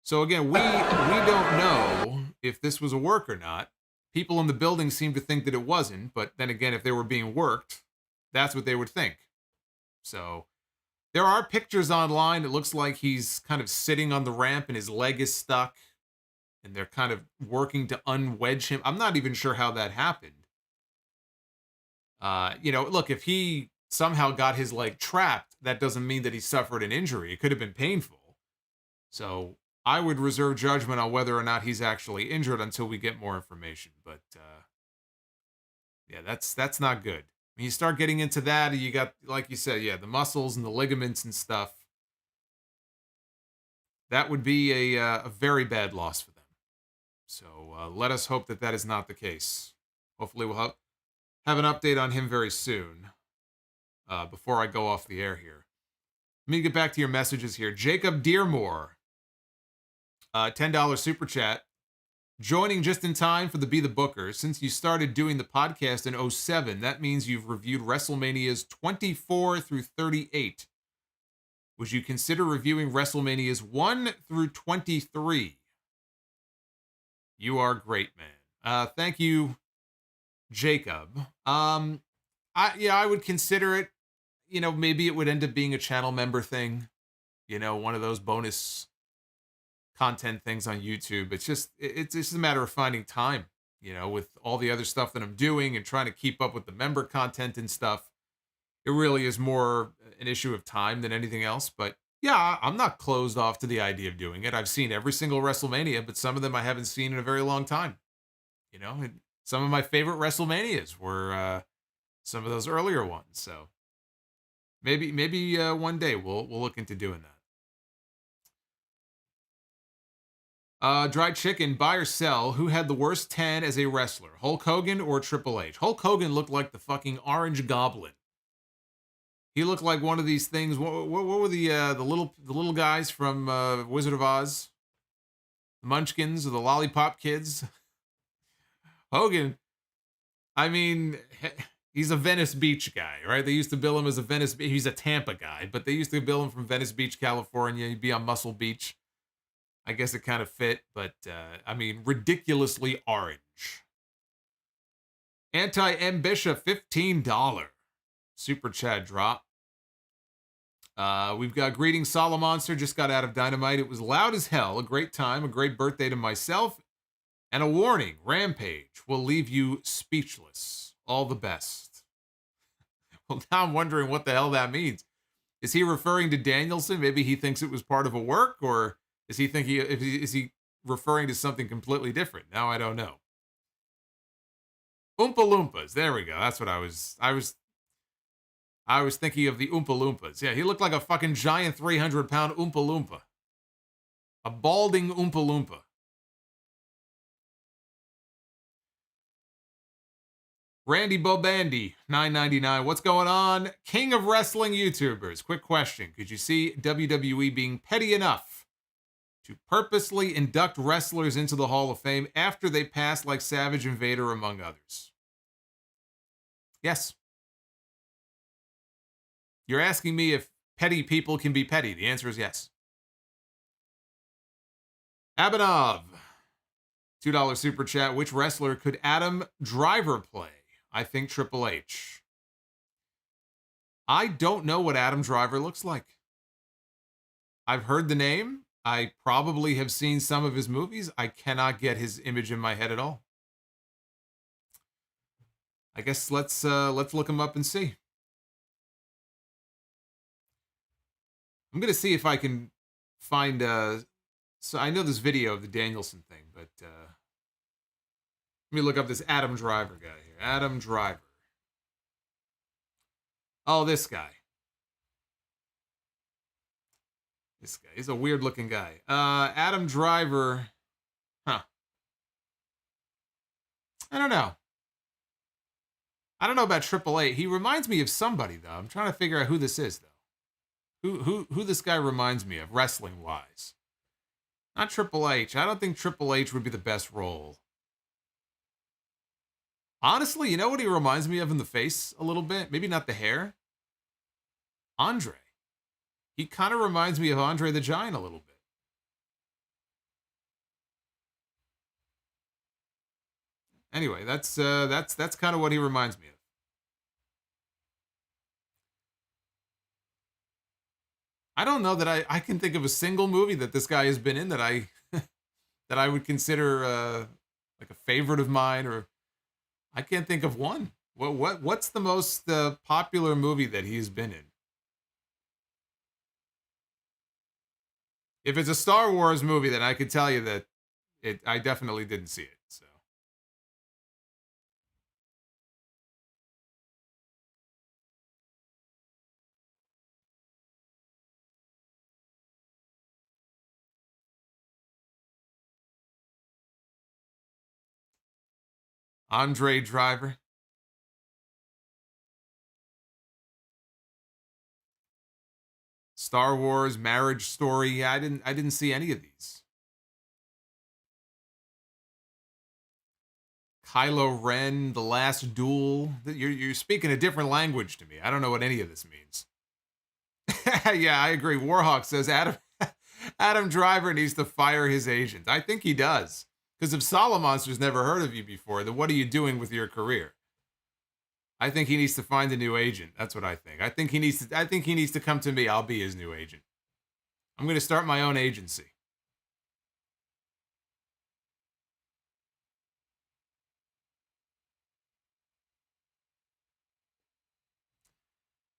So again, we don't know if this was a work or not. People in the building seem to think that it wasn't, but then again, if they were being worked, that's what they would think. So there are pictures online. It looks like he's kind of sitting on the ramp and his leg is stuck. And they're kind of working to unwedge him. I'm not even sure how that happened. Look, if he somehow got his leg trapped, that doesn't mean that he suffered an injury. It could have been painful. So I would reserve judgment on whether or not he's actually injured until we get more information. But yeah, that's not good. When you start getting into that, you got, like you said, yeah, the muscles and the ligaments and stuff. That would be a very bad loss for them. So let us hope that that is not the case. Hopefully we'll have an update on him very soon. Before I go off the air here. Let me get back to your messages here. Jacob Dearmore, $10 super chat. Joining just in time for the Be the Booker. Since you started doing the podcast in 2007, that means you've reviewed WrestleManias 24 through 38. Would you consider reviewing WrestleManias 1 through 23? You are great, man. Thank you, Jacob. I would consider it. Maybe it would end up being a channel member thing. One of those bonus content things on YouTube. It's just a matter of finding time, with all the other stuff that I'm doing and trying to keep up with the member content and stuff. It really is more an issue of time than anything else. But yeah, I'm not closed off to the idea of doing it. I've seen every single WrestleMania, but some of them I haven't seen in a very long time. And some of my favorite WrestleManias were some of those earlier ones. So maybe one day we'll look into doing that. Dry Chicken, buy or sell. Who had the worst tan as a wrestler, Hulk Hogan or Triple H? Hulk Hogan looked like the fucking Orange Goblin. He looked like one of these things. What were the little guys from Wizard of Oz? The Munchkins or the Lollipop Kids? Hogan, I mean, he's a Venice Beach guy, right? They used to bill him as a Venice Beach. He's a Tampa guy, but they used to bill him from Venice Beach, California. He'd be on Muscle Beach. I guess it kind of fit, but I mean, ridiculously orange. Anti-M Bishop, $15 super chat drop. We've got Greetings Solomonster, just got out of Dynamite. It was loud as hell, a great time, a great birthday to myself, and a warning, Rampage will leave you speechless. All the best. Well, now I'm wondering what the hell that means. Is he referring to Danielson? Maybe he thinks it was part of a work, or is he referring to something completely different? Now I don't know. Oompa Loompas. There we go. That's what I was thinking of, the Oompa Loompas. Yeah, he looked like a fucking giant 300-pound Oompa Loompa. A balding Oompa Loompa. Randy Bobandy, $9.99. What's going on? King of Wrestling YouTubers. Quick question. Could you see WWE being petty enough to purposely induct wrestlers into the Hall of Fame after they pass, like Savage and Vader, among others? Yes. You're asking me if petty people can be petty. The answer is yes. Abanov, $2 super chat. Which wrestler could Adam Driver play? I think Triple H. I don't know what Adam Driver looks like. I've heard the name. I probably have seen some of his movies. I cannot get his image in my head at all. I guess let's look him up and see. I'm gonna see if I can find. So I know this video of the Danielson thing, but let me look up this Adam Driver guy here. Adam Driver. Oh, this guy. This guy. He's a weird looking guy. Adam Driver. Huh. I don't know. I don't know about Triple H. He reminds me of somebody, though. I'm trying to figure out who this is, though. Who this guy reminds me of, wrestling wise. Not Triple H. I don't think Triple H would be the best role. Honestly, you know what he reminds me of in the face a little bit? Maybe not the hair. Andre. He kind of reminds me of Andre the Giant a little bit. Anyway, that's kind of what he reminds me of. I don't know that I can think of a single movie that this guy has been in that I that I would consider like a favorite of mine, or I can't think of one. What's the most popular movie that he's been in? If it's a Star Wars movie, then I could tell you that I definitely didn't see it. So. Andre Driver. Star Wars, Marriage Story. Yeah, I didn't see any of these. Kylo Ren, The Last Duel. You're speaking a different language to me. I don't know what any of this means. Yeah, I agree. Warhawk says Adam Driver needs to fire his agent. I think he does. Because if Solomonster's never heard of you before, then what are you doing with your career? I think he needs to find a new agent. That's what I think. I think he needs to come to me. I'll be his new agent. I'm going to start my own agency.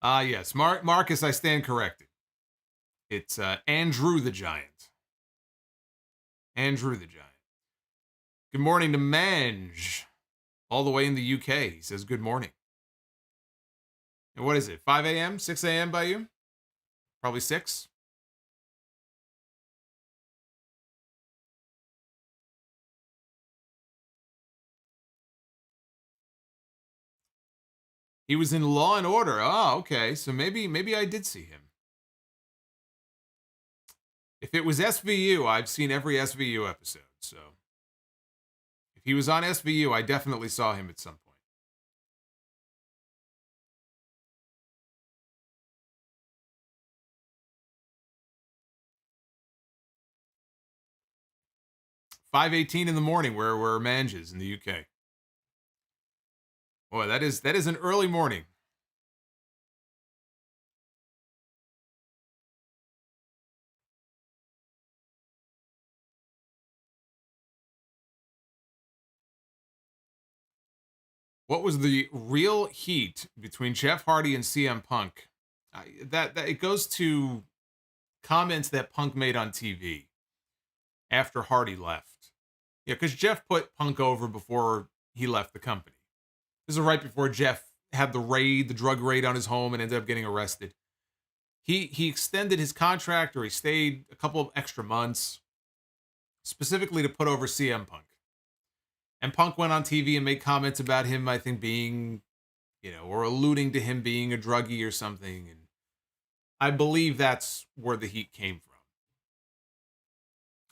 Yes. Marcus, I stand corrected. It's Andrew the Giant. Andrew the Giant. Good morning to Mange. All the way in the UK. He says good morning. And what is it? 5 a.m.? 6 a.m. by you? Probably 6. He was in Law and Order. Oh, okay. So maybe I did see him. If it was SVU, I've seen every SVU episode. So if he was on SVU, I definitely saw him at some point. $5:18 in the morning where Mange is in the UK. Boy, that is an early morning. What was the real heat between Jeff Hardy and CM Punk? That it goes to comments that Punk made on TV after Hardy left. Yeah, because Jeff put Punk over before he left the company. This is right before Jeff had the drug raid on his home, and ended up getting arrested. He extended his contract, or he stayed a couple of extra months, specifically to put over CM Punk. And Punk went on TV and made comments about him, I think, being, or alluding to him being a druggie or something. And I believe that's where the heat came from.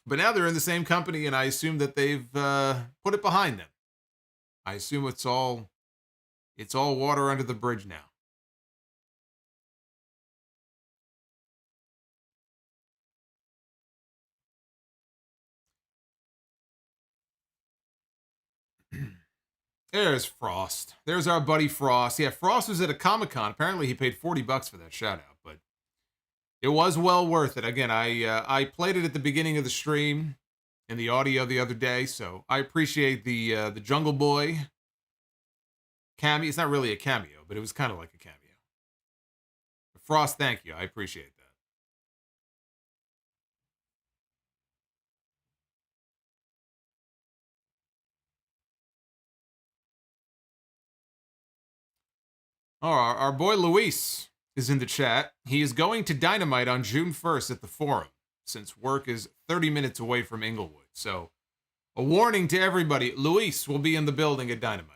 But now they're in the same company, and I assume that they've put it behind them. I assume it's all water under the bridge now. There's Frost. There's our buddy Frost. Yeah, Frost was at a Comic-Con. Apparently he paid $40 for that shout out, but it was well worth it. Again, I played it at the beginning of the stream in the audio the other day, so I appreciate the Jungle Boy cameo. It's not really a cameo, but it was kind of like a cameo. Frost, thank you. I appreciate that. Oh, our boy Luis is in the chat. He is going to Dynamite on June 1st at the Forum, since work is 30 minutes away from Inglewood. So, a warning to everybody, Luis will be in the building at Dynamite.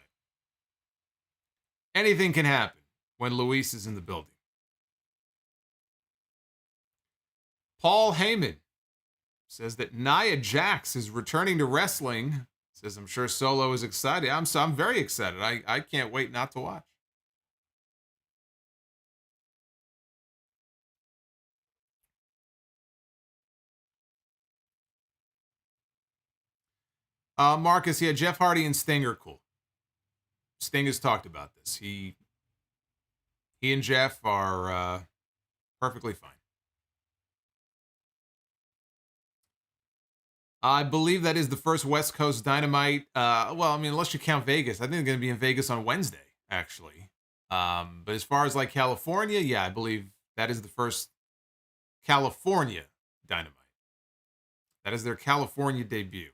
Anything can happen when Luis is in the building. Paul Heyman says that Nia Jax is returning to wrestling. Says, I'm sure Solo is excited. I'm very excited. I can't wait not to watch. Marcus, yeah, Jeff Hardy and Sting are cool. Sting has talked about this. He and Jeff are perfectly fine. I believe that is the first West Coast Dynamite. Well, I mean, unless you count Vegas, I think they're going to be in Vegas on Wednesday, actually. But as far as like California, yeah, I believe that is the first California Dynamite. That is their California debut.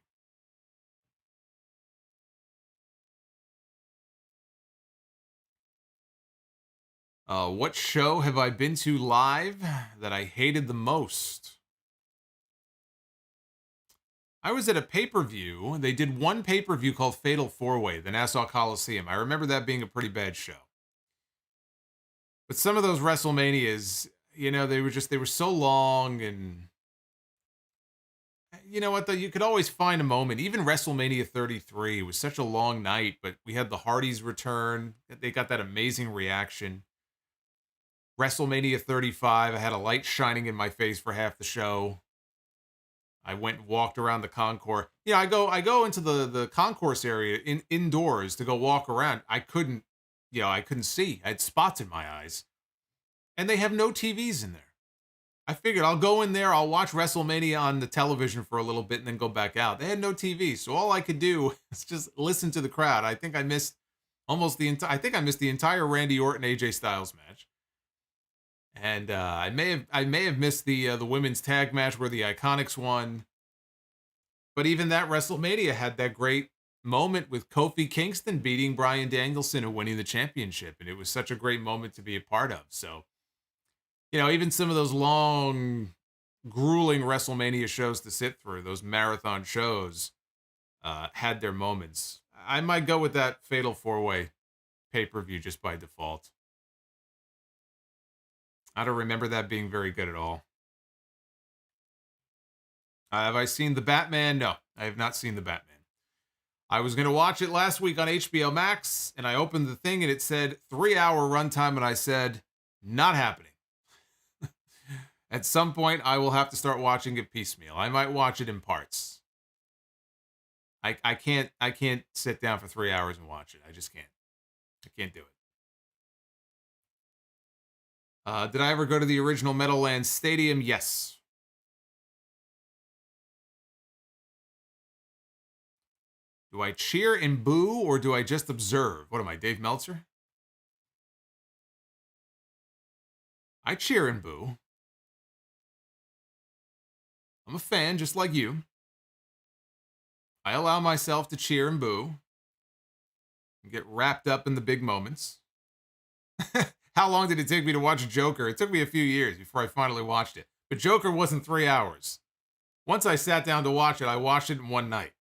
What show have I been to live that I hated the most? I was at a pay-per-view. They did one pay-per-view called Fatal 4-Way, the Nassau Coliseum. I remember that being a pretty bad show. But some of those WrestleManias, you know, they were so long, and you know what, though? You could always find a moment. Even WrestleMania 33 was such a long night, but we had the Hardys return. They got that amazing reaction. WrestleMania 35, I had a light shining in my face for half the show. I went and walked around the concourse. Yeah, I go into the concourse area indoors to go walk around. I couldn't see. I had spots in my eyes. And they have no TVs in there. I figured I'll go in there, I'll watch WrestleMania on the television for a little bit and then go back out. They had no TV, so all I could do is just listen to the crowd. I think I missed the entire Randy Orton AJ Styles match. And I may have missed the women's tag match where the Iconics won. But even that WrestleMania had that great moment with Kofi Kingston beating Bryan Danielson and winning the championship. And it was such a great moment to be a part of. So, you know, even some of those long, grueling WrestleMania shows to sit through, those marathon shows, had their moments. I might go with that Fatal 4-Way pay-per-view just by default. I don't remember that being very good at all. Have I seen The Batman? No, I have not seen The Batman. I was going to watch it last week on HBO Max, and I opened the thing, and it said 3-hour runtime, and I said, not happening. At some point, I will have to start watching it piecemeal. I might watch it in parts. I can't sit down for 3 hours and watch it. I just can't. I can't do it. Did I ever go to the original Meadowlands Stadium? Yes. Do I cheer and boo, or do I just observe? What am I, Dave Meltzer? I cheer and boo. I'm a fan, just like you. I allow myself to cheer and boo and get wrapped up in the big moments. How long did it take me to watch Joker? It took me a few years before I finally watched it. But Joker wasn't 3 hours. Once I sat down to watch it, I watched it in one night.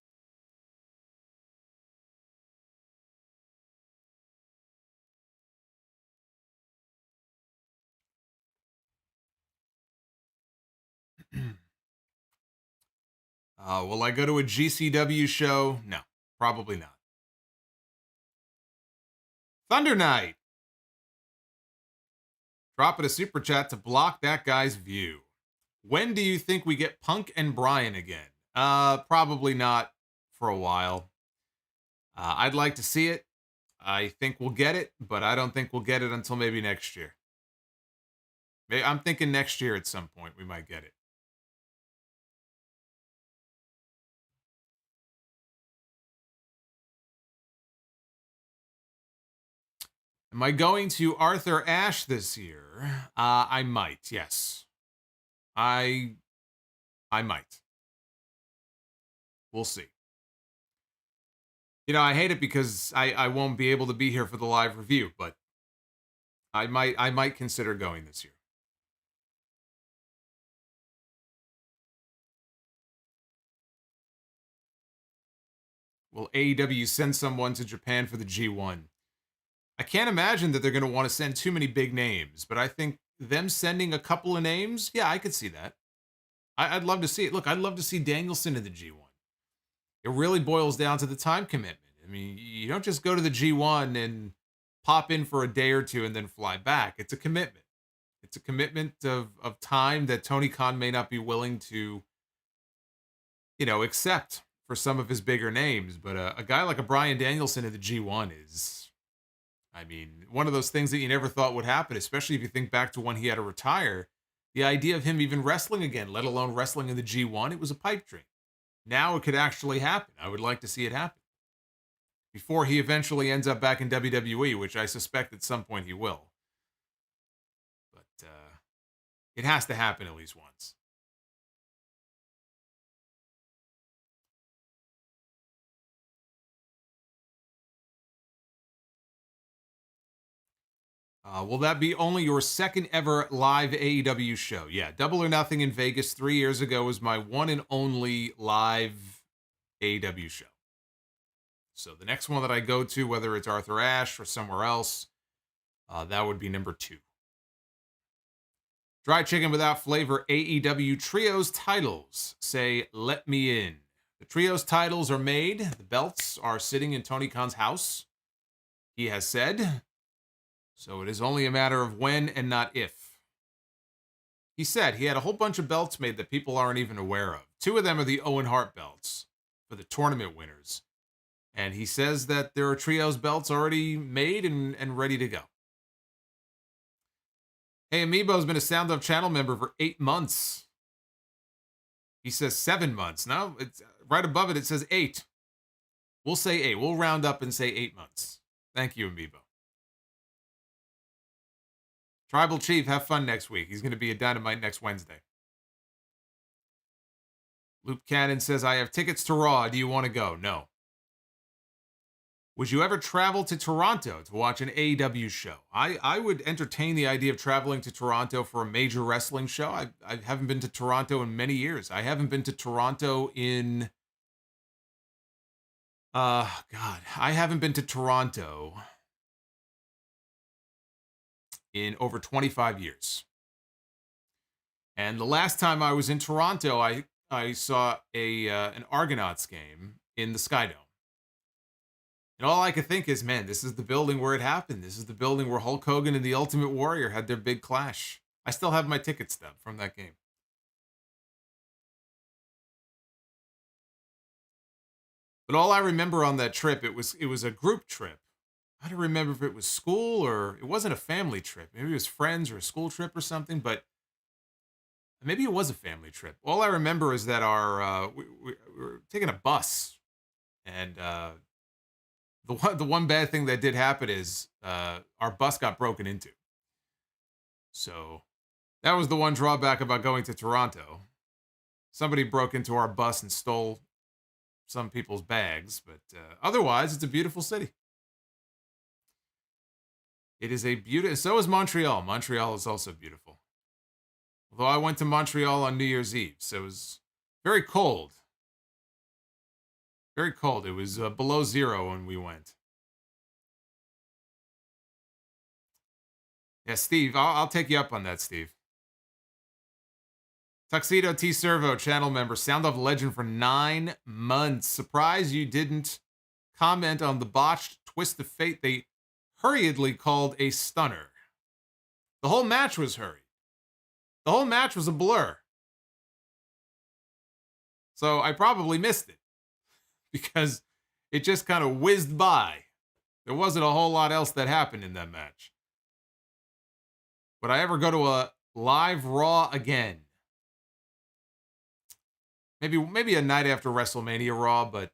Will I go to a GCW show? No, probably not. Thunder Knight. Dropping a super chat to block that guy's view. When do you think we get Punk and Bryan again? Probably not for a while. I'd like to see it. I think we'll get it, but I don't think we'll get it until maybe next year. I'm thinking next year at some point we might get it. Am I going to Arthur Ashe this year? I might, yes. I might. We'll see. You know, I hate it because I won't be able to be here for the live review, but I might consider going this year. Will AEW send someone to Japan for the G1? I can't imagine that they're going to want to send too many big names, but I think them sending a couple of names, yeah, I could see that. I'd love to see it. Look, I'd love to see Danielson in the G1. It really boils down to the time commitment. I mean, you don't just go to the G1 and pop in for a day or two and then fly back. It's a commitment. It's a commitment of time that Tony Khan may not be willing to, you know, accept for some of his bigger names. But a guy like a Bryan Danielson in the G1 is, I mean, one of those things that you never thought would happen, especially if you think back to when he had to retire. The idea of him even wrestling again, let alone wrestling in the G1, it was a pipe dream. now it could actually happen. I would like to see it happen before he eventually ends up back in WWE, which I suspect at some point he will. But it has to happen at least once. Will that be only your second ever live AEW show? Yeah, Double or Nothing in Vegas 3 years ago was my one and only live AEW show. So the next one that I go to, whether it's Arthur Ashe or somewhere else, that would be number 2. Dry Chicken Without Flavor AEW Trios titles say, let me in. The Trios titles are made. The belts are sitting in Tony Khan's house, he has said. So it is only a matter of when and not if. He said he had a whole bunch of belts made that people aren't even aware of. 2 of them are the Owen Hart belts for the tournament winners. And he says that there are Trios belts already made and ready to go. Hey, Amiibo's been a Sound Of channel member for 8 months. He says 7 months. No, it's right above it. It says 8. We'll say 8. We'll round up and say 8 months. Thank you, Amiibo. Tribal Chief, have fun next week. He's going to be at Dynamite next Wednesday. Loop Cannon says, I have tickets to Raw. Do you want to go? No. Would you ever travel to Toronto to watch an AEW show? I would entertain the idea of traveling to Toronto for a major wrestling show. I haven't been to Toronto in many years. I haven't been to Toronto in... I haven't been to Toronto in over 25 years. And the last time I was in Toronto, I saw an Argonauts game in the Skydome. And all I could think is, man, this is the building where it happened. This is the building where Hulk Hogan and the Ultimate Warrior had their big clash. I still have my ticket stub from that game. But all I remember on that trip, it was a group trip. I don't remember if it was school or it wasn't a family trip. Maybe it was friends or a school trip or something, but maybe it was a family trip. All I remember is that we were taking a bus, and the one bad thing that did happen is our bus got broken into. So that was the one drawback about going to Toronto. Somebody broke into our bus and stole some people's bags, but otherwise, it's a beautiful city. It is a beautiful... So is Montreal. Montreal is also beautiful. Although I went to Montreal on New Year's Eve, so it was very cold. Very cold. It was below 0 when we went. Yeah, Steve, I'll take you up on that, Steve. Tuxedo T Servo, channel member, Sound of Legend for 9 months. Surprised you didn't comment on the botched twist of fate they hurriedly called a stunner. The whole match was hurried. The whole match was a blur. So I probably missed it because it just kind of whizzed by. There wasn't a whole lot else that happened in that match. Would I ever go to a live Raw again? Maybe a night after WrestleMania Raw, but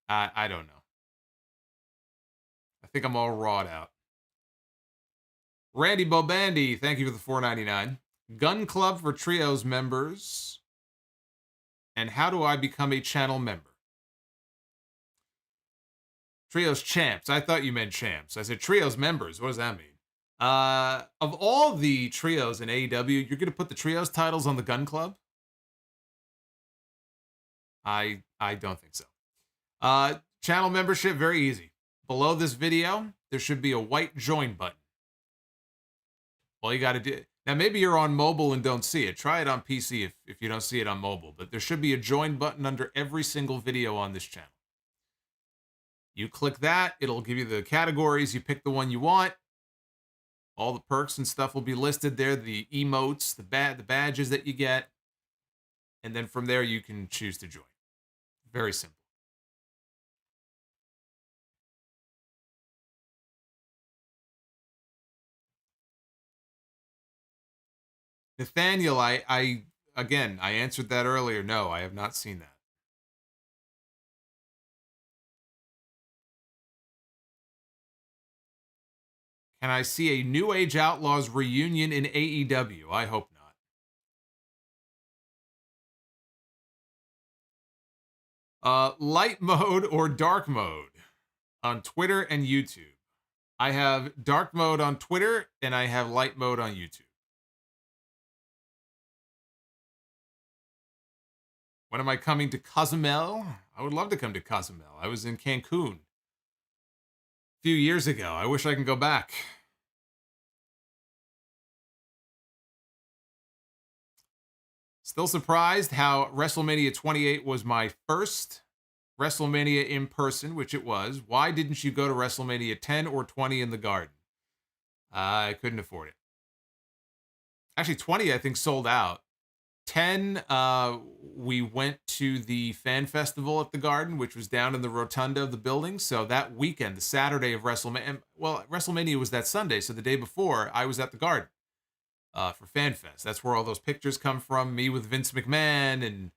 I don't know. I think I'm all rawed out. Randy Bobandy, thank you for the $4.99. Gun Club for Trios members. And how do I become a channel member? Trios champs. I thought you meant champs. I said Trios members. What does that mean? Of all the trios in AEW, you're going to put the Trios titles on the Gun Club? I don't think so. Channel membership, very easy. Below this video, there should be a white join button. All you got to do... Now, maybe you're on mobile and don't see it. Try it on PC if you don't see it on mobile. But there should be a join button under every single video on this channel. You click that. It'll give you the categories. You pick the one you want. All the perks and stuff will be listed there. The emotes, the badges that you get. And then from there, you can choose to join. Very simple. Nathaniel, I again, I answered that earlier. No, I have not seen that. Can I see a New Age Outlaws reunion in AEW? I hope not. Light mode or dark mode on Twitter and YouTube. I have dark mode on Twitter and I have light mode on YouTube. When am I coming to Cozumel? I would love to come to Cozumel. I was in Cancun a few years ago. I wish I can go back. Still surprised how WrestleMania 28 was my first WrestleMania in person, which it was. Why didn't you go to WrestleMania 10 or 20 in the Garden? I couldn't afford it. Actually, 20, I think, sold out. 10, we went to the fan festival at the Garden, which was down in the rotunda of the building. So that weekend, the Saturday of WrestleMania, well, WrestleMania was that Sunday. So the day before, I was at the Garden for FanFest. That's where all those pictures come from. Me with Vince McMahon and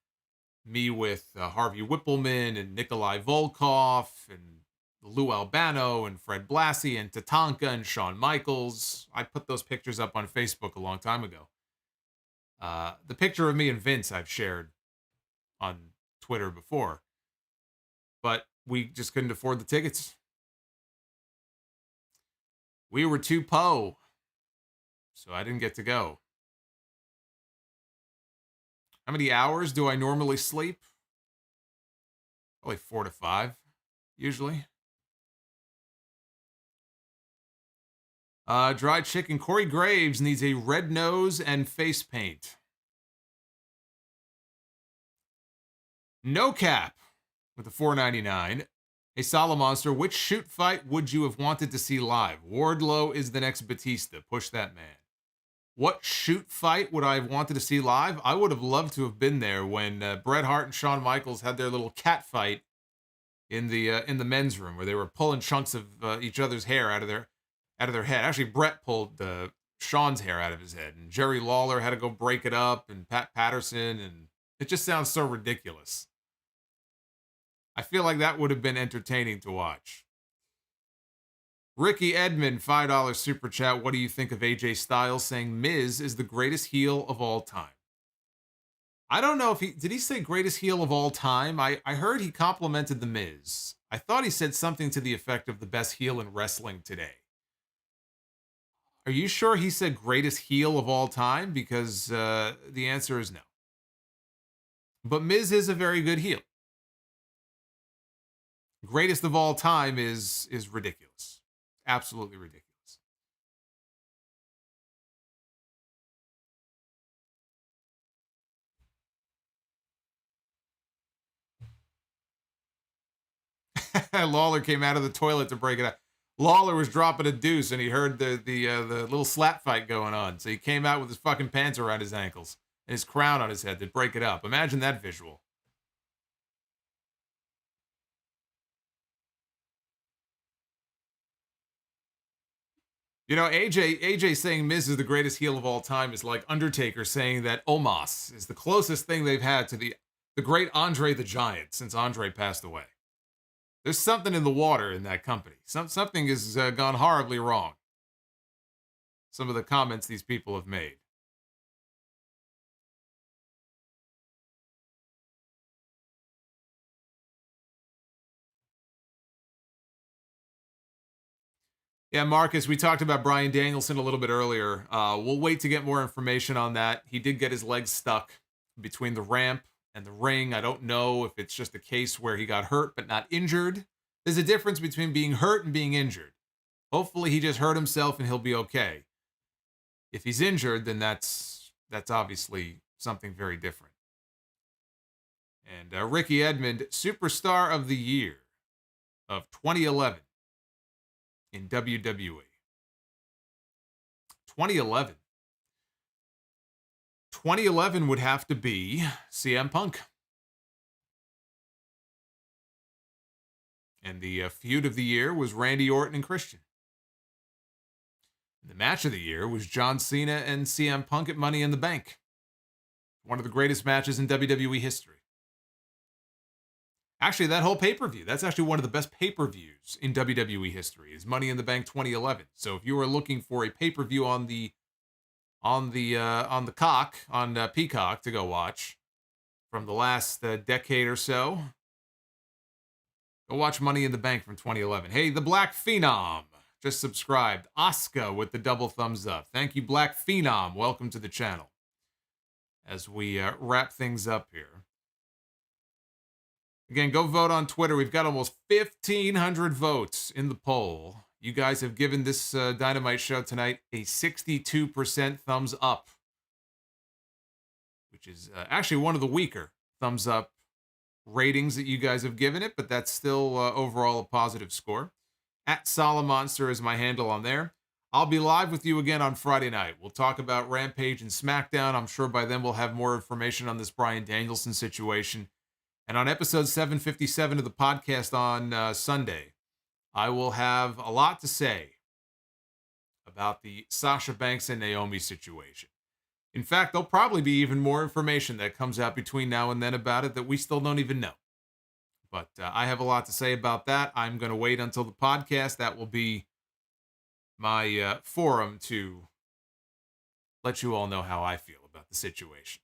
me with Harvey Whippleman and Nikolai Volkov and Lou Albano and Fred Blassie and Tatanka and Shawn Michaels. I put those pictures up on Facebook a long time ago. The picture of me and Vince I've shared on Twitter before. But we just couldn't afford the tickets. We were too po. So I didn't get to go. How many hours do I normally sleep? Probably 4 to 5, usually. Dried chicken. Corey Graves needs a red nose and face paint. No cap with the $4.99. Hey, Solomonster, which shoot fight would you have wanted to see live? Wardlow is the next Batista. Push that man. What shoot fight would I have wanted to see live? I would have loved to have been there when Bret Hart and Shawn Michaels had their little cat fight in the men's room, where they were pulling chunks of each other's hair out of their head. Actually, Bret pulled Shawn's hair out of his head, and Jerry Lawler had to go break it up, and Pat Patterson, and it just sounds so ridiculous. I feel like that would have been entertaining to watch. Ricky Edmond, $5 super chat. What do you think of AJ Styles saying Miz is the greatest heel of all time? I don't know if did he say greatest heel of all time? I heard he complimented the Miz. I thought he said something to the effect of the best heel in wrestling today. Are you sure he said greatest heel of all time? Because the answer is no. But Miz is a very good heel. Greatest of all time is ridiculous. Absolutely ridiculous. Lawler came out of the toilet to break it up. Lawler was dropping a deuce and he heard the little slap fight going on. So he came out with his fucking pants around his ankles and his crown on his head to break it up. Imagine that visual. You know, AJ saying Miz is the greatest heel of all time is like Undertaker saying that Omos is the closest thing they've had to the great Andre the Giant since Andre passed away. There's something in the water in that company. Something has gone horribly wrong. Some of the comments these people have made. Yeah, Marcus, we talked about Bryan Danielson a little bit earlier. We'll wait to get more information on that. He did get his legs stuck between the ramp and the ring. I don't know if it's just a case where he got hurt but not injured. There's a difference between being hurt and being injured. Hopefully he just hurt himself and he'll be okay. If he's injured, then that's obviously something very different. And Ricky Edmond, Superstar of the Year of 2011 in WWE. 2011. 2011 would have to be CM Punk. And the feud of the year was Randy Orton and Christian. The match of the year was John Cena and CM Punk at Money in the Bank. One of the greatest matches in WWE history. Actually, that whole pay-per-view, that's actually one of the best pay-per-views in WWE history, is Money in the Bank 2011. So if you are looking for a pay-per-view on Peacock to go watch from the last decade or so, go watch Money in the Bank from 2011. Hey, the Black Phenom just subscribed. Asuka with the double thumbs up. Thank you, Black Phenom. Welcome to the channel. As we wrap things up here. Again, go vote on Twitter. We've got almost 1,500 votes in the poll. You guys have given this Dynamite show tonight a 62% thumbs up, which is actually one of the weaker thumbs up ratings that you guys have given it, but that's still overall a positive score. At Solomonster is my handle on there. I'll be live with you again on Friday night. We'll talk about Rampage and SmackDown. I'm sure by then we'll have more information on this Bryan Danielson situation. And on episode 757 of the podcast on Sunday, I will have a lot to say about the Sasha Banks and Naomi situation. In fact, there'll probably be even more information that comes out between now and then about it that we still don't even know. But I have a lot to say about that. I'm going to wait until the podcast. That will be my forum to let you all know how I feel about the situation.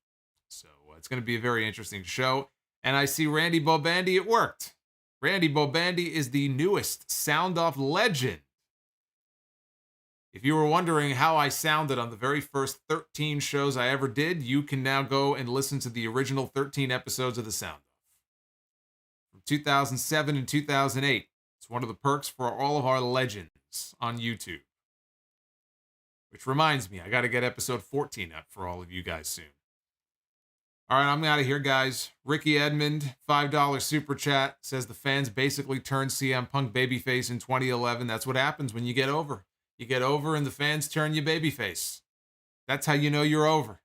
So it's going to be a very interesting show. And I see Randy Bobandy. It worked. Randy Bobandy is the newest Sound Off legend. If you were wondering how I sounded on the very first 13 shows I ever did, you can now go and listen to the original 13 episodes of the Sound Off. From 2007 and 2008. It's one of the perks for all of our legends on YouTube. Which reminds me, I got to get episode 14 up for all of you guys soon. All right, I'm out of here, guys. Ricky Edmond, $5 super chat, says the fans basically turned CM Punk babyface in 2011. That's what happens when you get over. You get over and the fans turn you babyface. That's how you know you're over.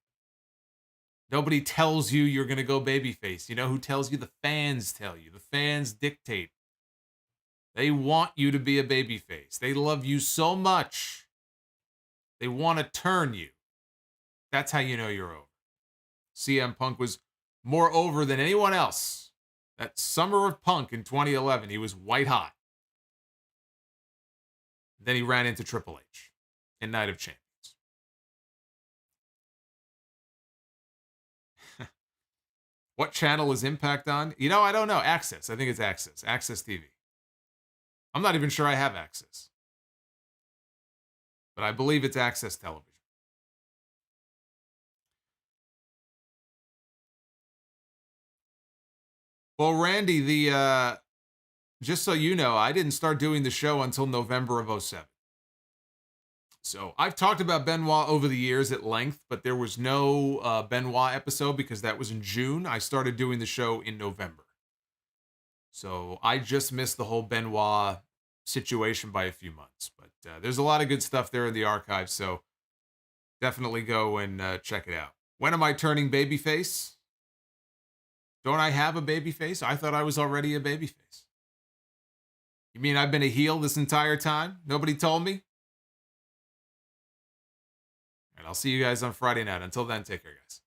Nobody tells you you're going to go babyface. You know who tells you? The fans tell you. The fans dictate. They want you to be a babyface. They love you so much. They want to turn you. That's how you know you're over. CM Punk was more over than anyone else. That summer of Punk in 2011, he was white hot. Then he ran into Triple H in Night of Champions. What channel is Impact on? You know, I don't know. Access. I think it's Access. Access TV. I'm not even sure I have Access. But I believe it's Access Television. Well, Randy, just so you know, I didn't start doing the show until November of 2007. So I've talked about Benoit over the years at length, but there was no Benoit episode because that was in June. I started doing the show in November. So I just missed the whole Benoit situation by a few months. But there's a lot of good stuff there in the archive, so definitely go and check it out. When am I turning babyface? Don't I have a babyface? I thought I was already a babyface. You mean I've been a heel this entire time? Nobody told me? And I'll see you guys on Friday night. Until then, take care, guys.